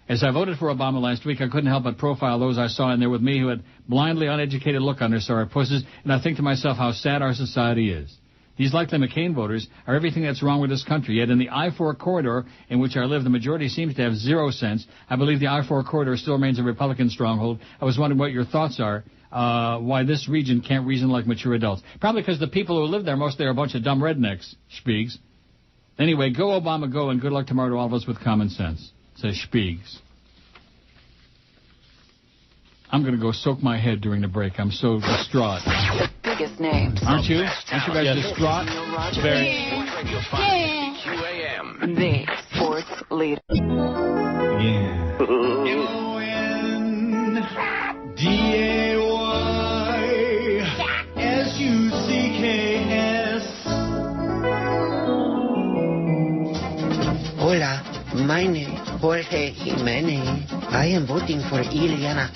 Speaker 3: As I voted for Obama last week, I couldn't help but profile those I saw in there with me who had blindly uneducated look on their sourpusses, and I think to myself how sad our society is. These likely McCain voters are everything that's wrong with this country. Yet in the I-4 corridor in which I live, the majority seems to have 0 sense. I believe the I-4 corridor still remains a Republican stronghold. I was wondering what your thoughts are, why this region can't reason like mature adults. Probably because the people who live there, mostly are a bunch of dumb rednecks, Spiegs. Anyway, go Obama, go, and good luck tomorrow to all of us with common sense, says Spiegs. I'm going to go soak my head during the break. I'm so distraught.
Speaker 9: Biggest names.
Speaker 3: Aren't you? Aren't you guys distraught?
Speaker 5: Very. QAM.
Speaker 9: The sports leader.
Speaker 3: Yeah.
Speaker 1: DAYSUCKS.
Speaker 8: Hola, my name is Jorge Jimenez. I am voting for Ileana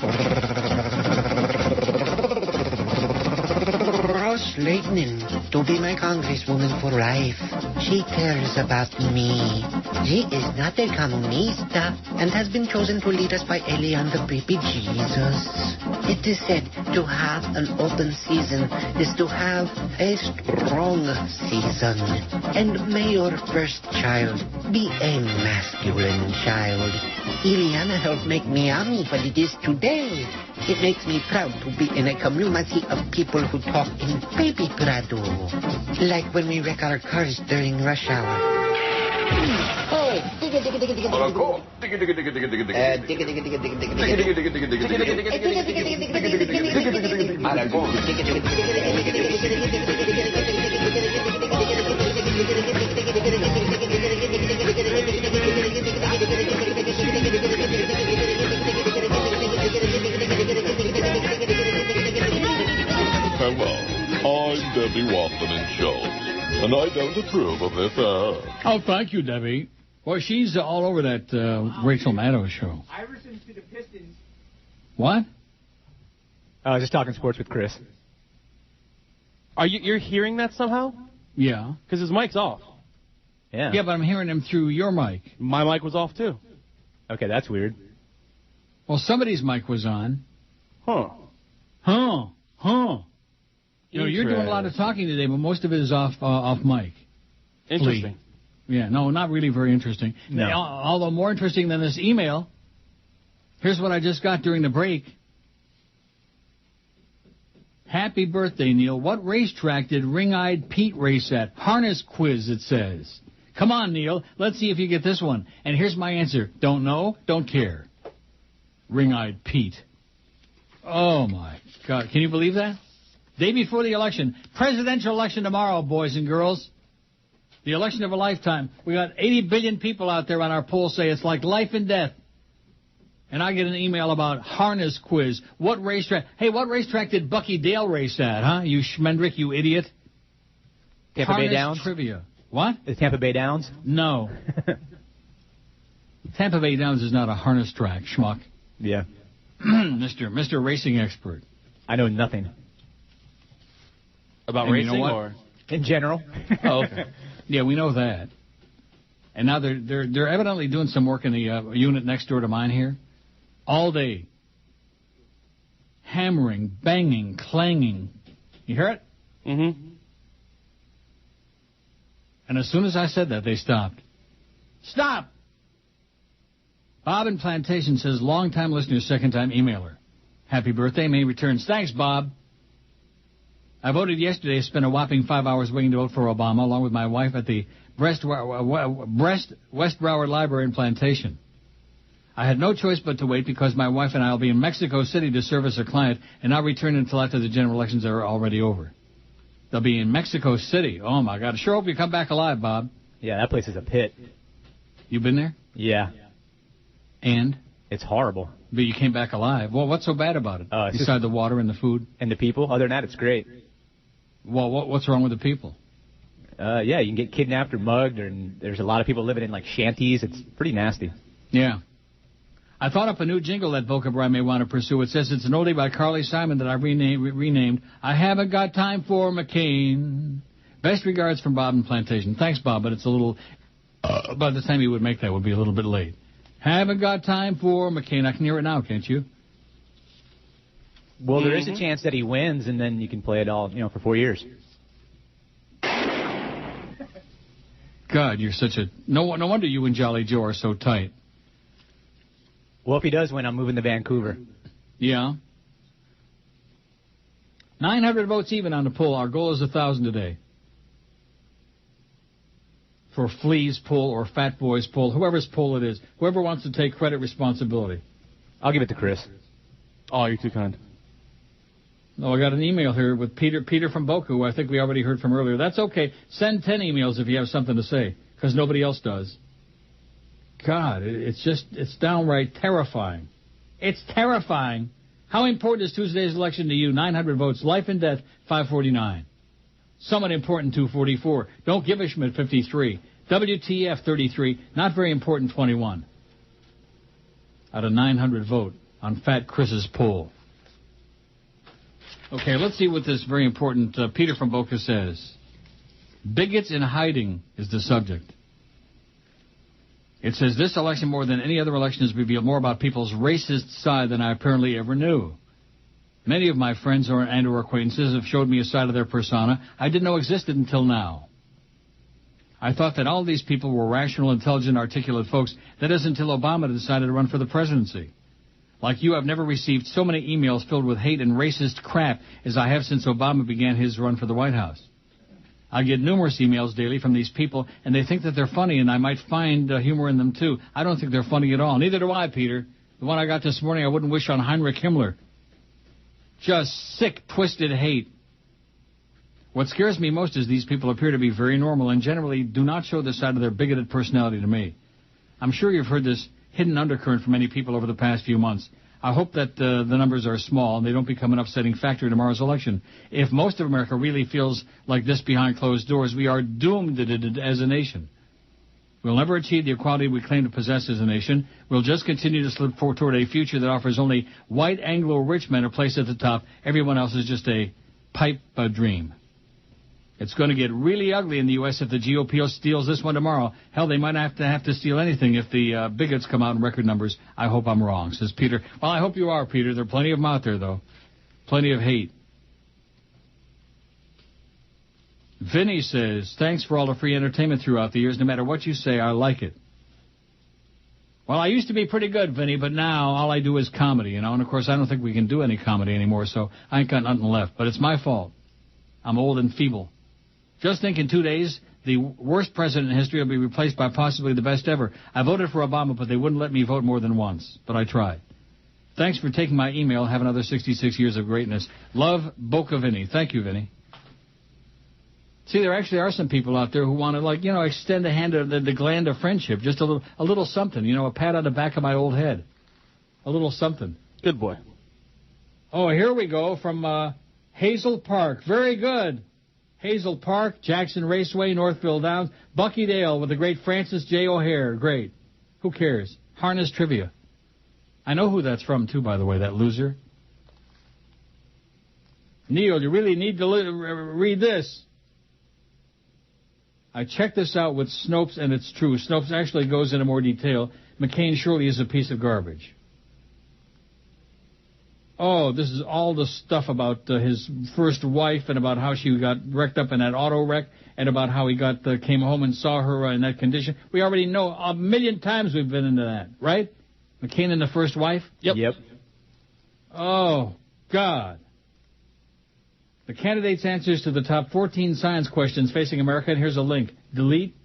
Speaker 8: Ross-Lehtinen to be my congresswoman for life. She cares about me. She is not a comunista and has been chosen to lead us by Elian the baby Jesus. It is said to have an open season is to have a strong season. And may your first child be a masculine child. Ileana helped make Miami what it is today. It makes me proud to be in a community of people who talk in baby Prado. Like when we wreck our cars during rush hour. Hey, digga digga digga digga digga. Digga digga digga digga digga. Digga digga digga digga digga. Digga digga digga digga digga. Digga digga digga digga digga.
Speaker 1: Farewell. I'm Debbie Waffleman Schultz, and I don't approve of this
Speaker 3: Oh, thank you, Debbie. Well, she's all over that Rachel Maddow show.
Speaker 11: Iverson's to the Pistons.
Speaker 3: What?
Speaker 11: Just talking sports with Chris.
Speaker 10: You're hearing that somehow?
Speaker 3: Yeah.
Speaker 10: Because his mic's off.
Speaker 11: Yeah.
Speaker 3: Yeah, but I'm hearing him through your mic.
Speaker 10: My mic was off, too.
Speaker 11: Okay, that's weird.
Speaker 3: Well, somebody's mic was on.
Speaker 10: Huh.
Speaker 3: You know, you're doing a lot of talking today, but most of it is off mic.
Speaker 10: Interesting.
Speaker 3: Flea. Yeah, no, not really very interesting.
Speaker 11: No.
Speaker 3: Although more interesting than this email, here's what I just got during the break. Happy birthday, Neil. What racetrack did Ring-Eyed Pete race at? Harness quiz, it says. Come on, Neil. Let's see if you get this one. And here's my answer. Don't know, don't care. Ring-Eyed Pete. Oh, my God. Can you believe that? Day before the election. Presidential election tomorrow, boys and girls. The election of a lifetime. We got 80 billion people out there on our poll say it's like life and death. And I get an email about harness quiz. What racetrack? Hey, what racetrack did Bucky Dale race at, huh? You schmendrick, you idiot.
Speaker 11: Tampa
Speaker 3: harness
Speaker 11: Bay Downs?
Speaker 3: Trivia. What?
Speaker 11: The Tampa Bay Downs?
Speaker 3: No. Tampa Bay Downs is not a harness track, schmuck.
Speaker 11: Yeah.
Speaker 3: Mr. Racing Expert.
Speaker 11: I know nothing.
Speaker 10: About
Speaker 3: And
Speaker 10: racing
Speaker 3: you know what?
Speaker 10: or?
Speaker 11: In general.
Speaker 10: Oh, okay.
Speaker 3: Yeah, we know that. And now they're evidently doing some work in the unit next door to mine here. All day. Hammering, banging, clanging. You hear it?
Speaker 10: Mm-hmm.
Speaker 3: And as soon as I said that, they stopped. Stop! Bob in Plantation says, long-time listener, second-time emailer. Happy birthday, May returns. Thanks, Bob. I voted yesterday, spent a whopping 5 hours waiting to vote for Obama, along with my wife at the West Broward Library in Plantation. I had no choice but to wait because my wife and I will be in Mexico City to service a client and not return until after the general elections are already over. They'll be in Mexico City. Oh, my God. I sure hope you come back alive, Bob.
Speaker 11: Yeah, that place is a pit.
Speaker 3: You been there?
Speaker 11: Yeah.
Speaker 3: And?
Speaker 11: It's horrible.
Speaker 3: But you came back alive. Well, what's so bad about it? Besides the water and the food?
Speaker 11: And the people. Other than that, it's great.
Speaker 3: Well, what's wrong with the people?
Speaker 11: Yeah, you can get kidnapped or mugged, and there's a lot of people living in, like, shanties. It's pretty nasty.
Speaker 3: Yeah. I thought up a new jingle that Vocabri may want to pursue. It says it's an oldie by Carly Simon that I renamed. I haven't got time for McCain. Best regards from Bob and Plantation. Thanks, Bob, but it's a little... by the time you would make that, would be a little bit late. Haven't got time for McCain. I can hear it now, can't you?
Speaker 11: Well, there is a chance that he wins, and then you can play it all, for 4 years.
Speaker 3: God, you're such a... No wonder you and Jolly Joe are so tight.
Speaker 11: Well, if he does win, I'm moving to Vancouver.
Speaker 3: Yeah. 900 votes even on the poll. Our goal is 1,000 today. For Flea's poll or Fat Boy's poll, whoever's poll it is. Whoever wants to take credit responsibility.
Speaker 11: I'll give it to Chris.
Speaker 10: Oh, you're too kind.
Speaker 3: Oh, I got an email here with Peter from Boca, who I think we already heard from earlier. That's okay. Send 10 emails if you have something to say, because nobody else does. God, it's downright terrifying. It's terrifying. How important is Tuesday's election to you? 900 votes. Life and death, 549. Somewhat important, 244. Don't give a Schmidt, 53. WTF, 33. Not very important, 21. Out of 900 vote on Fat Chris's poll. Okay, let's see what this very important Peter from Boca says. Bigots in hiding is the subject. It says, this election more than any other election has revealed more about people's racist side than I apparently ever knew. Many of my friends and or acquaintances have showed me a side of their persona I didn't know existed until now. I thought that all these people were rational, intelligent, articulate folks. That is until Obama decided to run for the presidency. Like you, I've never received so many emails filled with hate and racist crap as I have since Obama began his run for the White House. I get numerous emails daily from these people, and they think that they're funny, and I might find humor in them, too. I don't think they're funny at all. Neither do I, Peter. The one I got this morning, I wouldn't wish on Heinrich Himmler. Just sick, twisted hate. What scares me most is these people appear to be very normal and generally do not show the side of their bigoted personality to me. I'm sure you've heard this hidden undercurrent from many people over the past few months. I hope that the numbers are small and they don't become an upsetting factor in tomorrow's election. If most of America really feels like this behind closed doors, we are doomed as a nation. We'll never achieve the equality we claim to possess as a nation. We'll just continue to slip forward toward a future that offers only white Anglo-rich men a place at the top. Everyone else is just a pipe dream. It's going to get really ugly in the U.S. if the GOP steals this one tomorrow. Hell, they might have to steal anything if the bigots come out in record numbers. I hope I'm wrong, says Peter. Well, I hope you are, Peter. There are plenty of them out there, though. Plenty of hate. Vinny says, thanks for all the free entertainment throughout the years. No matter what you say, I like it. Well, I used to be pretty good, Vinny, but now all I do is comedy, And, of course, I don't think we can do any comedy anymore, so I ain't got nothing left. But it's my fault. I'm old and feeble. Just think in 2 days, the worst president in history will be replaced by possibly the best ever. I voted for Obama, but they wouldn't let me vote more than once. But I tried. Thanks for taking my email. Have another 66 years of greatness. Love, Boca Vinny. Thank you, Vinny. See, there actually are some people out there who want to, extend a hand of the gland of friendship. Just a little something, a pat on the back of my old head. A little something.
Speaker 10: Good boy.
Speaker 3: Oh, here we go from Hazel Park. Very good. Hazel Park, Jackson Raceway, Northville Downs, Bucky Dale with the great Francis J. O'Hare. Great. Who cares? Harness Trivia. I know who that's from, too, by the way, that loser. Neil, you really need to read this. I checked this out with Snopes, and it's true. Snopes actually goes into more detail. McCain surely is a piece of garbage. Oh, this is all the stuff about his first wife and about how she got wrecked up in that auto wreck and about how he came home and saw her in that condition. We already know a million times we've been into that, right? McCain and the first wife?
Speaker 11: Yep.
Speaker 3: Oh, God. The candidates' answers to the top 14 science questions facing America, and here's a link. Delete.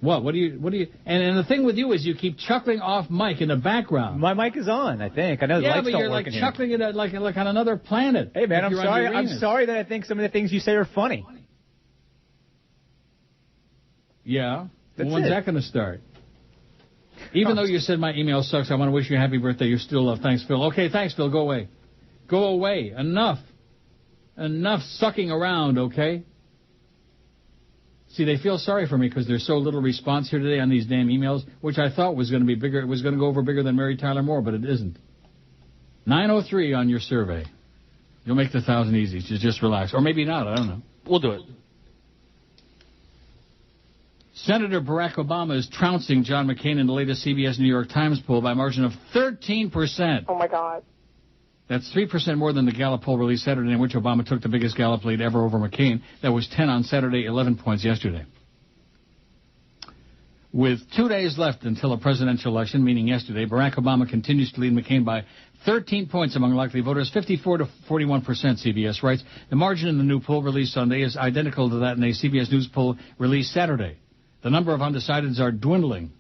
Speaker 3: What? What do you? And the thing with you is you keep chuckling off mic in the background.
Speaker 11: My mic is on, I think. I know the lights don't work.
Speaker 3: Yeah, but you're like chuckling it like on another planet.
Speaker 11: Hey, man, I'm sorry. I'm sorry that I think some of the things you say are funny.
Speaker 3: Yeah. When's that going to start? Even though you said my email sucks, I want to wish you a happy birthday. You're still loved. Thanks, Phil. Okay, thanks, Phil. Go away. Go away. Enough. Enough sucking around, okay? See, they feel sorry for me because there's so little response here today on these damn emails, which I thought was going to be bigger. It was going to go over bigger than Mary Tyler Moore, but it isn't. 903 on your survey. You'll make the 1,000 easy. Just relax. Or maybe not. I don't know.
Speaker 10: We'll do it.
Speaker 3: Senator Barack Obama is trouncing John McCain in the latest CBS New York Times poll by a margin of 13%.
Speaker 9: Oh, my God.
Speaker 3: That's 3% more than the Gallup poll released Saturday, in which Obama took the biggest Gallup lead ever over McCain. That was 10 on Saturday, 11 points yesterday. With 2 days left until a presidential election, meaning yesterday, Barack Obama continues to lead McCain by 13 points among likely voters, 54 to 41%, CBS writes. The margin in the new poll released Sunday is identical to that in a CBS News poll released Saturday. The number of undecideds are dwindling,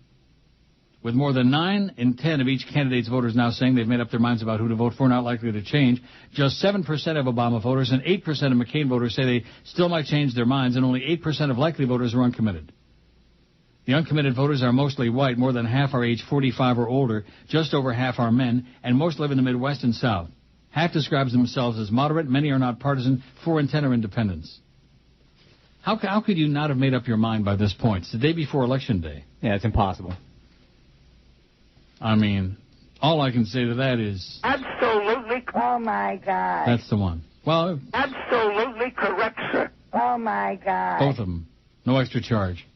Speaker 3: with more than 9 in 10 of each candidate's voters now saying they've made up their minds about who to vote for, not likely to change. Just 7% of Obama voters and 8% of McCain voters say they still might change their minds, and only 8% of likely voters are uncommitted. The uncommitted voters are mostly white. More than half are age 45 or older. Just over half are men, and most live in the Midwest and South. Half describes themselves as moderate. Many are not partisan. 4 in 10 are independents. How could you not have made up your mind by this point? It's the day before Election Day.
Speaker 11: Yeah, it's impossible.
Speaker 3: I mean, all I can say to that is...
Speaker 18: Absolutely. Oh, my God.
Speaker 3: That's the one. Well...
Speaker 18: Absolutely correct, sir. Oh, my God.
Speaker 3: Both of them. No extra charge.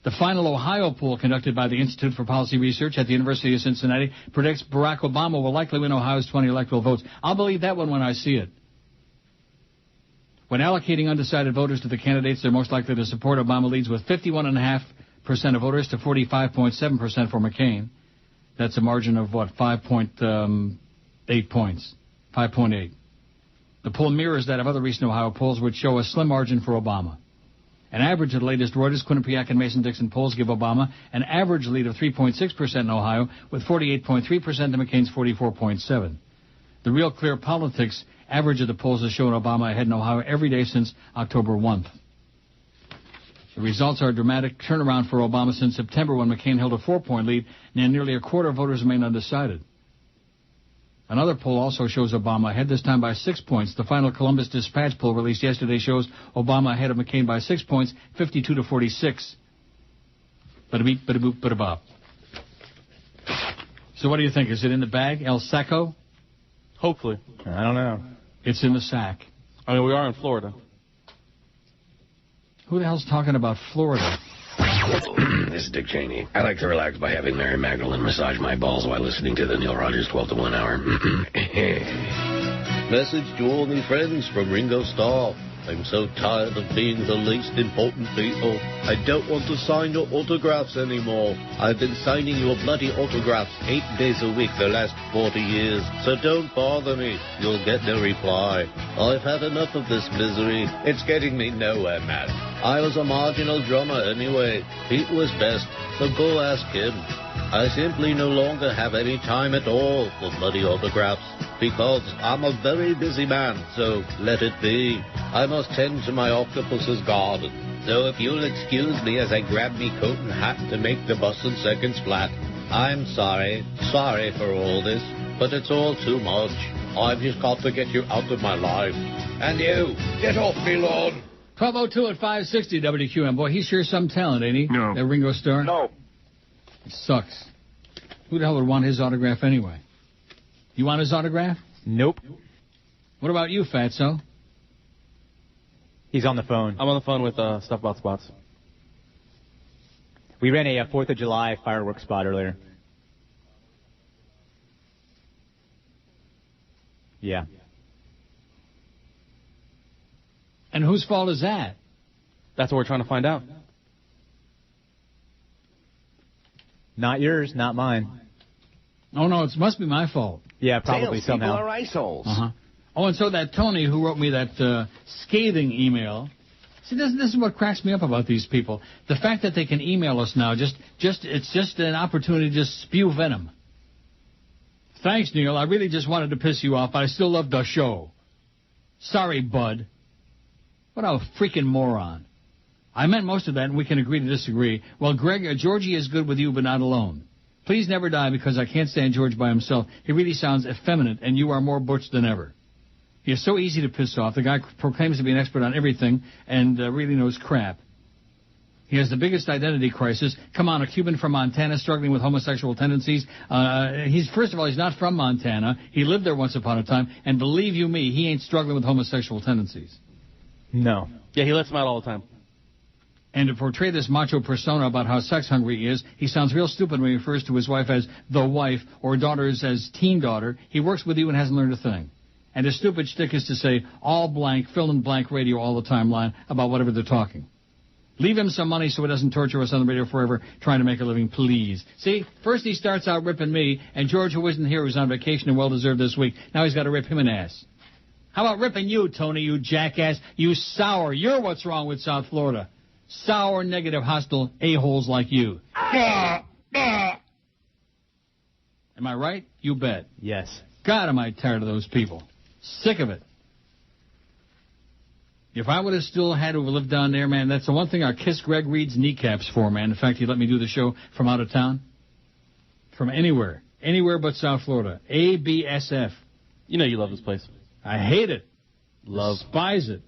Speaker 3: The final Ohio poll conducted by the Institute for Policy Research at the University of Cincinnati predicts Barack Obama will likely win Ohio's 20 electoral votes. I'll believe that one when I see it. When allocating undecided voters to the candidates they're most likely to support, Obama leads with 51.5% of voters to 45.7% for McCain. That's a margin of, 5.8 points. 5.8. The poll mirrors that of other recent Ohio polls, which show a slim margin for Obama. An average of the latest Reuters, Quinnipiac, and Mason-Dixon polls give Obama an average lead of 3.6% in Ohio, with 48.3% to McCain's 44.7%. The Real Clear Politics average of the polls has shown Obama ahead in Ohio every day since October 1st. The results are a dramatic turnaround for Obama since September, when McCain held a 4-point lead, and nearly a quarter of voters remain undecided. Another poll also shows Obama ahead, this time by 6 points. The final Columbus Dispatch poll released yesterday shows Obama ahead of McCain by 6 points, 52 to 46. Bada-beep, bada-boop, bada-bop. So what do you think? Is it in the bag, El Sacco?
Speaker 10: Hopefully.
Speaker 11: I don't know.
Speaker 3: It's in the sack.
Speaker 10: I mean, we are in Florida.
Speaker 3: Who the hell's talking about Florida?
Speaker 2: This is Dick Cheney. I like to relax by having Mary Magdalene massage my balls while listening to the Neil Rogers 12 to 1 hour.
Speaker 14: Message to all new friends from Ringo Starr. I'm so tired of being the least important Beatle. I don't want to sign your autographs anymore. I've been signing your bloody autographs 8 days a week the last 40 years. So don't bother me. You'll get no reply. I've had enough of this misery. It's getting me nowhere, man. I was a marginal drummer anyway. Pete was best, so go ask him. I simply no longer have any time at all for bloody autographs, because I'm a very busy man, so let it be. I must tend to my octopus's garden. So if you'll excuse me as I grab me coat and hat to make the bus and seconds flat, I'm sorry for all this, but it's all too much. I've just got to get you out of my life. And you, get off me lawn.
Speaker 3: 1202 at 560 WQM. Boy, he's sure some talent, ain't he?
Speaker 14: No.
Speaker 3: That Ringo Starr?
Speaker 14: No.
Speaker 3: It sucks. Who the hell would want his autograph anyway? You want his autograph?
Speaker 11: Nope.
Speaker 3: What about you, Fatso?
Speaker 11: He's on the phone.
Speaker 10: I'm on the phone with Stuff About Spots.
Speaker 11: We ran a 4th of July fireworks spot earlier. Yeah.
Speaker 3: And whose fault is that?
Speaker 10: That's what we're trying to find out.
Speaker 11: Not yours, not mine.
Speaker 3: Oh, no, it must be my fault.
Speaker 11: Yeah, probably somehow.
Speaker 2: People are assholes.
Speaker 3: Uh-huh. Oh, and so that Tony who wrote me that scathing email. See, this is what cracks me up about these people. The fact that they can email us now, it's just an opportunity to just spew venom. Thanks, Neil. I really just wanted to piss you off, but I still love the show. Sorry, bud. What a freaking moron. I meant most of that, and we can agree to disagree. Well, Greg, Georgie is good with you, but not alone. Please never die, because I can't stand George by himself. He really sounds effeminate, and you are more butch than ever. He is so easy to piss off. The guy proclaims to be an expert on everything and really knows crap. He has the biggest identity crisis. Come on, a Cuban from Montana struggling with homosexual tendencies. First of all, he's not from Montana. He lived there once upon a time. And believe you me, he ain't struggling with homosexual tendencies.
Speaker 11: No.
Speaker 10: Yeah, he lets them out all the time.
Speaker 3: And to portray this macho persona about how sex-hungry he is, he sounds real stupid when he refers to his wife as the wife or daughters as teen daughter. He works with you and hasn't learned a thing. And his stupid shtick is to say all blank, fill in blank radio all the time line about whatever they're talking. Leave him some money so he doesn't torture us on the radio forever trying to make a living, please. See, first he starts out ripping me, and George, who isn't here, who's on vacation and well-deserved this week, now he's got to rip him an ass. How about ripping you, Tony, you jackass? You sour. You're what's wrong with South Florida. Sour, negative, hostile a-holes like you. Am I right? You bet.
Speaker 11: Yes.
Speaker 3: God, am I tired of those people. Sick of it. If I would have still had to have lived down there, man, that's the one thing I kiss Greg Reed's kneecaps for, man. In fact, he let me do the show from out of town. From anywhere. Anywhere but South Florida. ABSF.
Speaker 10: You know you love this place.
Speaker 3: I hate it. Despise it.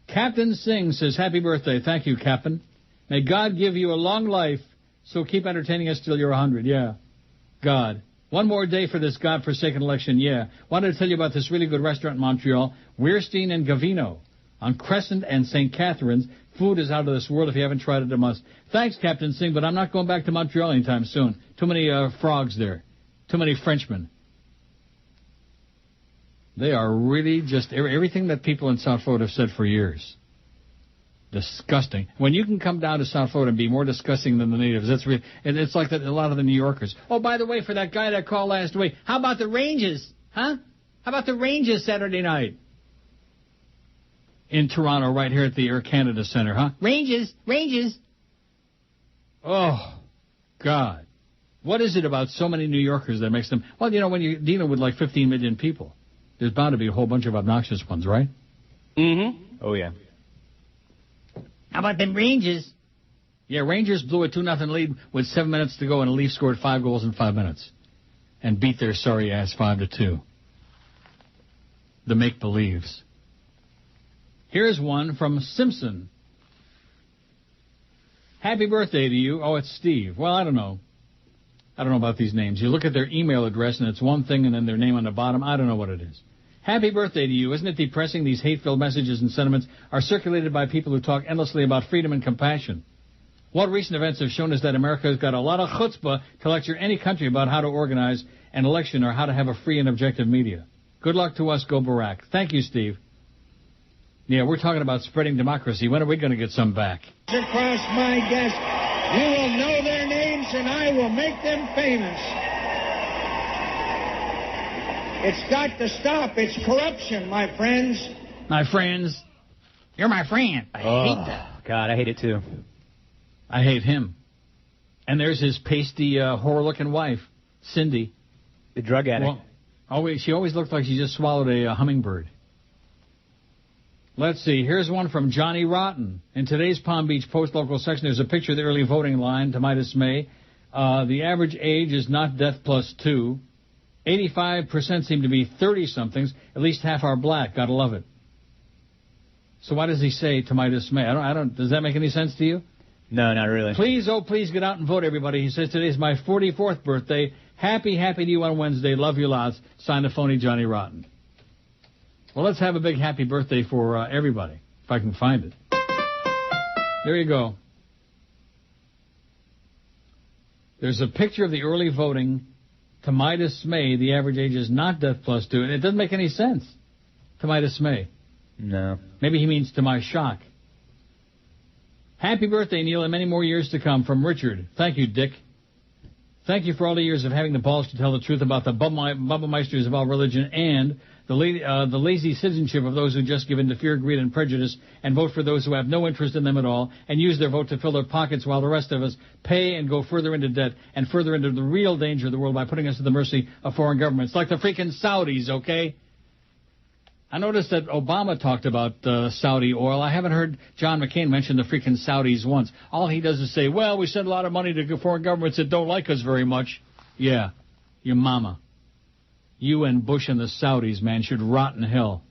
Speaker 3: Captain Singh says, happy birthday. Thank you, Captain. May God give you a long life, so keep entertaining us till you're 100. Yeah. God. One more day for this godforsaken election, yeah. Wanted to tell you about this really good restaurant in Montreal, Weirstein and Gavino, on Crescent and St. Catharines. Food is out of this world. If you haven't tried it, you must. Thanks, Captain Singh, but I'm not going back to Montreal anytime soon. Too many frogs there. Too many Frenchmen. They are really just everything that people in South Florida have said for years. Disgusting. When you can come down to South Florida and be more disgusting than the natives, it's like that, a lot of the New Yorkers. Oh, by the way, for that guy that called last week, how about the Rangers, huh? How about the Rangers Saturday night? In Toronto, right here at the Air Canada Centre, huh? Rangers. Oh, God. What is it about so many New Yorkers that makes them... Well, you know, when you're dealing with like 15 million people, there's bound to be a whole bunch of obnoxious ones, right?
Speaker 11: Mm-hmm. Oh, yeah.
Speaker 4: How about them Rangers?
Speaker 3: Yeah, Rangers blew a 2-0 lead with 7 minutes to go, and the Leafs scored 5 goals in 5 minutes and beat their sorry ass 5-2. The make-believes. Here's one from Simpson. Happy birthday to you. Oh, it's Steve. Well, I don't know. I don't know about these names. You look at their email address, and it's one thing, and then their name on the bottom. I don't know what it is. Happy birthday to you. Isn't it depressing these hate-filled messages and sentiments are circulated by people who talk endlessly about freedom and compassion? What recent events have shown us that America has got a lot of chutzpah to lecture any country about how to organize an election or how to have a free and objective media. Good luck to us. Go Barack. Thank you, Steve. Yeah, we're talking about spreading democracy. When are we going to get some back?
Speaker 15: Across my desk, you will know their names and I will make them famous. It's got to stop. It's corruption, my friends.
Speaker 3: My friends. You're my friend. I hate that.
Speaker 11: God, I hate it too.
Speaker 3: I hate him. And there's his pasty, whore-looking wife, Cindy.
Speaker 11: The drug addict.
Speaker 3: Well, she always looked like she just swallowed a hummingbird. Let's see. Here's one from Johnny Rotten. In today's Palm Beach Post local section, there's a picture of the early voting line, to my dismay. The average age is not death plus 2. 85% seem to be 30-somethings. At least half are black. Gotta love it. So why does he say, to my dismay? I don't. Does that make any sense to you?
Speaker 11: No, not really.
Speaker 3: Please, oh, please get out and vote, everybody. He says today's my 44th birthday. Happy to you on Wednesday. Love you lots. Signed the phony Johnny Rotten. Well, let's have a big happy birthday for everybody, if I can find it. There you go. There's a picture of the early voting. To my dismay, the average age is not death plus 2. And it doesn't make any sense. To my dismay.
Speaker 11: No.
Speaker 3: Maybe he means to my shock. Happy birthday, Neil, and many more years to come from Richard. Thank you, Dick. Thank you for all the years of having the balls to tell the truth about the Bubblemeisters of all religion and the lazy citizenship of those who just give in to fear, greed, and prejudice and vote for those who have no interest in them at all and use their vote to fill their pockets while the rest of us pay and go further into debt and further into the real danger of the world by putting us at the mercy of foreign governments, like the freaking Saudis, okay? I noticed that Obama talked about Saudi oil. I haven't heard John McCain mention the freaking Saudis once. All he does is say, well, we send a lot of money to foreign governments that don't like us very much. Yeah, your mama. You and Bush and the Saudis, man, should rot in hell.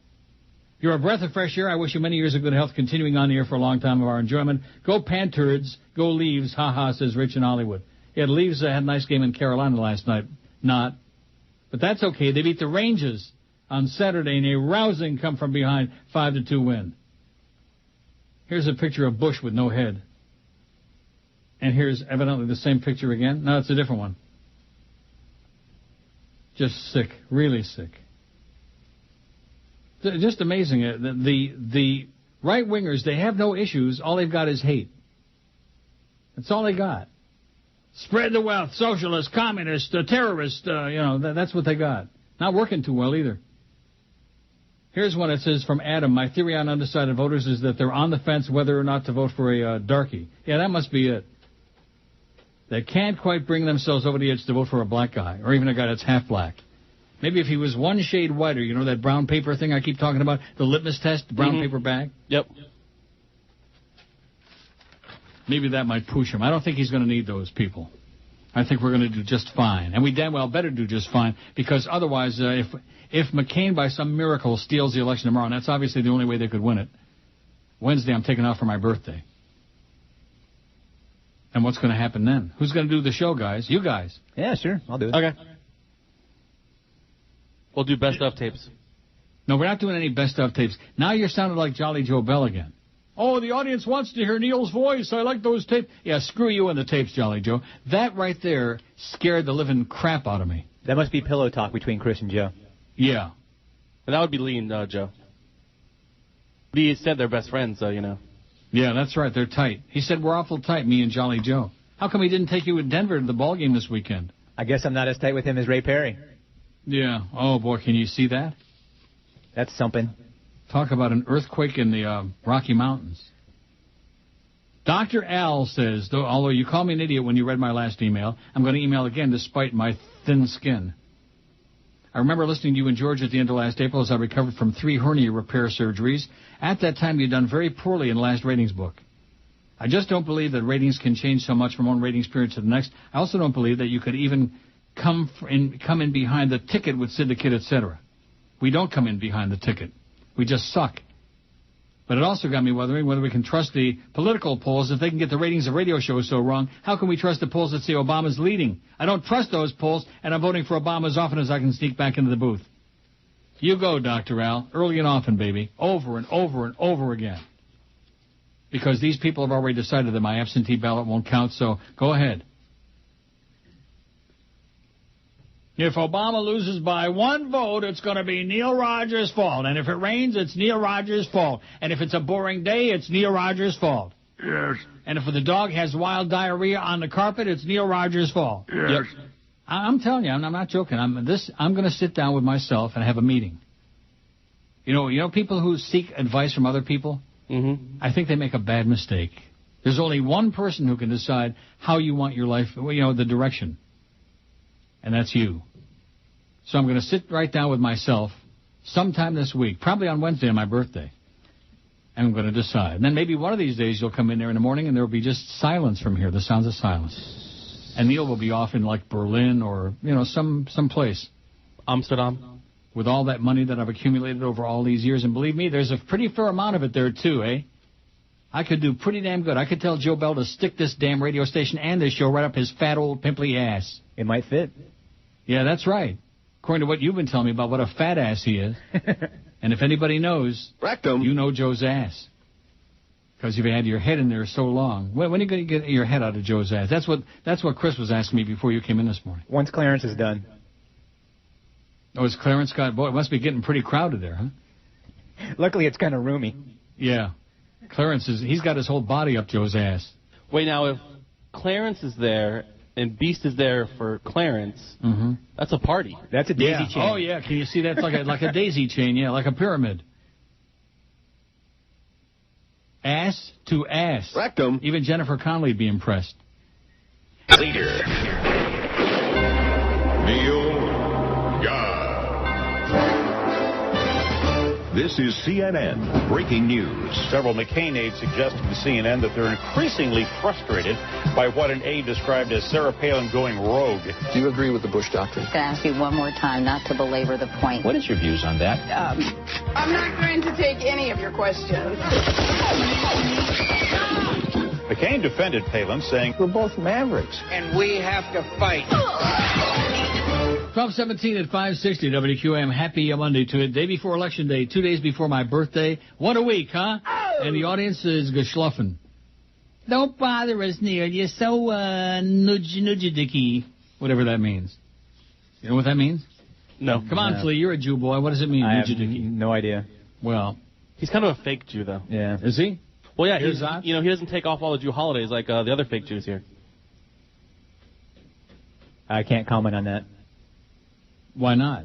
Speaker 3: You're a breath of fresh air. I wish you many years of good health, continuing on the air for a long time of our enjoyment. Go Panthers, go Leaves, ha-ha, says Rich in Hollywood. Yeah, Leaves had a nice game in Carolina last night. Not. But that's okay. They beat the Rangers on Saturday in a rousing come-from-behind 5-2 win. Here's a picture of Bush with no head. And here's evidently the same picture again. No, it's a different one. Just sick. Really sick. Just amazing. The right-wingers, they have no issues. All they've got is hate. That's all they got. Spread the wealth, socialist, communist, terrorist, that's what they got. Not working too well either. Here's one that says from Adam, my theory on undecided voters is that they're on the fence whether or not to vote for a darky. Yeah, that must be it. They can't quite bring themselves over the edge to vote for a black guy, or even a guy that's half black. Maybe if he was one shade whiter, you know that brown paper thing I keep talking about? The litmus test, the brown paper bag?
Speaker 10: Yep.
Speaker 3: Maybe that might push him. I don't think he's going to need those people. I think we're going to do just fine. And we damn well better do just fine, because otherwise, if McCain by some miracle steals the election tomorrow, and that's obviously the only way they could win it, Wednesday I'm taking off for my birthday. And what's going to happen then? Who's going to do the show, guys? You guys.
Speaker 11: Yeah, sure. I'll do it.
Speaker 10: Okay. We'll do best of tapes.
Speaker 3: No, we're not doing any best of tapes. Now you're sounding like Jolly Joe Bell again. Oh, the audience wants to hear Neil's voice. I like those tapes. Yeah, screw you and the tapes, Jolly Joe. That right there scared the living crap out of me.
Speaker 11: That must be pillow talk between Chris and Joe.
Speaker 3: Yeah.
Speaker 10: And that would be Lee and Joe. Lee said they're best friends, so,
Speaker 3: Yeah, that's right. They're tight. He said we're awful tight, me and Jolly Joe. How come he didn't take you to Denver to the ball game this weekend?
Speaker 11: I guess I'm not as tight with him as Ray Perry.
Speaker 3: Yeah. Oh, boy, can you see that?
Speaker 11: That's something.
Speaker 3: Talk about an earthquake in the Rocky Mountains. Dr. Al says, although you called me an idiot when you read my last email, I'm going to email again despite my thin skin. I remember listening to you in Georgia at the end of last April as I recovered from 3 hernia repair surgeries. At that time, you'd done very poorly in the last ratings book. I just don't believe that ratings can change so much from one ratings period to the next. I also don't believe that you could even come in behind the ticket with Sid the Kid, etc. We don't come in behind the ticket. We just suck. But it also got me wondering whether we can trust the political polls. If they can get the ratings of radio shows so wrong, how can we trust the polls that say Obama's leading? I don't trust those polls, and I'm voting for Obama as often as I can sneak back into the booth. You go, Dr. Al. Early and often, baby. Over and over and over again. Because these people have already decided that my absentee ballot won't count, so go ahead. If Obama loses by 1 vote, it's going to be Neil Rogers' fault. And if it rains, it's Neil Rogers' fault. And if it's a boring day, it's Neil Rogers' fault.
Speaker 20: Yes.
Speaker 3: And if the dog has wild diarrhea on the carpet, it's Neil Rogers' fault.
Speaker 20: Yes.
Speaker 3: Yep. I'm telling you, I'm not joking. I'm going to sit down with myself and have a meeting. You know people who seek advice from other people?
Speaker 10: Mm-hmm.
Speaker 3: I think they make a bad mistake. There's only one person who can decide how you want your life, the direction. And that's you. So I'm going to sit right down with myself sometime this week, probably on Wednesday on my birthday. And I'm going to decide. And then maybe one of these days you'll come in there in the morning and there will be just silence from here, the sounds of silence. And Neil will be off in like Berlin or, some place.
Speaker 10: Amsterdam.
Speaker 3: With all that money that I've accumulated over all these years. And believe me, there's a pretty fair amount of it there too, eh? I could do pretty damn good. I could tell Joe Bell to stick this damn radio station and this show right up his fat old pimply ass.
Speaker 11: It might fit.
Speaker 3: Yeah, that's right. According to what you've been telling me about what a fat ass he is. And if anybody knows,
Speaker 14: Rectum.
Speaker 3: You know Joe's ass. Because you've had your head in there so long. When are you going to get your head out of Joe's ass? That's what Chris was asking me before you came in this morning.
Speaker 11: Once Clarence is done.
Speaker 3: Oh, is Clarence got... Boy, it must be getting pretty crowded there, huh?
Speaker 11: Luckily, it's kind of roomy.
Speaker 3: Yeah. Clarence he's got his whole body up Joe's ass.
Speaker 10: Wait, now, if Clarence is there and Beast is there for Clarence, that's a party.
Speaker 11: That's a daisy chain.
Speaker 3: Oh, yeah. Can you see that? It's like a daisy chain, yeah, like a pyramid. Ass to ass.
Speaker 14: Rectum.
Speaker 3: Even Jennifer Connelly would be impressed.
Speaker 5: Leader.
Speaker 6: Neil God.
Speaker 16: This is CNN Breaking News.
Speaker 17: Several McCain aides suggested to CNN that they're increasingly frustrated by what an aide described as Sarah Palin going rogue.
Speaker 7: Do you agree with the Bush doctrine?
Speaker 19: I'm going to ask you one more time not to belabor the point.
Speaker 7: What is your views on that?
Speaker 9: I'm not going to take any of your questions.
Speaker 17: McCain defended Palin, saying,
Speaker 23: We're both mavericks.
Speaker 18: And we have to fight.
Speaker 3: 12:17 at 560 WQAM. Happy Monday to it. Day before Election Day, 2 days before my birthday. What a week, huh? And the audience is geschluffen. Don't bother us, Neil. You're so nudge-dicky. Whatever that means. You know what that means?
Speaker 10: No.
Speaker 3: Come on, Flea. You're a Jew boy. What does it mean,
Speaker 11: I have
Speaker 3: nudge-dicky?
Speaker 11: no idea.
Speaker 3: Well,
Speaker 10: he's kind of a fake Jew, though.
Speaker 11: Yeah.
Speaker 3: Is he?
Speaker 10: Well, yeah. He's, he doesn't take off all the Jew holidays like the other fake Jews here.
Speaker 11: I can't comment on that.
Speaker 3: Why not?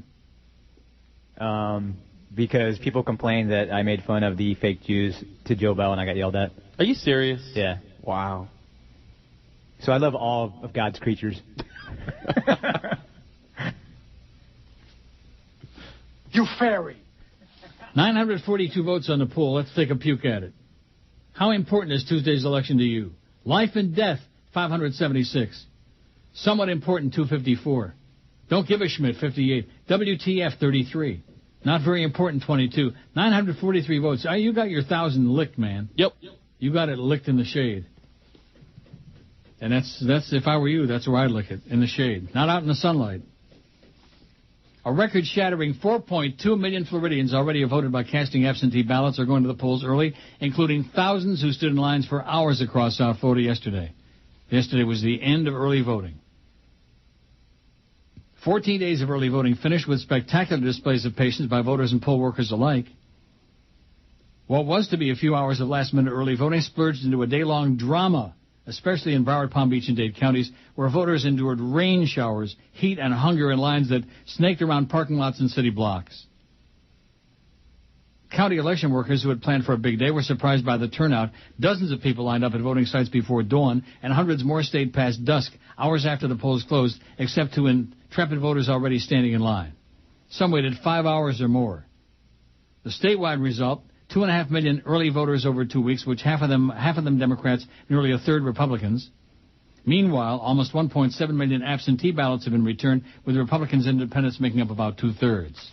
Speaker 11: Because people complained that I made fun of the fake Jews to Joe Bell and I got yelled at.
Speaker 10: Are you serious?
Speaker 11: Yeah.
Speaker 10: Wow.
Speaker 11: So I love all of God's creatures.
Speaker 18: You fairy.
Speaker 3: 942 votes on the poll. Let's take a puke at it. How important is Tuesday's election to you? Life and death, 576. Somewhat important, 254. Don't give a Schmidt, 58. WTF, 33. Not very important, 22. 943 votes. You got your 1,000 licked, man.
Speaker 10: Yep.
Speaker 3: You got it licked in the shade. And that's if I were you, that's where I'd lick it, in the shade. Not out in the sunlight. A record-shattering 4.2 million Floridians already have voted by casting absentee ballots or going to the polls early, including thousands who stood in lines for hours across South Florida yesterday. Yesterday was the end of early voting. 14 days of early voting finished with spectacular displays of patience by voters and poll workers alike. What was to be a few hours of last-minute early voting splurged into a day-long drama, especially in Broward, Palm Beach, and Dade counties, where voters endured rain showers, heat, and hunger in lines that snaked around parking lots and city blocks. County election workers who had planned for a big day were surprised by the turnout. Dozens of people lined up at voting sites before dawn, and hundreds more stayed past dusk, hours after the polls closed, except to intrepid voters already standing in line. Some waited 5 hours or more. The statewide result, 2.5 million early voters over 2 weeks, which half of them Democrats, nearly a third Republicans. Meanwhile, almost 1.7 million absentee ballots have been returned, with Republicans and independents making up about two-thirds.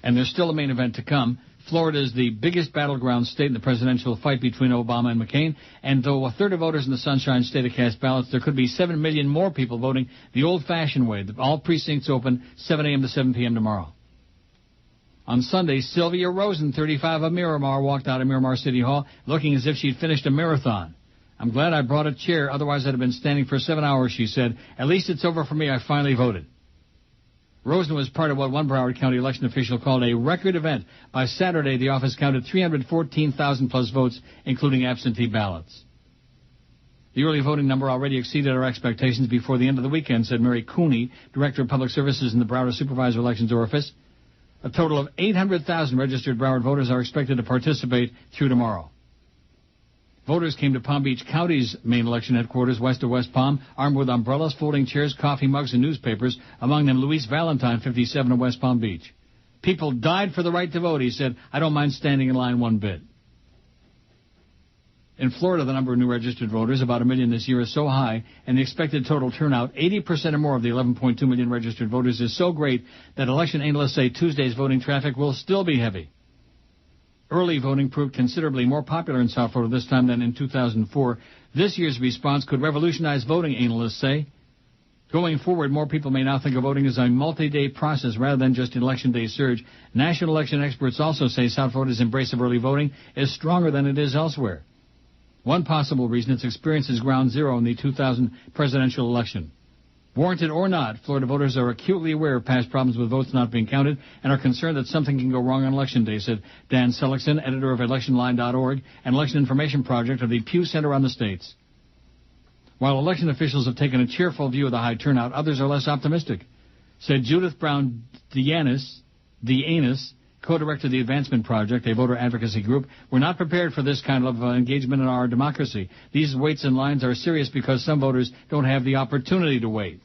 Speaker 3: And there's still a main event to come. Florida is the biggest battleground state in the presidential fight between Obama and McCain, and though a third of voters in the Sunshine State have cast ballots, there could be 7 million more people voting the old-fashioned way. All precincts open 7 a.m. to 7 p.m. tomorrow. On Sunday, Sylvia Rosen, 35 of Miramar, walked out of Miramar City Hall looking as if she'd finished a marathon. I'm glad I brought a chair, otherwise I'd have been standing for 7 hours, she said. At least it's over for me. I finally voted. Rosen was part of what one Broward County election official called a record event. By Saturday, the office counted 314,000 plus votes, including absentee ballots. The early voting number already exceeded our expectations before the end of the weekend, said Mary Cooney, Director of Public Services in the Broward Supervisor Elections Office. A total of 800,000 registered Broward voters are expected to participate through tomorrow. Voters came to Palm Beach County's main election headquarters west of West Palm, armed with umbrellas, folding chairs, coffee mugs, and newspapers, among them Luis Valentine, 57, of West Palm Beach. People died for the right to vote, he said. I don't mind standing in line one bit. In Florida, the number of new registered voters, about 1 million this year, is so high, and the expected total turnout, 80% or more of the 11.2 million registered voters, is so great that election analysts say Tuesday's voting traffic will still be heavy. Early voting proved considerably more popular in South Florida this time than in 2004. This year's response could revolutionize voting, analysts say. Going forward, more people may now think of voting as a multi-day process rather than just an election day surge. National election experts also say South Florida's embrace of early voting is stronger than it is elsewhere. One possible reason its experience is ground zero in the 2000 presidential election. Warranted or not, Florida voters are acutely aware of past problems with votes not being counted and are concerned that something can go wrong on Election Day, said Dan Seligson, editor of ElectionLine.org and Election Information Project of the Pew Center on the States. While election officials have taken a cheerful view of the high turnout, others are less optimistic, said Judith Brown Deannis, co-director of the Advancement Project, a voter advocacy group. We're not prepared for this kind of engagement in our democracy. These waits and lines are serious because some voters don't have the opportunity to wait.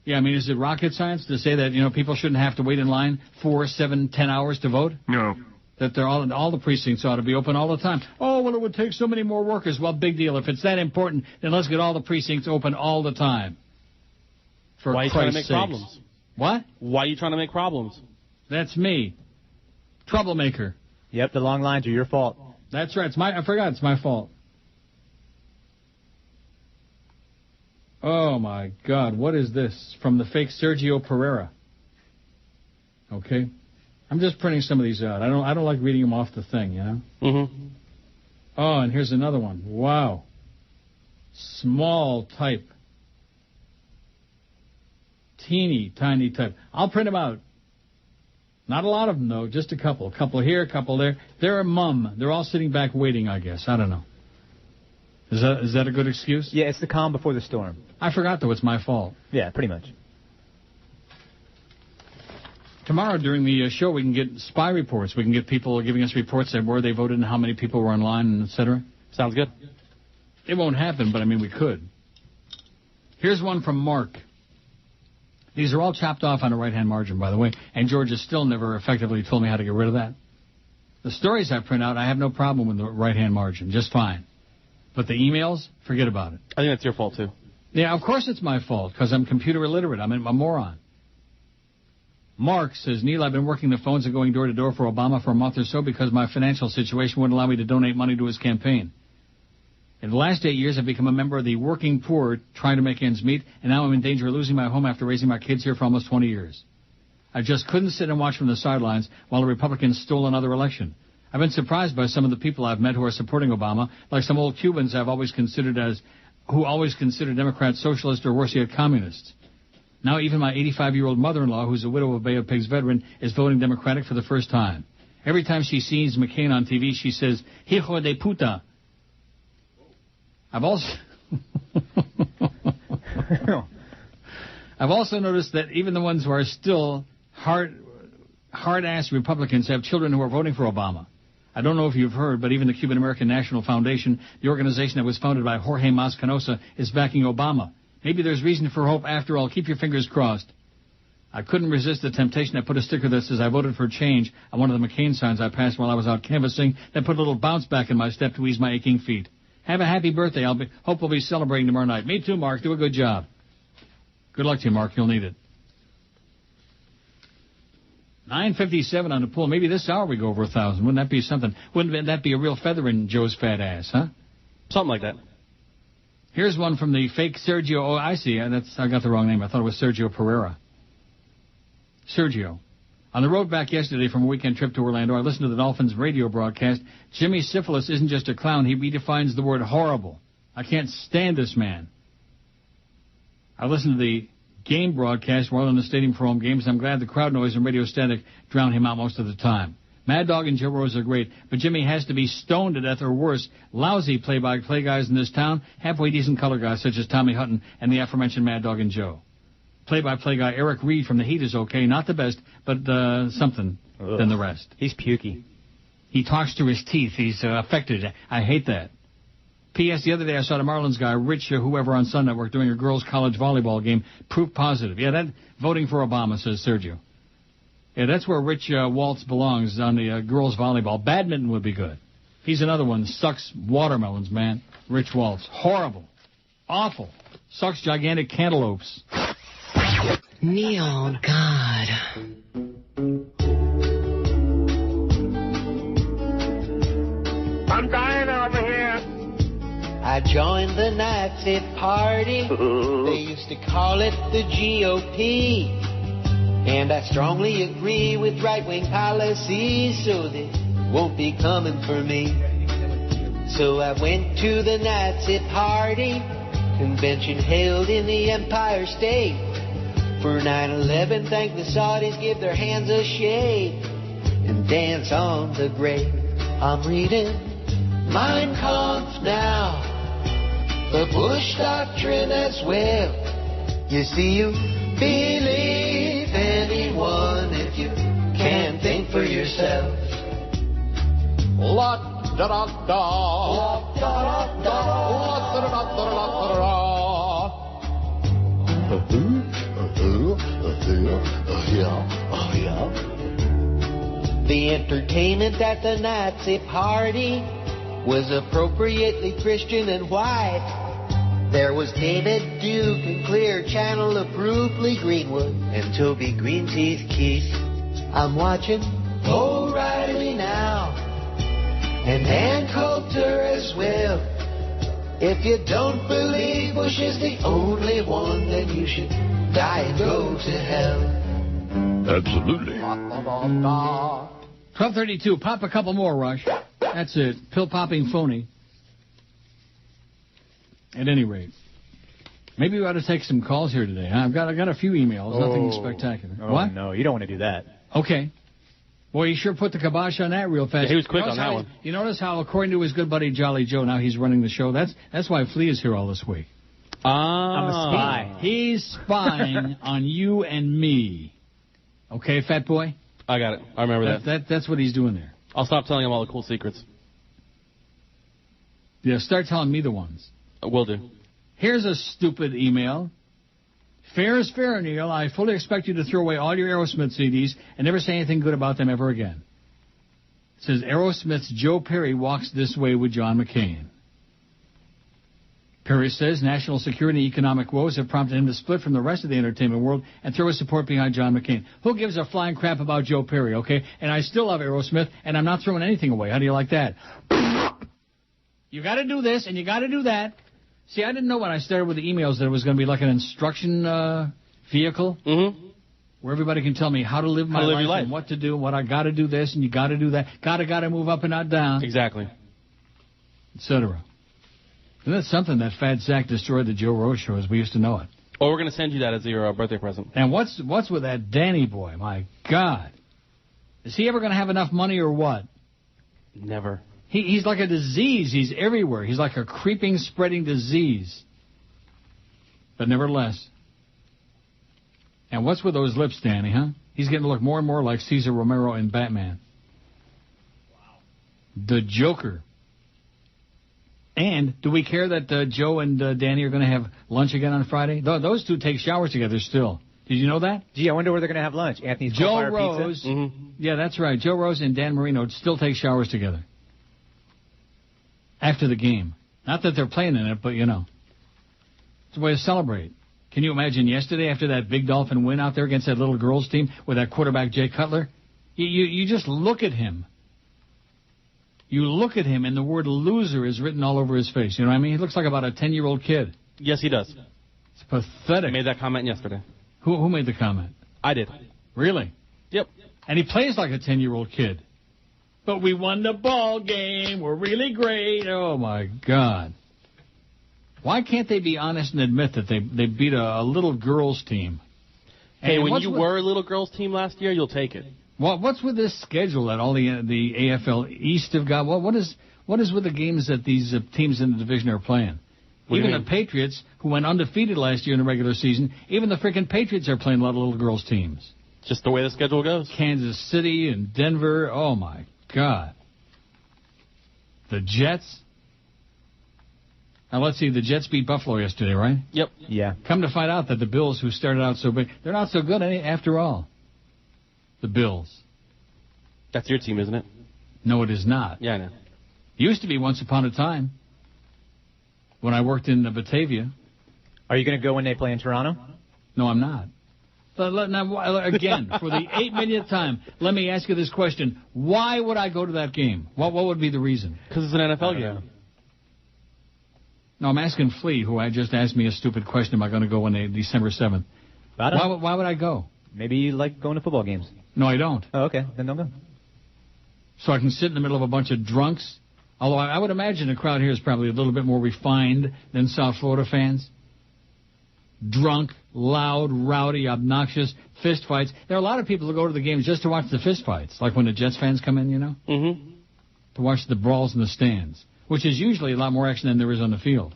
Speaker 3: Yeah, I mean, is it rocket science to say that, people shouldn't have to wait in line 4, 7, 10 hours to vote?
Speaker 20: No.
Speaker 3: That they're all the precincts ought to be open all the time. Oh, well, it would take so many more workers. Well, big deal. If it's that important, then let's get all the precincts open all the time. For
Speaker 10: Why are you trying to make problems?
Speaker 3: What?
Speaker 10: Why are you trying to make problems?
Speaker 3: That's me. Troublemaker.
Speaker 11: Yep, the long lines are your fault.
Speaker 3: That's right. I forgot. It's my fault. Oh, my God. What is this? From the fake Sergio Pereira. Okay. I'm just printing some of these out. I don't like reading them off the thing,
Speaker 10: Mm-hmm.
Speaker 3: Oh, and here's another one. Wow. Small type. Teeny, tiny type. I'll print them out. Not a lot of them, though. Just a couple. A couple here, a couple there. They're a mum. They're all sitting back waiting, I guess. I don't know. Is that a good excuse?
Speaker 11: Yeah, it's the calm before the storm.
Speaker 3: I forgot, though. It's my fault.
Speaker 11: Yeah, pretty much.
Speaker 3: Tomorrow during the show, we can get spy reports. We can get people giving us reports of where they voted and how many people were online, and et cetera.
Speaker 10: Sounds good.
Speaker 3: It won't happen, but, I mean, we could. Here's one from Mark. These are all chopped off on a right-hand margin, by the way, and George has still never effectively told me how to get rid of that. The stories I print out, I have no problem with the right-hand margin, just fine. But the emails, forget about it.
Speaker 10: I think that's your fault, too.
Speaker 3: Yeah, of course it's my fault, because I'm computer illiterate. I'm a moron. Mark says, Neil, I've been working the phones and going door-to-door for Obama for a month or so because my financial situation wouldn't allow me to donate money to his campaign. In the last 8 years, I've become a member of the working poor trying to make ends meet, and now I'm in danger of losing my home after raising my kids here for almost 20 years. I just couldn't sit and watch from the sidelines while the Republicans stole another election. I've been surprised by some of the people I've met who are supporting Obama, like some old Cubans who always considered Democrats socialist or worse yet communists. Now even my 85-year-old mother-in-law, who's a widow of Bay of Pigs veteran, is voting Democratic for the first time. Every time she sees McCain on TV, she says, "Hijo de puta." I've also noticed that even the ones who are still hard-ass Republicans have children who are voting for Obama. I don't know if you've heard, but even the Cuban American National Foundation, the organization that was founded by Jorge Mascanosa, is backing Obama. Maybe there's reason for hope after all. Keep your fingers crossed. I couldn't resist the temptation. I put a sticker that says I voted for change on one of the McCain signs I passed while I was out canvassing, then put a little bounce back in my step to ease my aching feet. Have a happy birthday. Hope we'll be celebrating tomorrow night. Me too, Mark. Do a good job. Good luck to you, Mark. You'll need it. 9:57 on the pool. Maybe this hour we go over 1,000. Wouldn't that be something? Wouldn't that be a real feather in Joe's fat ass, huh?
Speaker 10: Something like that.
Speaker 3: Here's one from the fake Sergio. Oh, I see. I got the wrong name. I thought it was Sergio Pereira. Sergio. On the road back yesterday from a weekend trip to Orlando, I listened to the Dolphins radio broadcast. Jimmy Syphilis isn't just a clown. He redefines the word horrible. I can't stand this man. I listened to the game broadcast while in the stadium for home games. I'm glad the crowd noise and radio static drown him out most of the time. Mad Dog and Joe Rose are great, but Jimmy has to be stoned to death or worse. Lousy play-by-play guys in this town, halfway decent color guys such as Tommy Hutton and the aforementioned Mad Dog and Joe. Play-by-play guy Eric Reed from The Heat is okay, not the best, but something than the rest.
Speaker 11: He's pukey.
Speaker 3: He talks through his teeth. He's affected. I hate that. P.S. The other day I saw the Marlins guy, Rich, whoever on Sun Network, doing a girls' college volleyball game. Proof positive. Yeah, that voting for Obama, says Sergio. Yeah, that's where Rich Waltz belongs, on the girls' volleyball. Badminton would be good. He's another one. Sucks watermelons, man. Rich Waltz. Horrible. Awful. Sucks gigantic cantaloupes.
Speaker 8: Neil, God.
Speaker 18: I'm dying over here.
Speaker 8: I joined the Nazi party. They used to call it the GOP. And I strongly agree with right-wing policies, so they won't be coming for me. So I went to the Nazi party, convention held in the Empire State. For 9/11, thank the Saudis, give their hands a shake, and dance on the grave. I'm reading Mein Kampf now, the Bush Doctrine as well. You see, you believe anyone if you can't think for yourself. La da da da, la da da da, la da da da da da. entertainment at the Nazi party was appropriately Christian and white. There was David Duke and Clear Channel approved Lee Greenwood and Toby Greenteeth Keith. I'm watching O'Reilly now and Ann Coulter as well. If you don't believe Bush is the only one, then you should die and go to hell.
Speaker 16: Absolutely.
Speaker 3: 12:32. Pop a couple more, Rush. That's it. Pill-popping phony. At any rate. Maybe we ought to take some calls here today. I've got a few emails. Nothing spectacular.
Speaker 11: Oh,
Speaker 3: what?
Speaker 11: No, you don't want to do that.
Speaker 3: Okay. Boy, you sure put the kibosh on that real fast.
Speaker 10: Yeah, he was quick on that one.
Speaker 3: You notice how, according to his good buddy Jolly Joe, now he's running the show? That's why Flea is here all this week.
Speaker 11: I'm a spy.
Speaker 3: He's spying on you and me. Okay, fat boy?
Speaker 10: I got it. I remember that.
Speaker 3: That's what he's doing there.
Speaker 10: I'll stop telling him all the cool secrets.
Speaker 3: Yeah, start telling me the ones.
Speaker 10: Will do.
Speaker 3: Here's a stupid email. Fair is fair, Neil. I fully expect you to throw away all your Aerosmith CDs and never say anything good about them ever again. It says, Aerosmith's Joe Perry walks this way with John McCain. Perry says national security and economic woes have prompted him to split from the rest of the entertainment world and throw his support behind John McCain. Who gives a flying crap about Joe Perry, okay? And I still love Aerosmith, and I'm not throwing anything away. How do you like that? You got to do this, and you got to do that. See, I didn't know when I started with the emails that it was going to be like an instruction vehicle where everybody can tell me how to live my life and what to do, what I got to do this, and you got to do that. Got to move up and not down.
Speaker 10: Exactly.
Speaker 3: Etc. Isn't that something that Fat Zach destroyed the Joe Rose show as we used to know it?
Speaker 10: Oh, we're going to send you that as your birthday present.
Speaker 3: And what's with that Danny boy? My God. Is he ever going to have enough money or what?
Speaker 10: Never.
Speaker 3: He's like a disease. He's everywhere. He's like a creeping, spreading disease. But nevertheless. And what's with those lips, Danny, huh? He's getting to look more and more like Cesar Romero in Batman. Wow. The Joker. And do we care that Joe and Danny are going to have lunch again on Friday? Those two take showers together still. Did you know that?
Speaker 11: Gee, I wonder where they're going to have lunch. Anthony's
Speaker 3: Joe Rose.
Speaker 11: Pizza?
Speaker 3: Yeah, that's right. Joe Rose and Dan Marino still take showers together. After the game. Not that they're playing in it, but, you know. It's a way to celebrate. Can you imagine yesterday after that big Dolphin win out there against that little girls team with that quarterback Jay Cutler? You just look at him. You look at him and the word loser is written all over his face. You know what I mean? He looks like about a 10-year-old kid.
Speaker 10: Yes, he does.
Speaker 3: It's pathetic.
Speaker 10: I made that comment yesterday.
Speaker 3: Who made the comment?
Speaker 10: I did.
Speaker 3: Really?
Speaker 10: Yep.
Speaker 3: And he plays like a 10-year-old kid. But we won the ball game. We're really great. Oh, my God. Why can't they be honest and admit that they beat a little girls' team?
Speaker 10: Hey,
Speaker 3: and
Speaker 10: when you were a little girls' team last year, you'll take it.
Speaker 3: What's with this schedule that all the AFL East have got? What is with the games that these teams in the division are playing? Even the Patriots, who went undefeated last year in the regular season, even the freaking Patriots are playing a lot of little girls' teams.
Speaker 10: Just the way the schedule goes.
Speaker 3: Kansas City and Denver. Oh, my God. The Jets. Now, let's see. The Jets beat Buffalo yesterday, right?
Speaker 10: Yep.
Speaker 11: Yeah.
Speaker 3: Come to find out that the Bills, who started out so big, they're not so good after all. The Bills.
Speaker 10: That's your team, isn't it?
Speaker 3: No, it is not.
Speaker 10: Yeah, I know.
Speaker 3: Used to be once upon a time when I worked in Batavia.
Speaker 11: Are you going to go when they play in Toronto?
Speaker 3: No, I'm not. But now, again, for the 8 millionth time, let me ask you this question. Why would I go to that game? What would be the reason?
Speaker 10: Because it's an NFL game.
Speaker 3: No, I'm asking Flea, who I just asked me a stupid question. Am I going to go on December 7th? Why would I go?
Speaker 11: Maybe you like going to football games.
Speaker 3: No, I don't.
Speaker 11: Oh, okay. Then don't go.
Speaker 3: So I can sit in the middle of a bunch of drunks? Although I would imagine the crowd here is probably a little bit more refined than South Florida fans. Drunk, loud, rowdy, obnoxious, fist fights. There are a lot of people who go to the games just to watch the fist fights, like when the Jets fans come in, you know?
Speaker 10: Mm-hmm.
Speaker 3: To watch the brawls in the stands, which is usually a lot more action than there is on the field.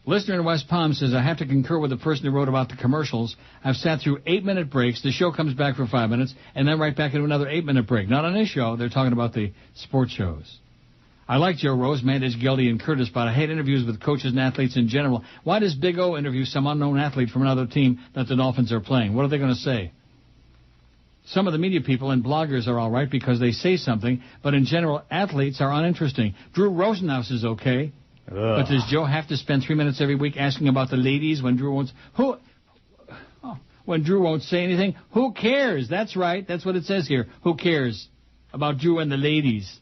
Speaker 3: Listener in West Palm says, I have to concur with the person who wrote about the commercials. I've sat through 8-minute breaks. The show comes back for 5 minutes, and then right back into another 8-minute break. Not on this show. They're talking about the sports shows. I like Joe Rose, Mandage, Geldy, and Curtis, but I hate interviews with coaches and athletes in general. Why does Big O interview some unknown athlete from another team that the Dolphins are playing? What are they going to say? Some of the media people and bloggers are all right because they say something, but in general, athletes are uninteresting. Drew Rosenhaus is okay.
Speaker 11: Ugh.
Speaker 3: But does Joe have to spend 3 minutes every week asking about the ladies when Drew won't... When Drew won't say anything? Who cares? That's right. That's what it says here. Who cares about Drew and the ladies?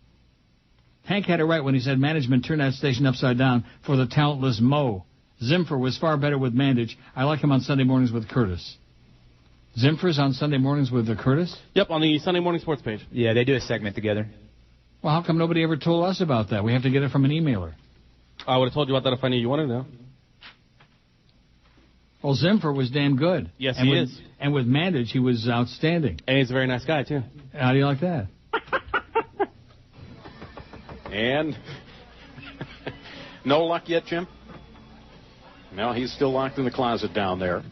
Speaker 3: Hank had it right when he said management turned that station upside down for the talentless Mo. Zimfer was far better with Mandich. I like him on Sunday mornings with Curtis. Zimfer's on Sunday mornings with Curtis?
Speaker 10: Yep, on the Sunday Morning Sports page.
Speaker 11: Yeah, they do a segment together.
Speaker 3: Well, how come nobody ever told us about that? We have to get it from an emailer.
Speaker 10: I would have told you about that if I knew you wanted to know.
Speaker 3: Well, Zimfer was damn good.
Speaker 10: Yes, he is.
Speaker 3: And with Mandich, he was outstanding.
Speaker 10: And he's a very nice guy, too.
Speaker 3: How do you like that?
Speaker 17: And no luck yet, Jim? No, he's still locked in the closet down there.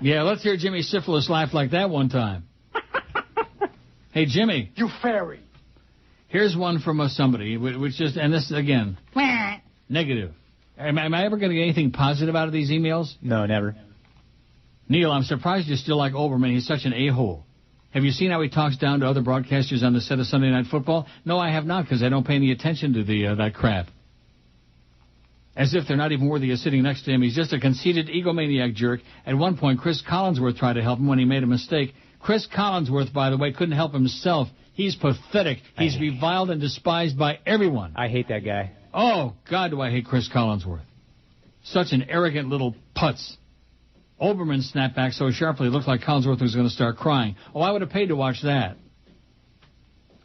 Speaker 3: Yeah, let's hear Jimmy Syphilis laugh like that one time. Hey, Jimmy.
Speaker 15: You fairy.
Speaker 3: Here's one from somebody, which just, and this, again, negative. Am I ever going to get anything positive out of these emails?
Speaker 11: No, never.
Speaker 3: Neil, I'm surprised you still like Oberman. He's such an a-hole. Have you seen how he talks down to other broadcasters on the set of Sunday Night Football? No, I have not, because I don't pay any attention to that crap. As if they're not even worthy of sitting next to him. He's just a conceited egomaniac jerk. At one point, Chris Collinsworth tried to help him when he made a mistake. Chris Collinsworth, by the way, couldn't help himself. He's pathetic. He's reviled and despised by everyone.
Speaker 11: I hate that guy.
Speaker 3: Oh, God, do I hate Chris Collinsworth. Such an arrogant little putz. Oberman snapped back so sharply it looked like Collinsworth was going to start crying. Oh, I would have paid to watch that.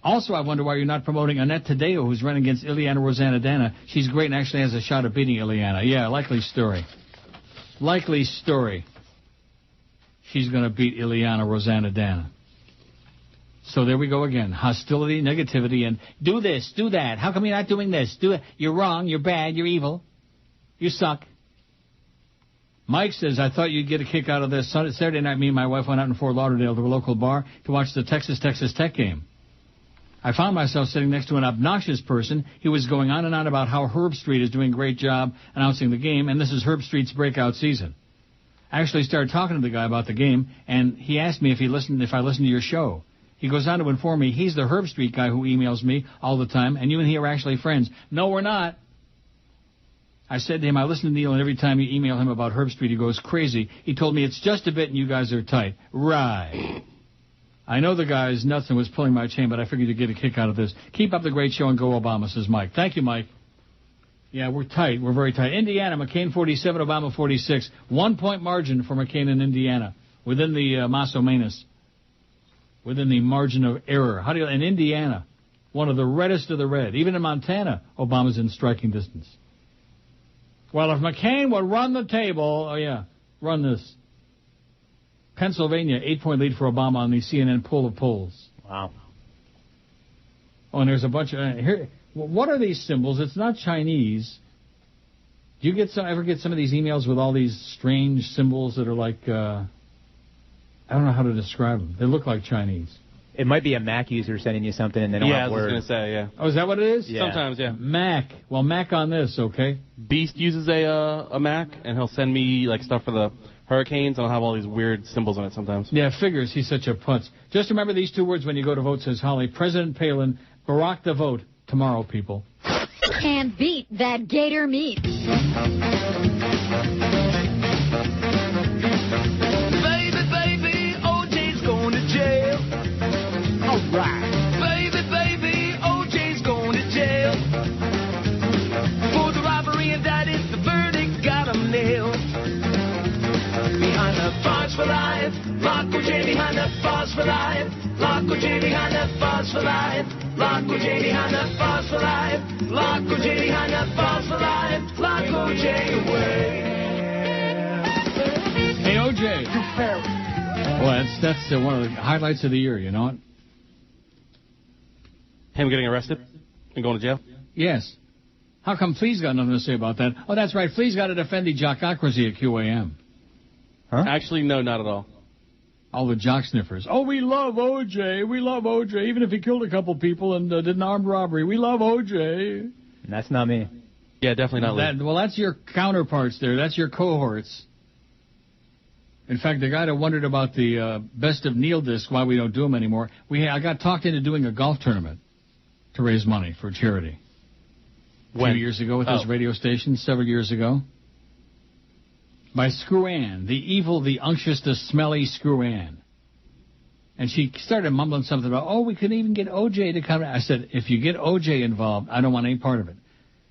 Speaker 3: Also, I wonder why you're not promoting Annette Tadeo, who's running against Ileana Rosanna-Dana. She's great and actually has a shot at beating Ileana. Yeah, likely story. Likely story. She's going to beat Ileana Rosanna-Dana. So there we go again. Hostility, negativity, and do this, do that. How come you're not doing this? Do it. You're wrong, you're bad, you're evil. You suck. Mike says, I thought you'd get a kick out of this. Saturday night, me and my wife went out in Fort Lauderdale to a local bar to watch the Texas Tech game. I found myself sitting next to an obnoxious person. He was going on and on about how Herb Street is doing a great job announcing the game, and this is Herb Street's breakout season. I actually started talking to the guy about the game, and he asked me if I listened to your show. He goes on to inform me he's the Herb Street guy who emails me all the time, and you and he are actually friends. No, we're not. I said to him, I listen to Neil, and every time you email him about Herb Street, he goes crazy. He told me it's just a bit and you guys are tight. Right. I know the guy is nuts and was pulling my chain, but I figured you'd get a kick out of this. Keep up the great show and go Obama, says Mike. Thank you, Mike. Yeah, we're tight. We're very tight. Indiana, McCain 47, Obama 46. 1 point margin for McCain in Indiana within the Mas-o-Menos. Within the margin of error. In Indiana, one of the reddest of the red. Even in Montana, Obama's in striking distance. Well, if McCain would run the table, run this. Pennsylvania, 8-point lead for Obama on the CNN poll of polls.
Speaker 11: Wow.
Speaker 3: Oh, and there's a bunch of... here. What are these symbols? It's not Chinese. Do you ever get some of these emails with all these strange symbols that are like... I don't know how to describe them. They look like Chinese.
Speaker 11: It might be a Mac user sending you something and they don't have words.
Speaker 10: I was going to say, yeah.
Speaker 3: Oh, is that what it is?
Speaker 10: Yeah. Sometimes, yeah.
Speaker 3: Mac. Well, Mac on this, okay?
Speaker 10: Beast uses a Mac, and he'll send me like stuff for the hurricanes, and I'll have all these weird symbols on it sometimes.
Speaker 3: Yeah, figures. He's such a putz. Just remember these two words when you go to vote, says Holly. President Palin, Barack the vote. Tomorrow, people.
Speaker 13: Can't beat that gator meat.
Speaker 12: Baby, OJ's going to jail. All right. Baby, OJ's going to jail. For the robbery and that is the verdict, got him nailed. Behind the bars for life, lock OJ behind the bars for life. Lock OJ behind the bars for life. Lock OJ behind the bars for life. Lock OJ behind the bars for life. Lock OJ away.
Speaker 3: Hey, OJ. Well, that's one of the highlights of the year, you know what?
Speaker 10: Him getting arrested and going to jail?
Speaker 3: Yes. How come Flea's got nothing to say about that? Oh, that's right. Flea's got to defend the jockocracy at QAM.
Speaker 10: Huh? Actually, no, not at all.
Speaker 3: All the jock sniffers. Oh, we love OJ. We love OJ. Even if he killed a couple people and did an armed robbery. We love OJ.
Speaker 11: That's not me.
Speaker 10: Yeah, definitely not me.
Speaker 3: Well, that's your counterparts there. That's your cohorts. In fact, the guy that wondered about the Best of Neil disc, why we don't do them anymore, I got talked into doing a golf tournament to raise money for charity.
Speaker 10: When?
Speaker 3: 2 years ago with this radio station, several years ago. By Screw Ann, the evil, the unctuous, the smelly Screw Ann. And she started mumbling something about, we could even get OJ to come. I said, if you get OJ involved, I don't want any part of it.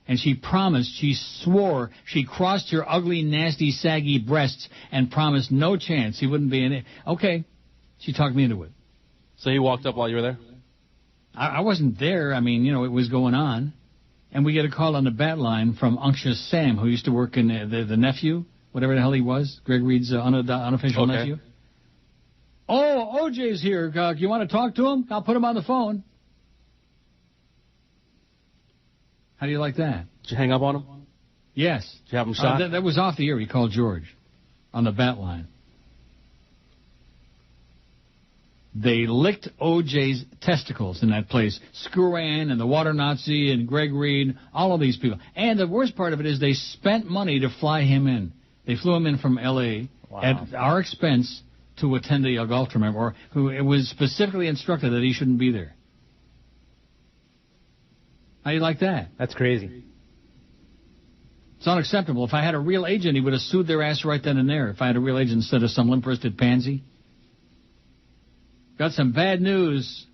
Speaker 3: And she promised, she swore, she crossed her ugly, nasty, saggy breasts and promised no chance he wouldn't be in it. Okay. She talked me into it.
Speaker 10: So he walked up while you were there?
Speaker 3: I wasn't there. I mean, it was going on. And we get a call on the bat line from unctuous Sam, who used to work in the nephew, whatever the hell he was, Greg Reed's unofficial nephew. Oh, OJ's here. You want to talk to him? I'll put him on the phone. How do you like that?
Speaker 10: Did you hang up on him?
Speaker 3: Yes.
Speaker 10: Did you have him shot?
Speaker 3: That was off the air. He called George on the bat line. They licked OJ's testicles in that place. Screw Ann and the Water Nazi and Greg Reed, all of these people. And the worst part of it is they spent money to fly him in. They flew him in from L.A. At our expense to attend the golf tournament, or it was specifically instructed that he shouldn't be there. How do you like that?
Speaker 11: That's crazy.
Speaker 3: It's unacceptable. If I had a real agent, he would have sued their ass right then and there. If I had a real agent instead of some limp-wristed pansy. Got some bad news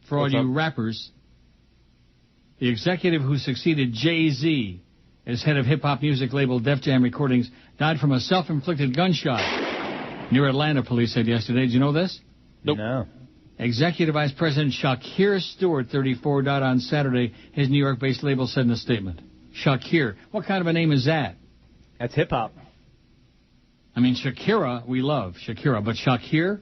Speaker 3: for all you rappers. The executive who succeeded Jay-Z as head of hip-hop music label Def Jam Recordings died from a self-inflicted gunshot near Atlanta, police said yesterday. Did you know this?
Speaker 10: Nope.
Speaker 11: No.
Speaker 3: Executive Vice President Shakir Stewart, 34, died on Saturday, his New York-based label said in a statement. Shakir. What kind of a name is that?
Speaker 11: That's hip-hop.
Speaker 3: I mean, Shakira, we love Shakira, but Shakir?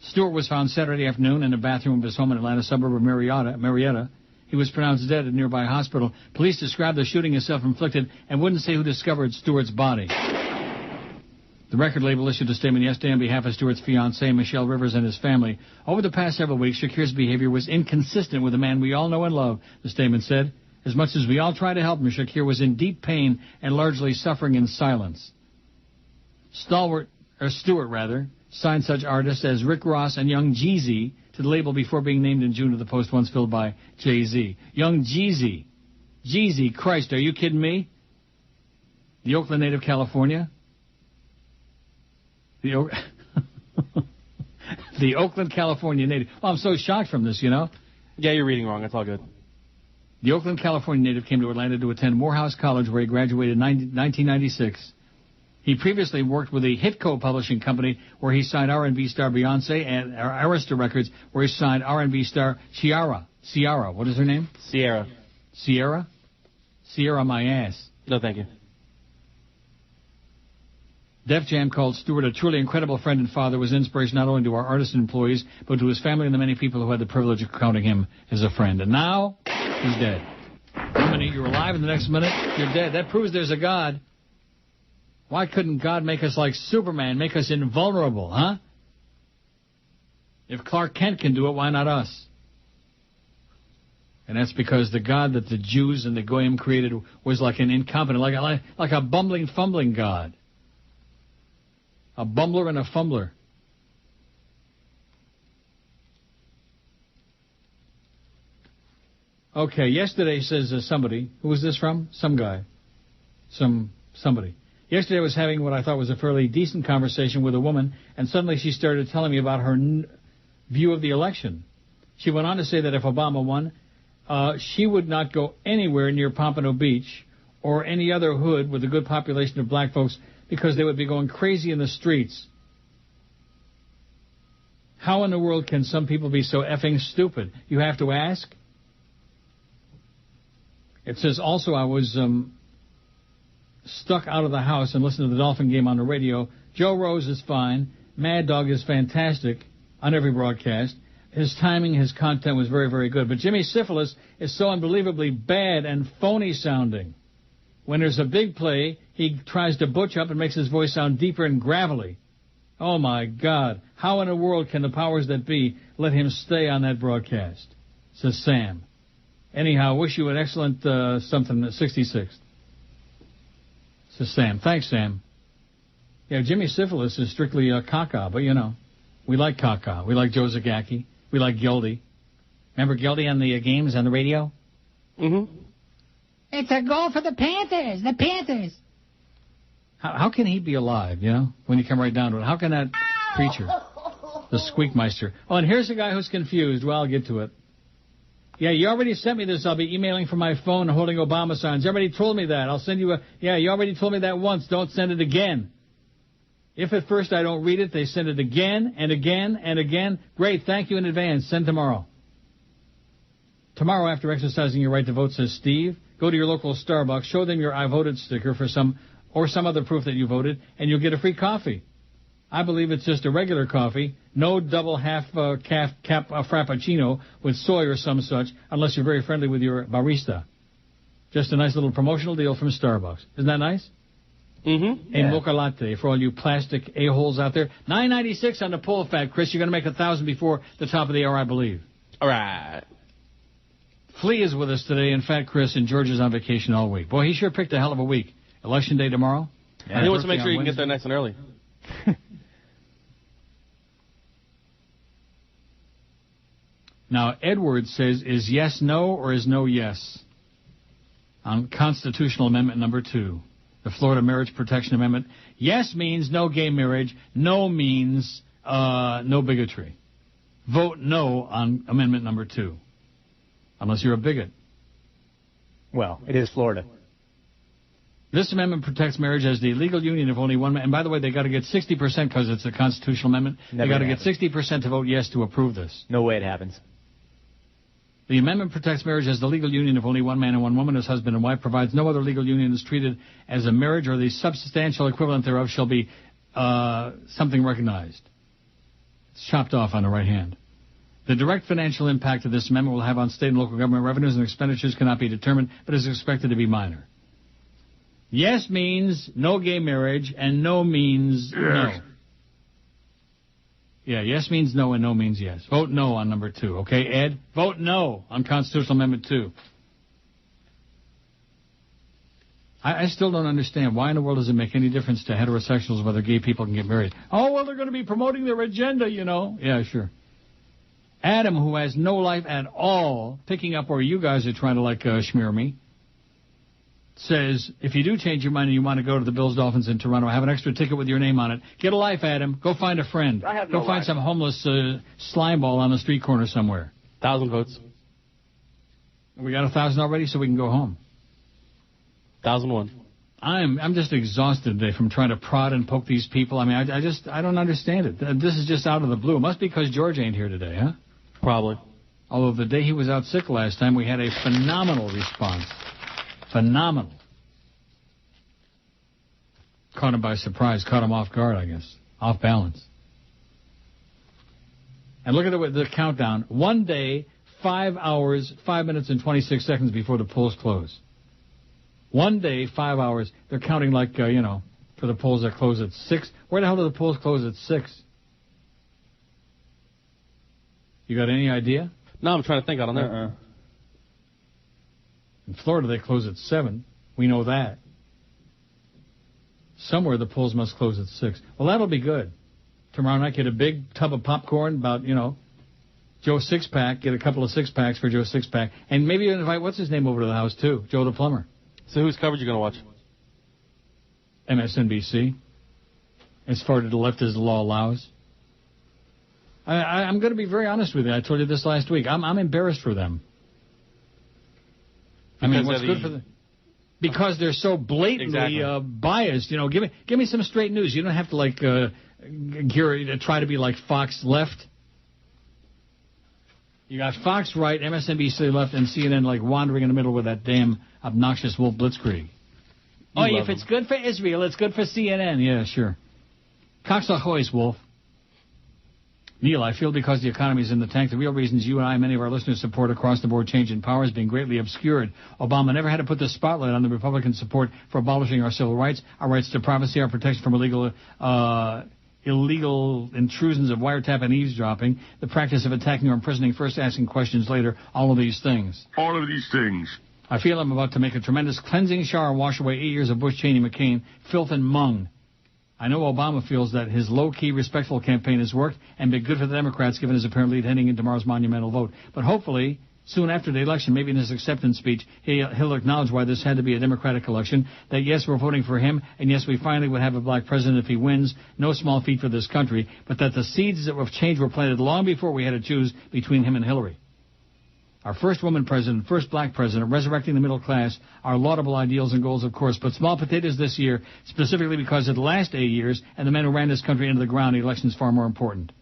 Speaker 3: Stewart was found Saturday afternoon in the bathroom of his home in Atlanta suburb of Marietta. He was pronounced dead at a nearby hospital. Police described the shooting as self-inflicted and wouldn't say who discovered Stewart's body. The record label issued a statement yesterday on behalf of Stewart's fiancée, Michelle Rivers, and his family. Over the past several weeks, Shakir's behavior was inconsistent with the man we all know and love, the statement said. As much as we all try to help him, Shakir was in deep pain and largely suffering in silence. Stewart signed such artists as Rick Ross and Young Jeezy to the label before being named in June to the post once filled by Jay-Z. Young Jeezy. Jeezy, Christ, are you kidding me? The Oakland native, California. The Oakland, California native. Well, I'm so shocked from this, Yeah,
Speaker 10: you're reading wrong. That's all good.
Speaker 3: The Oakland, California native came to Atlanta to attend Morehouse College, where he graduated in 1996. He previously worked with the Hitco publishing company, where he signed R&B star Beyonce, and Arista Records, where he signed R&B star Ciara. What is her name?
Speaker 10: Sierra,
Speaker 3: my ass.
Speaker 10: No, thank you.
Speaker 3: Def Jam called Stewart a truly incredible friend and father, was inspiration not only to our artists and employees, but to his family and the many people who had the privilege of counting him as a friend. And now, he's dead. 1 minute you're alive, and the next minute you're dead. That proves there's a God. Why couldn't God make us like Superman, make us invulnerable, huh? If Clark Kent can do it, why not us? And that's because the God that the Jews and the Goyim created was like an incompetent, like a bumbling, fumbling God. A bumbler and a fumbler. Okay, yesterday, says somebody. Who was this from? Some guy. Somebody. Yesterday I was having what I thought was a fairly decent conversation with a woman, and suddenly she started telling me about her view of the election. She went on to say that if Obama won, she would not go anywhere near Pompano Beach or any other hood with a good population of black folks because they would be going crazy in the streets. How in the world can some people be so effing stupid? You have to ask. It says also I was stuck out of the house and listened to the Dolphin game on the radio. Joe Rose is fine. Mad Dog is fantastic on every broadcast. His timing, his content was very, very good. But Jimmy Syphilis is so unbelievably bad and phony sounding. When there's a big play, he tries to butch up and makes his voice sound deeper and gravelly. Oh, my God. How in the world can the powers that be let him stay on that broadcast? Says Sam. Anyhow, wish you an excellent 66. Says Sam. Thanks, Sam. Yeah, Jimmy Syphilis is strictly caca, but, you know, we like caca. We like Joe Zagacki. We like Gildy. Remember Gildy on the games on the radio?
Speaker 4: Mm-hmm. It's a goal for the Panthers. The Panthers.
Speaker 3: How can he be alive, you know, when you come right down to it? How can that creature, the Squeakmeister? Oh, and here's a guy who's confused. Well, I'll get to it. Yeah, you already sent me this. I'll be emailing from my phone holding Obama signs. Everybody told me that. I'll send you a... Yeah, you already told me that once. Don't send it again. If at first I don't read it, they send it again and again and again. Great, thank you in advance. Send tomorrow. Tomorrow, after exercising your right to vote, says Steve, go to your local Starbucks, show them your I voted sticker for some other proof that you voted, and you'll get a free coffee. I believe it's just a regular coffee, no double half cap frappuccino with soy or some such, unless you're very friendly with your barista. Just a nice little promotional deal from Starbucks. Isn't that nice?
Speaker 10: Mm-hmm.
Speaker 3: A mocha latte for all you plastic a-holes out there. $9.96 on the pull, Fat Chris. You're going to make 1,000 before the top of the hour, I believe.
Speaker 10: All right.
Speaker 3: Flea is with us today, and Fat Chris, and George is on vacation all week. Boy, he sure picked a hell of a week. Election day tomorrow.
Speaker 10: Yeah. He wants to make sure you can get there nice and early.
Speaker 3: Now, Edward says, is yes no or is no yes on Constitutional Amendment number 2, the Florida Marriage Protection Amendment. Yes means no gay marriage. No means no bigotry. Vote no on Amendment number 2, unless you're a bigot.
Speaker 11: Well, it is Florida.
Speaker 3: This amendment protects marriage as the legal union of only one man. And by the way, they got to get 60% because it's a constitutional amendment. They got to get 60% to vote yes to approve this.
Speaker 11: No way it happens.
Speaker 3: The amendment protects marriage as the legal union of only one man and one woman as husband and wife, provides no other legal union is treated as a marriage or the substantial equivalent thereof shall be something recognized. It's chopped off on the right hand. The direct financial impact of this amendment will have on state and local government revenues and expenditures cannot be determined, but is expected to be minor. Yes means no gay marriage, and no means no. Yeah, yes means no, and no means yes. Vote no on number 2. Okay, Ed? Vote no on Constitutional Amendment 2. I still don't understand. Why in the world does it make any difference to heterosexuals whether gay people can get married? Oh, well, they're going to be promoting their agenda, you know. Yeah, sure. Adam, who has no life at all, picking up where you guys are trying to, like, smear me, says, if you do change your mind and you want to go to the Bills Dolphins in Toronto, have an extra ticket with your name on it. Get a life, Adam. Go find a friend.
Speaker 10: I have
Speaker 3: Go
Speaker 10: no
Speaker 3: find
Speaker 10: life.
Speaker 3: some homeless slime ball on the street corner somewhere.
Speaker 10: 1,000 votes.
Speaker 3: We got 1,000 already, so we can go home.
Speaker 10: 1,001.
Speaker 3: I'm just exhausted today from trying to prod and poke these people. I mean, I don't understand it. This is just out of the blue. It must be because George ain't here today, huh?
Speaker 10: Probably.
Speaker 3: Although the day he was out sick last time, we had a phenomenal response. Phenomenal. Caught him by surprise. Caught him off guard, I guess. Off balance. And look at the countdown. 1 day, 5 hours, 5 minutes, and 26 seconds before the polls close. 1 day, 5 hours. They're counting like, for the polls that close at 6. Where the hell do the polls close at 6? You got any idea?
Speaker 10: No, I'm trying to think. I don't know.
Speaker 3: In Florida, they close at 7. We know that. Somewhere the polls must close at 6. Well, that'll be good. Tomorrow night, get a big tub of popcorn, about, Joe Six-Pack. Get a couple of six-packs for Joe Six-Pack. And maybe invite, what's his name, over to the house, too? Joe the Plumber.
Speaker 10: So whose coverage are you going to watch?
Speaker 3: MSNBC. As far to the left as the law allows. I'm going to be very honest with you. I told you this last week. I'm embarrassed for them. I mean, what's good for them? Because they're so blatantly biased. Give me some straight news. You don't have to try to be like Fox left. You got Fox right, MSNBC left, and CNN like wandering in the middle with that damn obnoxious Wolf Blitzkrieg. If it's good for Israel, it's good for CNN. Yeah, sure. Cox ahoy's, Wolf. Neil, I feel because the economy is in the tank, the real reasons you and I and many of our listeners support across-the-board change in power is being greatly obscured. Obama never had to put the spotlight on the Republican support for abolishing our civil rights, our rights to privacy, our protection from illegal intrusions of wiretap and eavesdropping, the practice of attacking or imprisoning, first asking questions later, all of these things.
Speaker 16: All of these things.
Speaker 3: I feel I'm about to make a tremendous cleansing shower and wash away 8 years of Bush, Cheney, McCain, filth and mung. I know Obama feels that his low-key, respectful campaign has worked and been good for the Democrats given his apparent lead heading in tomorrow's monumental vote. But hopefully, soon after the election, maybe in his acceptance speech, he'll acknowledge why this had to be a Democratic election, that yes, we're voting for him, and yes, we finally would have a black president if he wins. No small feat for this country, but that the seeds of change were planted long before we had to choose between him and Hillary. Our first woman president, first black president, resurrecting the middle class, our laudable ideals and goals, of course, but small potatoes this year, specifically because of the last 8 years and the men who ran this country into the ground, the election is far more important.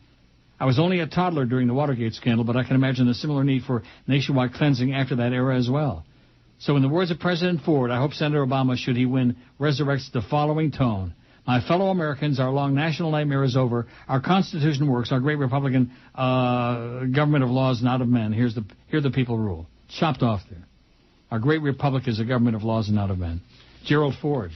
Speaker 3: I was only a toddler during the Watergate scandal, but I can imagine a similar need for nationwide cleansing after that era as well. So in the words of President Ford, I hope Senator Obama, should he win, resurrects the following tone. My fellow Americans, our long national nightmare is over. Our Constitution works. Our great Republican government of laws, not of men. Here the people rule. Chopped off there. Our great republic is a government of laws and not of men. Gerald Ford.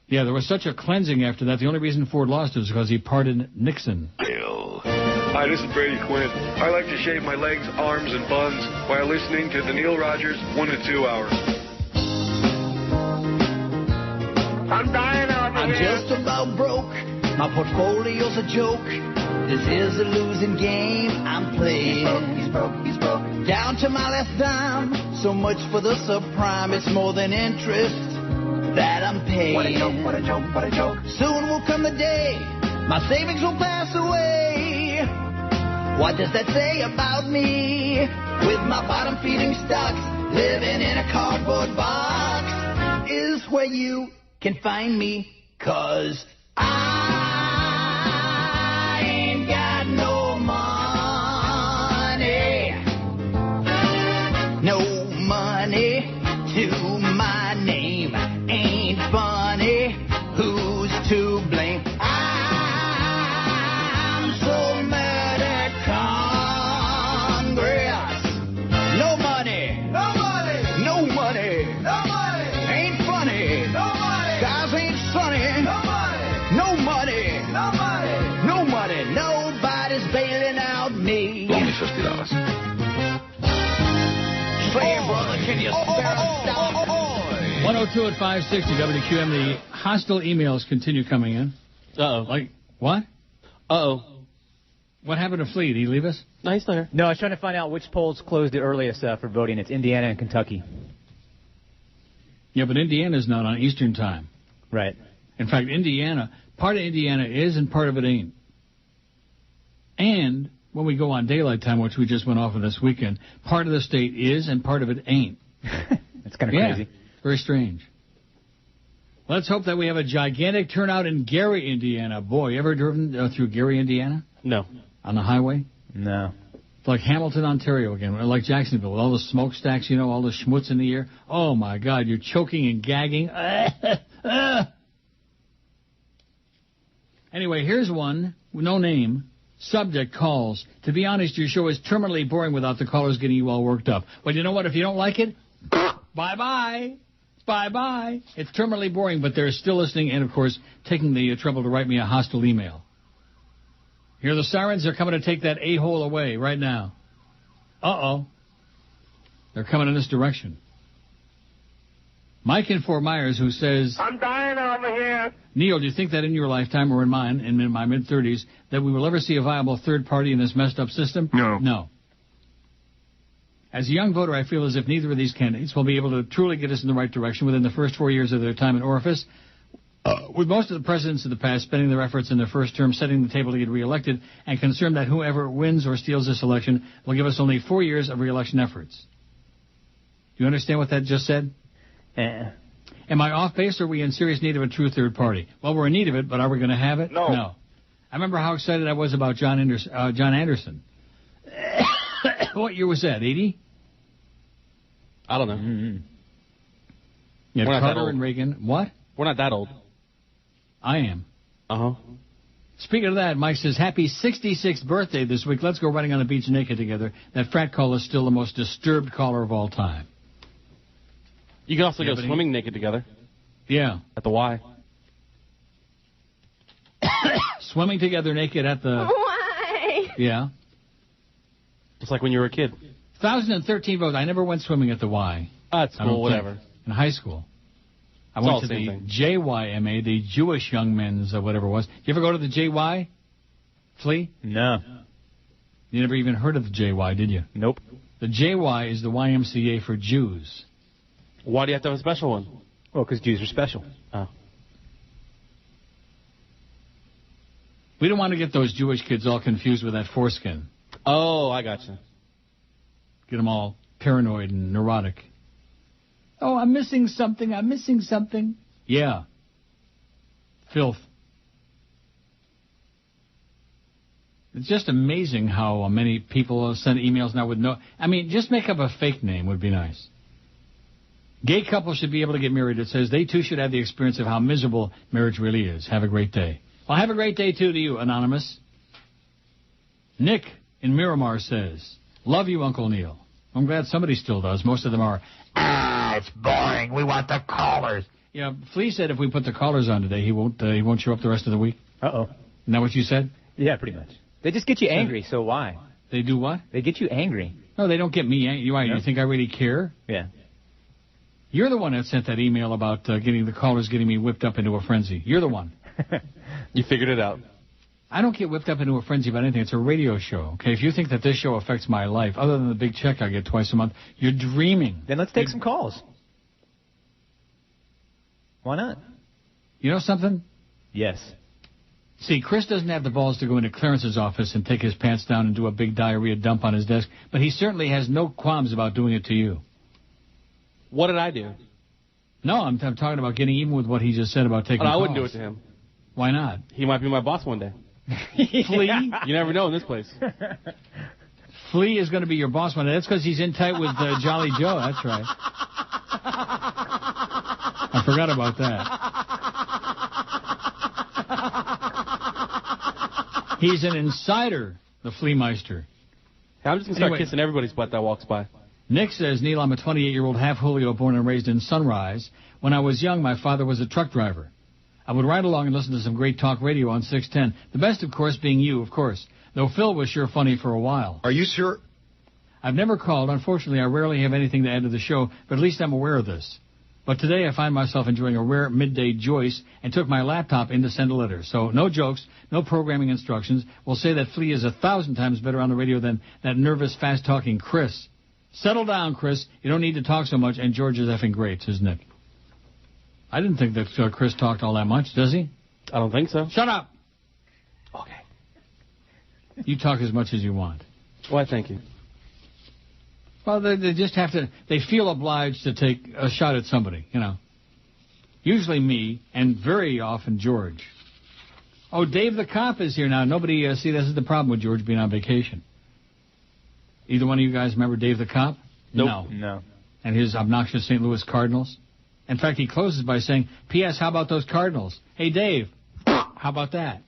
Speaker 3: Yeah, there was such a cleansing after that. The only reason Ford lost was because he pardoned Nixon.
Speaker 1: Hi, this is Brady Quinn. I like to shave my legs, arms, and buns while listening to the Neil Rogers 1 to 2 hour.
Speaker 18: I'm dying over
Speaker 12: I'm
Speaker 18: here.
Speaker 12: just about broke. My portfolio's a joke. This is a losing game I'm playing. He's broke. Down to my last dime. So much for the subprime. It's more than interest that I'm paying. What a joke. Soon will come the day my savings will pass away. What does that say about me? With my bottom feeding stocks, living in a cardboard box is where you can find me, 'cause I ain't got no money. No money to my name. Ain't funny. Who's to blame? I'm so mad at Congress. No money. No money. Ain't funny. Guys ain't sunny. No money. Nobody's bailing out me.
Speaker 2: Only $50.
Speaker 12: Say, brother, can you spare a stop?
Speaker 3: 102 at 560 WQM. The hostile emails continue coming in.
Speaker 10: Uh-oh.
Speaker 3: Like, what?
Speaker 10: Uh-oh.
Speaker 3: What happened to Flea? Did he leave us?
Speaker 10: No, he's still here.
Speaker 11: No, I was trying to find out which polls closed the earliest for voting. It's Indiana and Kentucky.
Speaker 3: Yeah, but Indiana's not on Eastern time.
Speaker 11: Right.
Speaker 3: In fact, part of Indiana is and part of it ain't. And when we go on daylight time, which we just went off of this weekend, part of the state is and part of it ain't.
Speaker 11: That's kind of crazy.
Speaker 3: Very strange. Let's hope that we have a gigantic turnout in Gary, Indiana. Boy, you ever driven through Gary, Indiana?
Speaker 10: No.
Speaker 3: On the highway?
Speaker 11: No.
Speaker 3: It's like Hamilton, Ontario again, like Jacksonville, with all the smokestacks, all the schmutz in the air. Oh, my God, you're choking and gagging. Anyway, here's one, no name. Subject calls. To be honest, your show is terminally boring without the callers getting you all worked up. Well, you know what? If you don't like it, bye-bye. Bye-bye. It's terminally boring, but they're still listening and, of course, taking the trouble to write me a hostile email. Hear the sirens? They're coming to take that a-hole away right now. Uh-oh. They're coming in this direction. Mike in Fort Myers, who says,
Speaker 18: I'm dying over here.
Speaker 3: Neil, do you think that in your lifetime or in mine, in my mid-30s, that we will ever see a viable third party in this messed-up system? No. As a young voter, I feel as if neither of these candidates will be able to truly get us in the right direction within the first 4 years of their time in office. With most of the presidents of the past spending their efforts in their first term setting the table to get reelected and concerned that whoever wins or steals this election will give us only 4 years of reelection efforts. Do you understand what that just said? Am I off base, or are we in serious need of a true third party? Well, we're in need of it, but are we going to have it? No. I remember how excited I was about John Anderson. What year was that, 80?
Speaker 10: I don't know.
Speaker 3: Mm-hmm. Yeah, Carter and Reagan. What?
Speaker 10: We're not that old.
Speaker 3: I am.
Speaker 10: Uh-huh.
Speaker 3: Speaking of that, Mike says, happy 66th birthday this week. Let's go running on the beach naked together. That frat call is still the most disturbed caller of all time.
Speaker 10: You can also go swimming naked together.
Speaker 3: Yeah.
Speaker 10: At the Y.
Speaker 3: Swimming together naked at the...
Speaker 13: Why?
Speaker 3: Yeah.
Speaker 10: Just like when you were a kid.
Speaker 3: 1,013 votes. I never went swimming at the Y.
Speaker 10: That's cool, whatever.
Speaker 3: In high school. I went to the JYMA, the Jewish Young Men's whatever it was. You ever go to the JY, Flea?
Speaker 11: No.
Speaker 3: You never even heard of the JY, did you?
Speaker 11: Nope.
Speaker 3: The JY is the YMCA for Jews.
Speaker 10: Why do you have to have a special one?
Speaker 11: Well, because Jews are special.
Speaker 10: Oh.
Speaker 3: We don't want to get those Jewish kids all confused with that foreskin.
Speaker 10: Oh, I gotcha.
Speaker 3: Get them all paranoid and neurotic. Oh, I'm missing something. I'm missing something. Yeah. Filth. It's just amazing how many people send emails now with no... I mean, just make up a fake name would be nice. Gay couples should be able to get married. It says they too should have the experience of how miserable marriage really is. Have a great day. Well, have a great day too to you, Anonymous. Nick in Miramar says, love you, Uncle Neil. I'm glad somebody still does. Most of them are,
Speaker 18: it's boring. We want the callers.
Speaker 3: Yeah, Flea said if we put the callers on today, he won't show up the rest of the week.
Speaker 11: Uh-oh.
Speaker 3: Isn't that what you said?
Speaker 11: Yeah, pretty much. They just get you angry, so why?
Speaker 3: They do what?
Speaker 11: They get you angry.
Speaker 3: No, they don't get me angry. You think I really care?
Speaker 11: Yeah.
Speaker 3: You're the one that sent that email about getting the callers getting me whipped up into a frenzy. You're the one.
Speaker 10: You figured it out.
Speaker 3: I don't get whipped up into a frenzy about anything. It's a radio show, okay? If you think that this show affects my life, other than the big check I get twice a month, you're dreaming.
Speaker 11: Then let's take some calls. Why not?
Speaker 3: You know something?
Speaker 11: Yes.
Speaker 3: See, Chris doesn't have the balls to go into Clarence's office and take his pants down and do a big diarrhea dump on his desk, but he certainly has no qualms about doing it to you.
Speaker 10: What did I do?
Speaker 3: No, I'm talking about getting even with what he just said about taking calls.
Speaker 10: I wouldn't do it to him.
Speaker 3: Why not?
Speaker 10: He might be my boss one day.
Speaker 3: Flea?
Speaker 10: You never know in this place.
Speaker 3: Flea is going to be your boss one day. That's because he's in tight with Jolly Joe. That's right. I forgot about that. He's an insider, the Fleameister.
Speaker 10: I'm just going to start kissing everybody's butt that walks by.
Speaker 3: Nick says, Neil, I'm a 28-year-old half Julio born and raised in Sunrise. When I was young, my father was a truck driver. I would ride along and listen to some great talk radio on 610. The best, of course, being you, of course. Though Phil was sure funny for a while.
Speaker 14: Are you sure?
Speaker 3: I've never called. Unfortunately, I rarely have anything to add to the show, but at least I'm aware of this. But today I find myself enjoying a rare midday Joyce and took my laptop in to send a letter. So no jokes, no programming instructions. We'll say that Flea is 1,000 times better on the radio than that nervous, fast-talking Chris. Settle down, Chris. You don't need to talk so much, and George is effing great, says Nick. I didn't think that Chris talked all that much, does he?
Speaker 10: I don't think so.
Speaker 3: Shut up!
Speaker 10: Okay.
Speaker 3: You talk as much as you want.
Speaker 10: Why, thank you.
Speaker 3: Well, they just have to, they feel obliged to take a shot at somebody, you know. Usually me, and very often George. Oh, Dave the cop is here now. Nobody, see, this is the problem with George being on vacation. Either one of you guys remember Dave the cop?
Speaker 10: Nope.
Speaker 11: No.
Speaker 3: And his obnoxious St. Louis Cardinals? In fact, he closes by saying, P.S., how about those Cardinals? Hey, Dave, how about that?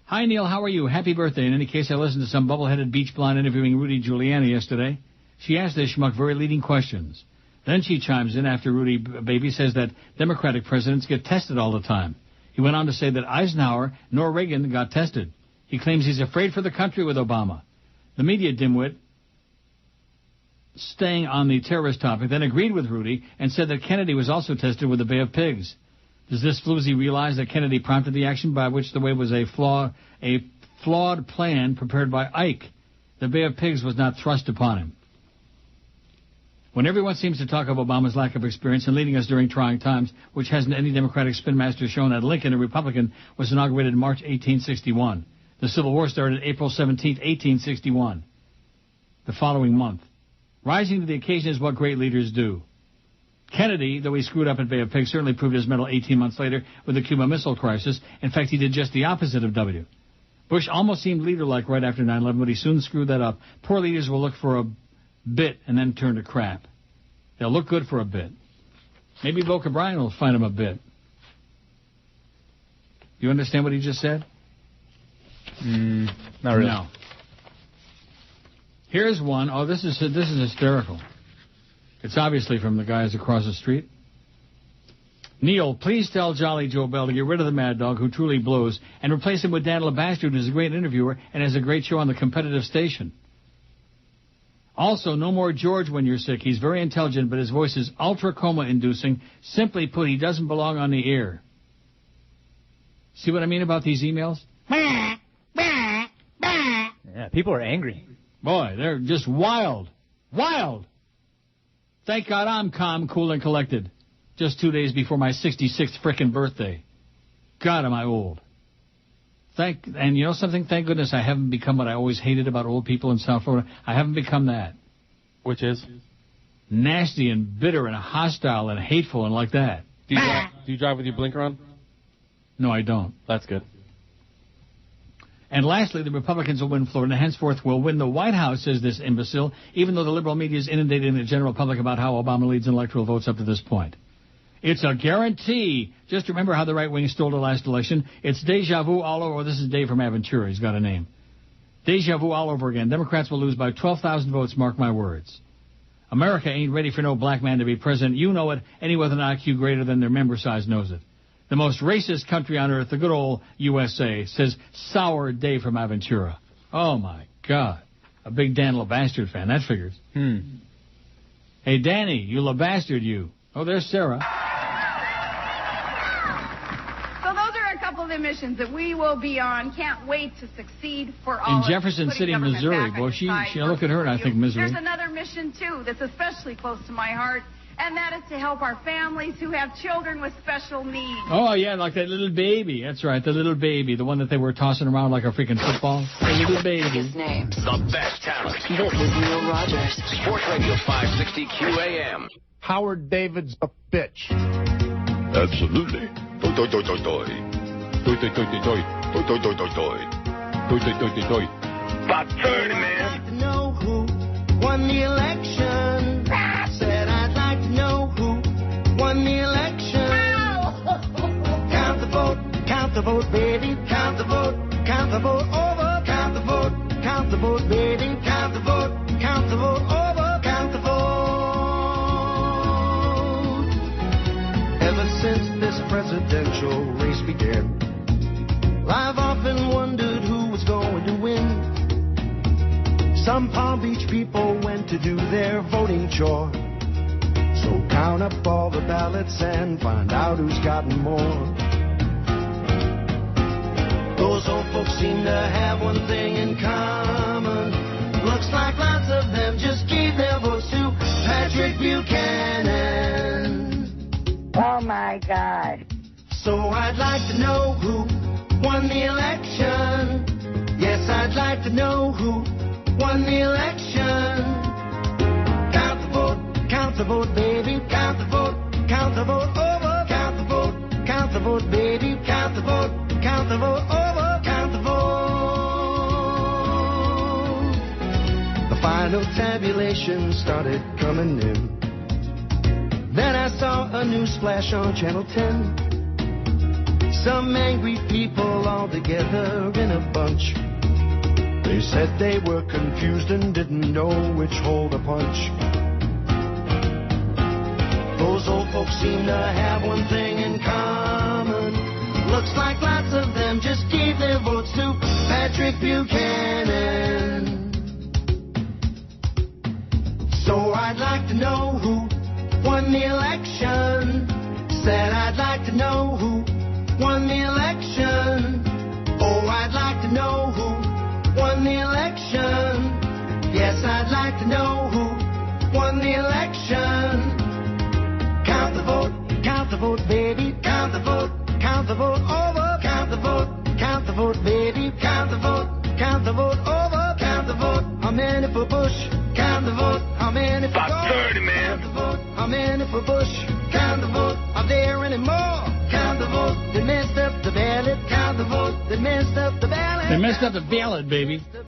Speaker 3: Hi, Neil, how are you? Happy birthday. In any case, I listened to some bubble-headed beach blonde interviewing Rudy Giuliani yesterday. She asked this schmuck very leading questions. Then she chimes in after Rudy Baby says that Democratic presidents get tested all the time. He went on to say that Eisenhower nor Reagan got tested. He claims he's afraid for the country with Obama. The media dimwit, staying on the terrorist topic, then agreed with Rudy and said that Kennedy was also tested with the Bay of Pigs. Does this floozy realize that Kennedy prompted the action by which the way was a flawed plan prepared by Ike? The Bay of Pigs was not thrust upon him. When everyone seems to talk of Obama's lack of experience in leading us during trying times, which hasn't any Democratic spin master shown that Lincoln, a Republican, was inaugurated in March 1861. The Civil War started April 17, 1861, the following month. Rising to the occasion is what great leaders do. Kennedy, though he screwed up at Bay of Pigs, certainly proved his mettle 18 months later with the Cuban Missile Crisis. In fact, he did just the opposite of W. Bush almost seemed leader-like right after 9/11, but he soon screwed that up. Poor leaders will look for a bit and then turn to crap. They'll look good for a bit. Maybe Boca Brian will find him a bit. You understand what he just said?
Speaker 11: Not really.
Speaker 3: No. Here's one. Oh, this is hysterical. It's obviously from the guys across the street. Neil, please tell Jolly Joe Bell to get rid of the Mad Dog, who truly blows, and replace him with Dan LeBastard, who's a great interviewer and has a great show on the competitive station. Also, no more George when you're sick. He's very intelligent, but his voice is ultra-coma-inducing. Simply put, he doesn't belong on the air. See what I mean about these emails?
Speaker 11: Yeah, people are angry.
Speaker 3: Boy, they're just wild. Wild. Thank God I'm calm, cool, and collected. Just 2 days before my 66th frickin' birthday. God, am I old. And you know something? Thank goodness I haven't become what I always hated about old people in South Florida. I haven't become that.
Speaker 10: Which is?
Speaker 3: Nasty and bitter and hostile and hateful and like that.
Speaker 10: Do you drive with your blinker on?
Speaker 3: No, I don't.
Speaker 10: That's good.
Speaker 3: And lastly, the Republicans will win Florida and henceforth will win the White House, says this imbecile, even though the liberal media is inundating the general public about how Obama leads in electoral votes up to this point. It's a guarantee. Just remember how the right wing stole the last election. It's deja vu all over. This is Dave from Aventura. He's got a name. Deja vu all over again. Democrats will lose by 12,000 votes, mark my words. America ain't ready for no black man to be president. You know it. Anyone with an IQ greater than their member size knows it. The most racist country on earth, the good old USA, says Sour Dave from Aventura. Oh, my God. A big Dan LeBastard fan. That figures. Hey, Danny, you LeBastard, you. Oh, there's Sarah.
Speaker 9: So those are a couple of the missions that we will be on. Can't wait to succeed for all
Speaker 3: in Jefferson City, Missouri. Boy, I look at her and I think misery.
Speaker 9: There's another mission, too, that's especially close to my heart. And that is to help our families who have children with special needs.
Speaker 3: Oh, yeah, like that little baby. That's right, the little baby. The one that they were tossing around like a freaking football. The little baby.
Speaker 5: Names. The best talent.
Speaker 12: This is Neil Rogers.
Speaker 5: Sports Radio 560 QAM.
Speaker 14: Howard David's a bitch.
Speaker 16: Absolutely. Toy, toy, toy, toy, toy. Toy, toy, toy, toy, toy. Toy, toy, toy, toy, toy. Toy, toy, toy, toy, toy.
Speaker 12: About 30, man. To know who won the election. Said I'd like to know who won the election. Count the vote, baby. Count the vote over. Count the vote, baby. Count the vote over. Count the vote. Ever since this presidential race began, I've often wondered who was going to win. Some Palm Beach people went to do their voting chore. So count up all the ballots and find out who's gotten more. Those old folks seem to have one thing in common. Looks like lots of them just gave their votes to Patrick Buchanan.
Speaker 4: Oh, my God.
Speaker 12: So I'd like to know who won the election. Yes, I'd like to know who won the election. Count the vote, baby. Count the vote over. Count the vote, baby. Count the vote over. Count the vote. The final tabulation started coming in. Then I saw a news flash on Channel 10. Some angry people all together in a bunch. They said they were confused and didn't know which hole to punch. Those old folks seem to have one thing in common. Looks like lots of them just gave their votes to Patrick Buchanan. So I'd like to know who won the election. Said I'd like to know who won the election. Oh, I'd like to know who won the election. Yes, I'd like to know who won the election. Count the vote, baby. Count the vote over. Count the vote, baby. Count the vote over. Count the vote. How many for Bush? Count the vote. How many for Gore?
Speaker 16: About 30, man.
Speaker 12: Count the vote. How many for Bush? Count the vote. Are there any more? Count the vote. They messed up the ballot. Count the vote. They messed up the ballot.
Speaker 3: They messed up the ballot, baby.